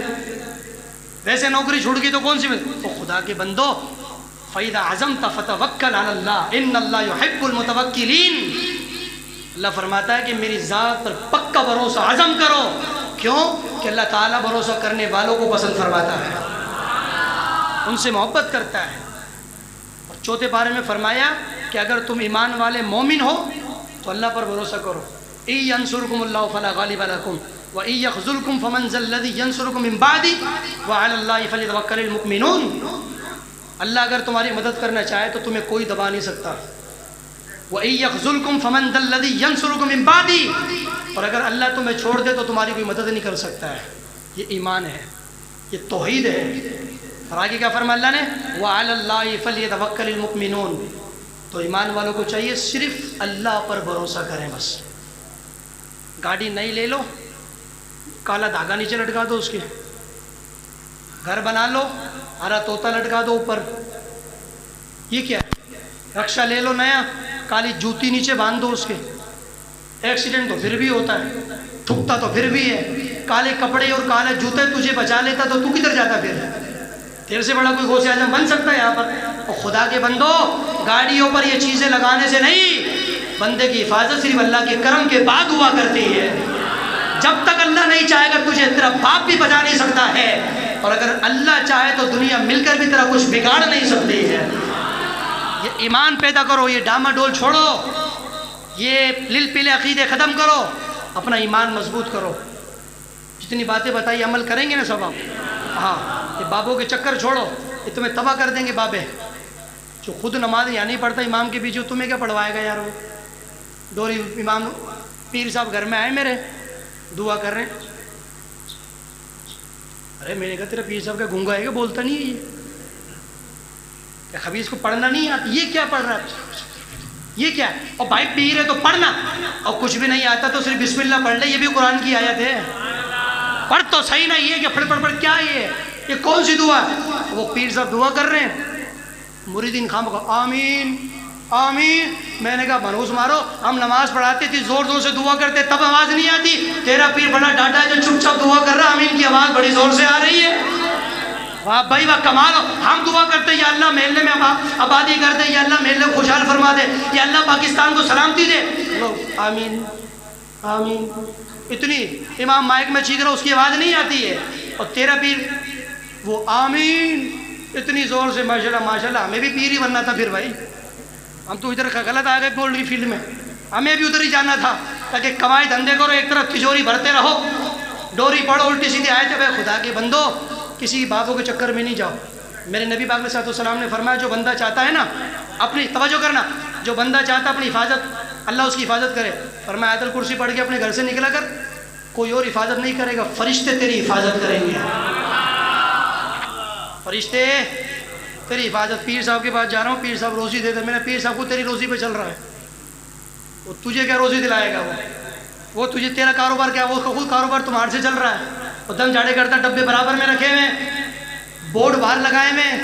ویسے نوکری چھوڑ گئی تو کون ذمہ دار؟ تو خدا کے بندو، فَإِذَا عَزَمْتَ فَتَوَكَّلْ عَلَى اللَّهِ إِنَّ اللَّهَ يُحِبُّ الْمُتَوَكِّلِينَ۔ اللہ فرماتا ہے کہ میری ذات پر پکا بھروسہ عزم کرو، کیوں کہ اللہ تعالیٰ بھروسہ کرنے والوں کو پسند فرماتا ہے، ان سے محبت کرتا ہے۔ اور 4 پارے میں فرمایا کہ اگر تم ایمان والے مومن ہو تو اللہ پر بھروسہ کرو۔ إِن يَنْصُرْكُمُ اللَّهُ فَلَا غَالِبَ لَكُمْ وَإِن يَخْذُلْكُمْ فَمَنْ ذَا الَّذِي يَنْصُرُكُم مِّن بَعْدِهِ وَعَلَى اللَّهِ فَلْيَتَوَكَّلِ الْمُؤْمِنُونَ۔ اللہ اگر تمہاری مدد کرنا چاہے تو تمہیں کوئی دبا نہیں سکتا۔ وَإِن يَخْذُلْكُمْ فَمَنْ ذَا الَّذِي يَنْصُرُكُم مِّن بَعْدِهِ، اور اگر اللہ تمہیں چھوڑ دے تو تمہاری کوئی مدد نہیں کر سکتا ہے۔ یہ ایمان ہے، یہ توحید ہے۔ اور آگے کیا فرمایا اللہ نے؟ وَعَلَى اللَّهِ فَلْيَتَوَكَّلِ الْمُؤْمِنُونَ، تو ایمان والوں کو چاہیے صرف اللہ پر بھروسہ کریں بس۔ گاڑی نئی لے لو، کالا دھاگا نیچے لٹکا دو اس کے، گھر بنا لو، ہرا طوطا لٹکا دو اوپر، یہ کیا ہے؟ رکشا لے لو نیا، کالی جوتی نیچے باندھ دو اس کے، ایکسیڈنٹ تو پھر بھی ہوتا ہے، ٹھکتا تو پھر بھی ہے، کالے کپڑے اور کالے جوتے تجھے بچا لیتا تو کدھر جاتا پھر؟ تیرے سے بڑا کوئی غوث اعظم بن سکتا ہے یہاں پر؟ اور خدا کے بندو، گاڑیوں پر یہ چیزیں لگانے سے نہیں، بندے کی حفاظت صرف اللہ کے کرم کے بعد ہوا کرتی ہے۔ جب تک اللہ نہیں چاہے گا تجھے تیرا باپ بھی بچا نہیں سکتا ہے، اور اگر اللہ چاہے تو دنیا مل کر بھی تیرا کچھ بگاڑ نہیں سکتی ہے۔ یہ ایمان پیدا کرو، یہ ڈاما ڈول چھوڑو، یہ لل پیلے عقیدے ختم کرو، اپنا ایمان مضبوط کرو۔ جتنی باتیں بتائی عمل کریں گے نا سب آپ؟ ہاں، یہ بابوں کے چکر چھوڑو، یہ تمہیں تباہ کر دیں گے بابے۔ جو خود نماز یہاں نہیں پڑھتا امام کے پیچھے، تمہیں کیا پڑھوائے گا یار؟ وہ ڈوری امام پیر صاحب گھر میں آئے میرے، دعا کر رہے ہیں، ارے میں نے کہا تیرا پیر صاحب کا گونگا ہے کہ بولتا نہیں ہے؟ یہ کیا خبیث کو پڑھنا نہیں آتا؟ یہ کیا پڑھ رہا ہے؟ یہ کیا ہے؟ اور بھائی پیر ہے تو پڑھنا، اور کچھ بھی نہیں آتا تو صرف بسم اللہ پڑھ لے، یہ بھی قرآن کی آیت ہے، پڑھ تو صحیح نا۔ یہ کہ پڑھ کیا یہ کون سی دعا ہے؟ وہ پیر صاحب دعا کر رہے ہیں، مریدین خام کو آمین آمین۔ میں نے کہا منوس مارو، ہم نماز پڑھاتے تھے زور زور سے دعا کرتے تب آواز نہیں آتی، تیرا پیر بڑا ڈاٹا ہے جو چپ چاپ دعا کر رہا، آمین کی آواز بڑی زور سے آ رہی ہے۔ واہ بھائی واہ، کمال ہو۔ ہم دعا کرتے یا اللہ محلے میں آبادی کر دے، یا اللہ محلے کو خوشحال فرما دے، یا اللہ پاکستان کو سلامتی دے، لوگ آمین آمین۔ اتنی امام مائک میں چیخ رہا، اس کی آواز نہیں آتی ہے، اور تیرا پیر وہ آمین اتنی زور سے، ماشاءاللہ ماشاءاللہ۔ ہمیں بھی پیر ہی بننا تھا پھر بھائی، ہم تو ادھر غلط آ گئے پولٹری فیلڈ میں، ہمیں بھی ادھر ہی جانا تھا تاکہ کمائی دھندے کرو، ایک طرف تجوری بھرتے رہو، ڈوری پڑھو، الٹی سیدھی آئے تھے۔ بھائی خدا کے بندو، کسی بابوں کے چکر میں نہیں جاؤ۔ میرے نبی پاک علیہ السلام نے فرمایا، جو بندہ چاہتا ہے نا اپنی، توجہ کرنا، جو بندہ چاہتا ہے اپنی حفاظت، اللہ اس کی حفاظت کرے، فرمایا آیت الکرسی پڑھ کے اپنے گھر سے نکلا کر، کوئی اور حفاظت نہیں کرے گا، فرشتے تیری حفاظت کریں گے، فرشتے تیری حفاظت۔ پیر صاحب کے پاس جا رہا ہوں، پیر صاحب روزی دے دے، میں نے پیر صاحب کو تیری روزی پہ چل رہا ہے، وہ تجھے کیا روزی دلائے گا؟ وہ تجھے، تیرا کاروبار کیا؟ وہ خود کاروبار تمہارے سے چل رہا ہے، وہ دم جھاڑے کرتا، ڈبے برابر میں رکھے ہوئے، بورڈ باہر لگائے ہوئے،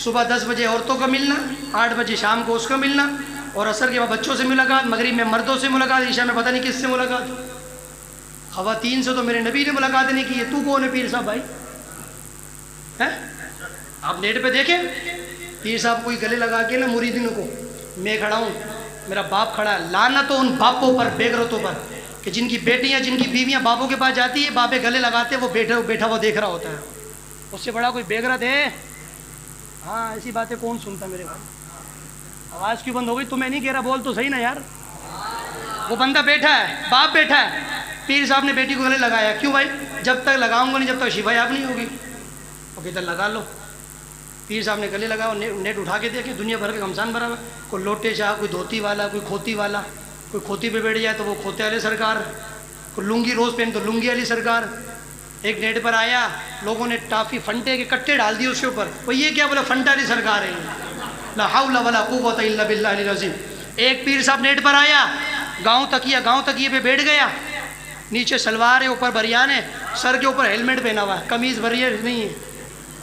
صبح 10 بجے عورتوں کا ملنا، 8 بجے شام کو اس کا ملنا، اور عصر کے بعد بچوں سے ملاقات، مغرب میں مردوں سے ملاقات، عشاء میں پتہ نہیں کس سے ملاقات۔ خواتین سے تو میرے نبی نے ملاقات نہیں کی ہے، تو کون ہے پیر صاحب بھائی؟ آپ نیٹ پہ دیکھیں، پیر صاحب کوئی گلے لگا کے نا مریدینوں کو، میں کھڑا ہوں، میرا باپ کھڑا ہے، لعنت ہو ان باپوں پر، بیگرتوں پر، کہ جن کی بیٹیاں جن کی بیویاں باپوں کے پاس جاتی ہے، باپے گلے لگاتے، وہ بیٹھا وہ دیکھ رہا ہوتا ہے، اس سے بڑا کوئی بیگرت ہے؟ ہاں، ایسی باتیں کون سنتا میرے بھائی؟ آواز کیوں بند ہو گئی؟ تو میں نہیں کہہ رہا، بول تو صحیح نا یار۔ وہ بندہ بیٹھا ہے، باپ بیٹھا ہے، پیر صاحب نے بیٹی کو گلے لگایا، کیوں بھائی؟ جب تک لگاؤں گا نہیں، جب تک شفا یاب نہیں ہوگی۔ وہ کہتا لگا لو، پیر صاحب نے گلے لگا، نیٹ اٹھا کے دیکھے، دنیا بھر کے گھمسان بھرا ہوا، کوئی لوٹے شاہ، کوئی دھوتی والا، کوئی کھوتی والا، کوئی کھوتی پہ بیٹھ جائے تو وہ کھوتے والے سرکار، کوئی لنگی روز پہن تو لنگی والی سرکار۔ ایک نیٹ پر آیا، لوگوں نے ٹافی فنٹے کے کٹے ڈال دیے اس کے اوپر، وہ یہ کیا بولا؟ فنٹا والی سرکار ہے، لا حول ولا قوت الا باللہ العظیم۔ ایک پیر صاحب نیٹ پر آیا، گاؤں تکیے پہ بیٹھ گیا، نیچے سلوار ہے، اوپر بریان ہے، سر کے اوپر ہیلمٹ پہنا ہوا ہے، قمیض بریان نہیں ہے،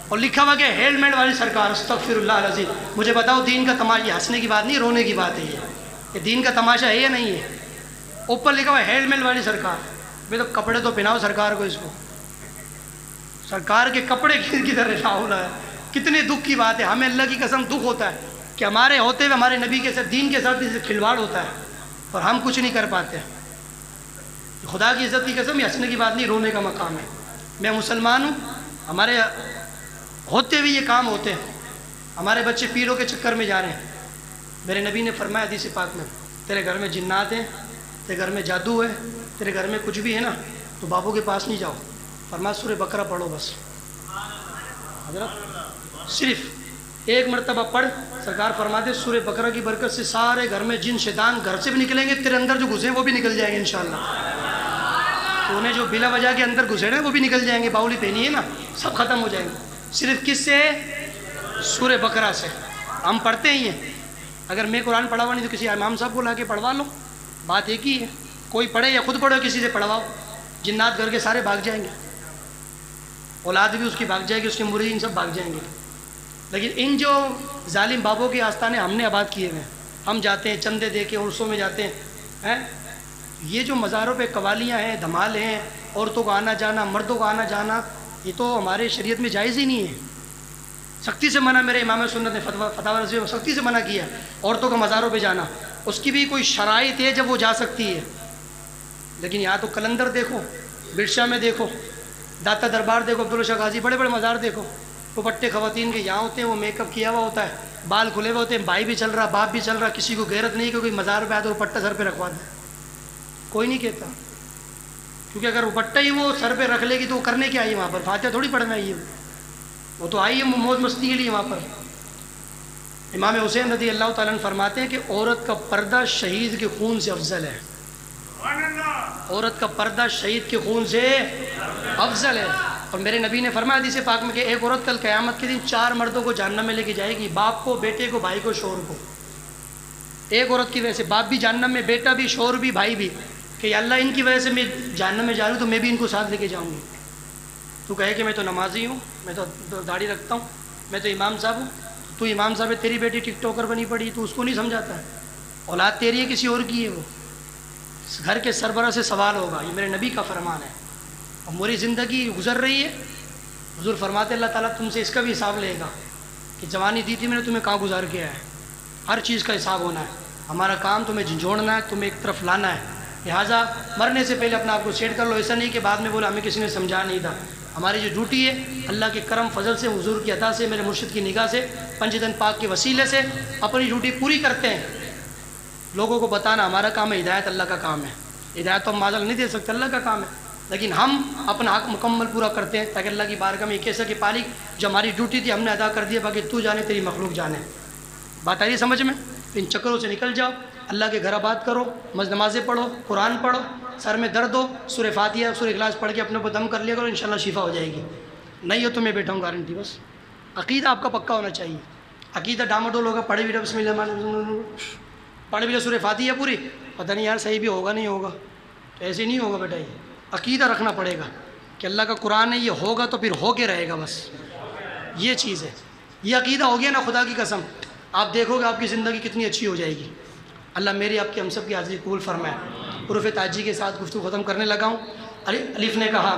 اور لکھا ہوا کہ ہیلمٹ والی سرکار، استغفر اللہ العظیم۔ مجھے بتاؤ، دین کا تماشا ہنسنے کی بات نہیں، رونے کی بات ہے یہ دین کا تماشا ہے یا نہیں ہے؟ اوپر لکھا ہوا ہیلمٹ والی سرکار، بھائی تو کپڑے تو پہناؤ سرکار کو، اس کو سرکار کے کپڑے کدھر رہا ہے؟ کتنے دکھ کی بات ہے، ہمیں اللہ کی قسم دکھ ہوتا ہے کہ ہمارے ہوتے ہوئے ہمارے نبی کے ساتھ، دین کے ساتھ کھلواڑ ہوتا ہے اور ہم کچھ نہیں کر پاتے۔ خدا کی عزت کی قسم، یہ ہنسنے کی بات نہیں، رونے کا مقام ہے۔ میں مسلمان ہوں، ہمارے ہوتے ہوئے یہ کام ہوتے ہیں، ہمارے بچے پیروں کے چکر میں جا رہے ہیں۔ میرے نبی نے فرمایا حدیث پاک میں، تیرے گھر میں جنات ہیں، تیرے گھر میں جادو ہے، تیرے گھر میں کچھ بھی ہے نا، تو بابوں کے پاس نہیں جاؤ، فرمایا سورہ بقرہ پڑھو بس۔ حضرت صرف ایک مرتبہ پڑھ، سرکار فرماتے سورہ بقرہ کی برکت سے سارے گھر میں جن شیطان گھر سے بھی نکلیں گے، تیرے اندر جو گھسے ہیں وہ بھی نکل جائیں گے انشاءاللہ۔ تو انہیں جو بلا وجہ کے اندر گھسے ہیں وہ بھی نکل جائیں گے، باولی پہنی ہے نا، سب ختم ہو جائیں گے۔
صرف کس سے؟ سورہ بقرہ سے. ہم پڑھتے ہی ہیں. اگر میں قرآن پڑھا ہوا نہیں تو کسی امام صاحب کو لا کے پڑھوا لو، بات ایک ہی ہے. کوئی پڑھے یا خود پڑھو، کسی سے پڑھواؤ، جنات گھر کے سارے بھاگ جائیں گے، اولاد بھی اس کی بھاگ جائے گی، اس کے مرید سب بھاگ جائیں گے. لیکن ان جو ظالم بابوں کے آستانے ہم نے آباد کیے ہوئے ہیں، ہم جاتے ہیں چندے دے کے عرسوں میں جاتے ہیں. یہ جو مزاروں پہ قوالیاں ہیں، دھمال ہیں، عورتوں کو آنا جانا، مردوں کو آنا جانا، یہ تو ہمارے شریعت میں جائز ہی نہیں ہے. سختی سے منع، میرے امام سنت نے فتاوی رضویہ میں سختی سے منع کیا ہے عورتوں کو مزاروں پہ جانا. اس کی بھی کوئی شرائط ہے جب وہ جا سکتی ہے. لیکن یہاں تو کلندر دیکھو، برشا میں دیکھو، داتا دربار دیکھو، عبداللہ شاہ غازی، بڑے بڑے مزار دیکھو، دوپٹے خواتین کے یہاں ہوتے ہیں، وہ میک اپ کیا ہوا ہوتا ہے، بال کھلے ہوئے ہوتے ہیں، بھائی بھی چل رہا، باپ بھی چل رہا. کسی کو غیرت نہیں کہ کوئی مزار پہ آئے تو دوپٹہ سر پہ رکھوا دے، کوئی نہیں کہتا. کیونکہ اگر دوپٹہ ہی وہ سر پہ رکھ لے گی تو وہ کرنے کیا آئی وہاں پر؟ فاتحہ تھوڑی پڑھنا آئی ہے، وہ تو آئی ہے موج مستی کے لیے وہاں پر. امام حسین رضی اللہ تعالیٰ عنہ فرماتے ہیں کہ عورت کا پردہ شہید کے خون سے افضل ہے. عورت کا پردہ شہید کے خون سے افضل ہے. اور میرے نبی نے فرمایا حدیث پاک میں کہ ایک عورت کل قیامت کے دن 4 مردوں کو جہنم میں لے کے جائے گی، باپ کو، بیٹے کو، بھائی کو، شوہر کو. ایک عورت کی وجہ سے باپ بھی جہنم میں، بیٹا بھی، شوہر بھی، بھائی بھی، کہ یا اللہ ان کی وجہ سے میں جہنم میں جا رہا ہوں تو میں بھی ان کو ساتھ لے کے جاؤں گی. تو کہے کہ میں تو نمازی ہوں، میں تو داڑھی رکھتا ہوں، میں تو امام صاحب ہوں. تو امام صاحب ہے، تیری بیٹی ٹک ٹاکر بنی پڑی، تو اس کو نہیں سمجھاتا ہے. اولاد تیری ہے کسی اور کی ہے، وہ گھر کے سربراہ سے سوال ہوگا. یہ میرے نبی کا فرمان ہے. اور میری زندگی گزر رہی ہے، حضور فرماتے اللہ تعالیٰ تم سے اس کا بھی حساب لے گا کہ جوانی دی تھی میں نے تمہیں کہاں گزار کیا ہے. ہر چیز کا حساب ہونا ہے. ہمارا کام تمہیں جھنجھوڑنا ہے، تمہیں ایک طرف لانا ہے. لہٰذا مرنے سے پہلے اپنا آپ کو سیٹ کر لو. ایسا نہیں کہ بعد میں بولا ہمیں کسی نے سمجھا نہیں تھا. ہماری جو ڈیوٹی ہے اللہ کے کرم فضل سے، حضور کی عطا سے، میرے مرشد کی نگاہ سے، پنجدن پاک کے وسیلے سے اپنی ڈیوٹی پوری کرتے ہیں. لوگوں کو بتانا ہمارا کام ہے، ہدایت اللہ کا کام ہے. ہدایت تو ہم معذل نہیں دے سکتے، اللہ کا کام ہے. لیکن ہم اپنا حق مکمل پورا کرتے ہیں تاکہ اللہ کی بارگاہ میں کیسا کہ پالی جو ہماری ڈیوٹی تھی ہم نے ادا کر دیا، باقی تو جانے تیری مخلوق جانے. بات آئی سمجھ میں؟ ان چکروں سے نکل جاؤ، اللہ کے گھر آباد کرو، نمازیں پڑھو، قرآن پڑھو، سر میں درد ہو سورہ فاتحہ سورہ اخلاص پڑھ کے اپنے کو دم کر لیا کرو، انشاءاللہ شفا ہو جائے گی. نہیں ہو تو میں بیٹھا ہوں گارنٹی. بس عقیدہ آپ کا پکا ہونا چاہیے. عقیدہ ڈاماڈول ہوگا، پڑھے بھی بسم اللہ، پڑھے بھی سورہ فاتحہ پوری، پتہ نہیں یار صحیح بھی ہوگا نہیں ہوگا، تو ایسے نہیں ہوگا بیٹا. یہ عقیدہ رکھنا پڑے گا کہ اللہ کا قرآن ہے، یہ ہوگا تو پھر ہو کے رہے گا. بس یہ چیز ہے. یہ عقیدہ ہو گیا نا، خدا کی قسم آپ دیکھو گے آپ کی زندگی کتنی اچھی ہو جائے گی. اللہ میری آپ کی ہم سب کی حاضری قبول فرمائے. حروف تاجی کے ساتھ گفتگو ختم کرنے لگا ہوں. الف نے کہا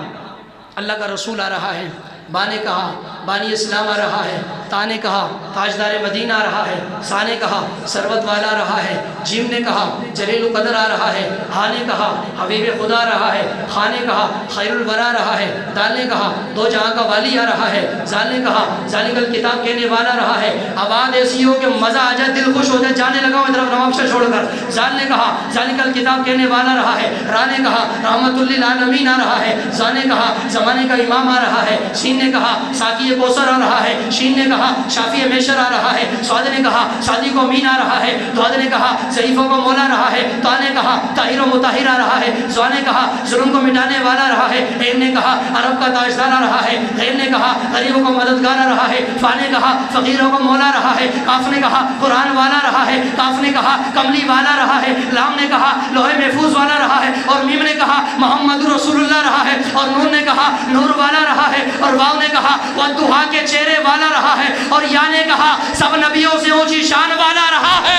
اللہ کا رسول آ رہا ہے، با نے کہا بانی اسلام آ رہا ہے، تا نے کہا تاجدار مدینہ آ رہا ہے، سا نے کہا سروت والا آ رہا ہے، جیم نے کہا جلیل و قدر آ رہا ہے، ہا نے کہا حبیب خدا آ رہا ہے، خا نے کہا خیر الورا آ رہا ہے، دال نے کہا دو جہاں کا والی آ رہا ہے، زال نے کہا ذالک الکتاب کہنے والا رہا ہے. آواز ایسی ہو کہ مزہ آ جائے، دل خوش ہو جائے، جانے لگا ہوں طرف نواب شاہ چھوڑ کر. زال نے کہا ذالک الکتاب کہنے والا رہا ہے، را نے کہا رحمت للعالمین آ رہا ہے، زا نے کہا زمانے کا امام آ رہا ہے، سین نے کہا ساقی کوثر آ رہا ہے، شین نے کہا شافی میشر آ رہا ہے، سعد نے کہا صادق و امین آ رہا ہے، دعد نے کہا ضعیفوں کو مولا رہا ہے، تا نے کہا طاہر و مطہر آ رہا ہے، زوا نے کہا ظلم کو مٹانے والا رہا ہے، عین نے کہا عرب کا تاجدار آ رہا ہے، غین نے کہا غریبوں کو مددگار آ رہا ہے، فا نے کہا فقیروں کو مولا رہا ہے، کاف نے کہا قرآن والا رہا ہے، کاف نے کہا کملی والا رہا ہے، لام نے کہا لوہے محفوظ والا رہا ہے، اور میم نے کہا محمد رسول اللہ رہا ہے، اور نون نے کہا نور والا رہا ہے، اور واو نے کہا والضحیٰ کے چہرے والا رہا ہے، اور یا نے کہا سب نبیوں سے اونچی شان والا رہا ہے.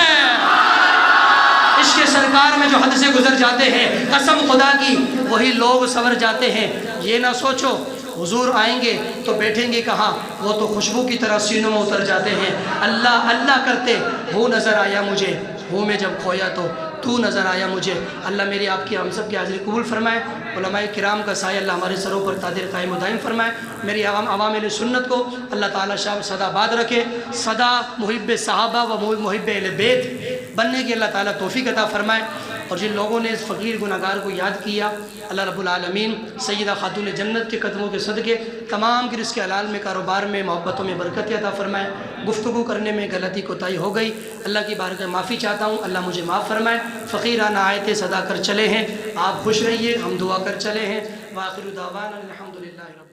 عشق سرکار میں جو حد سے گزر جاتے ہیں، قسم خدا کی وہی لوگ سنور جاتے ہیں. یہ نہ سوچو حضور آئیں گے تو بیٹھیں گے کہاں، وہ تو خوشبو کی طرح سینوں میں اتر جاتے ہیں. اللہ اللہ کرتے ہو نظر آیا مجھے، ہوں میں جب کھویا تو نظر آیا مجھے. اللہ میری آپ کی ہم سب کی حاضری قبول فرمائے. علماء کرام کا سایہ اللہ ہمارے سروں پر قادر قائم و دائم فرمائے. میری عوام سنت کو اللہ تعالیٰ شاہ صدا باد رکھے، صدا محب صحابہ و محب اہل بیت بننے کی اللہ تعالیٰ توفیق عطا فرمائے. اور جن لوگوں نے اس فقیر گناہگار کو یاد کیا، اللہ رب العالمین سیدہ خاتون جنت کے قدموں کے صدقے تمام کی رزق حلال میں، کاروبار میں، محبتوں میں برکت عطا فرمائے. گفتگو کرنے میں غلطی کوتاہی ہو گئی، اللہ کی بارگاہ معافی چاہتا ہوں، اللہ مجھے معاف فرمائے. فقیرانہ آیتیں صدا کر چلے ہیں، آپ خوش رہیے، ہم دعا کر چلے ہیں. وآخر دعوانا الحمدللہ رب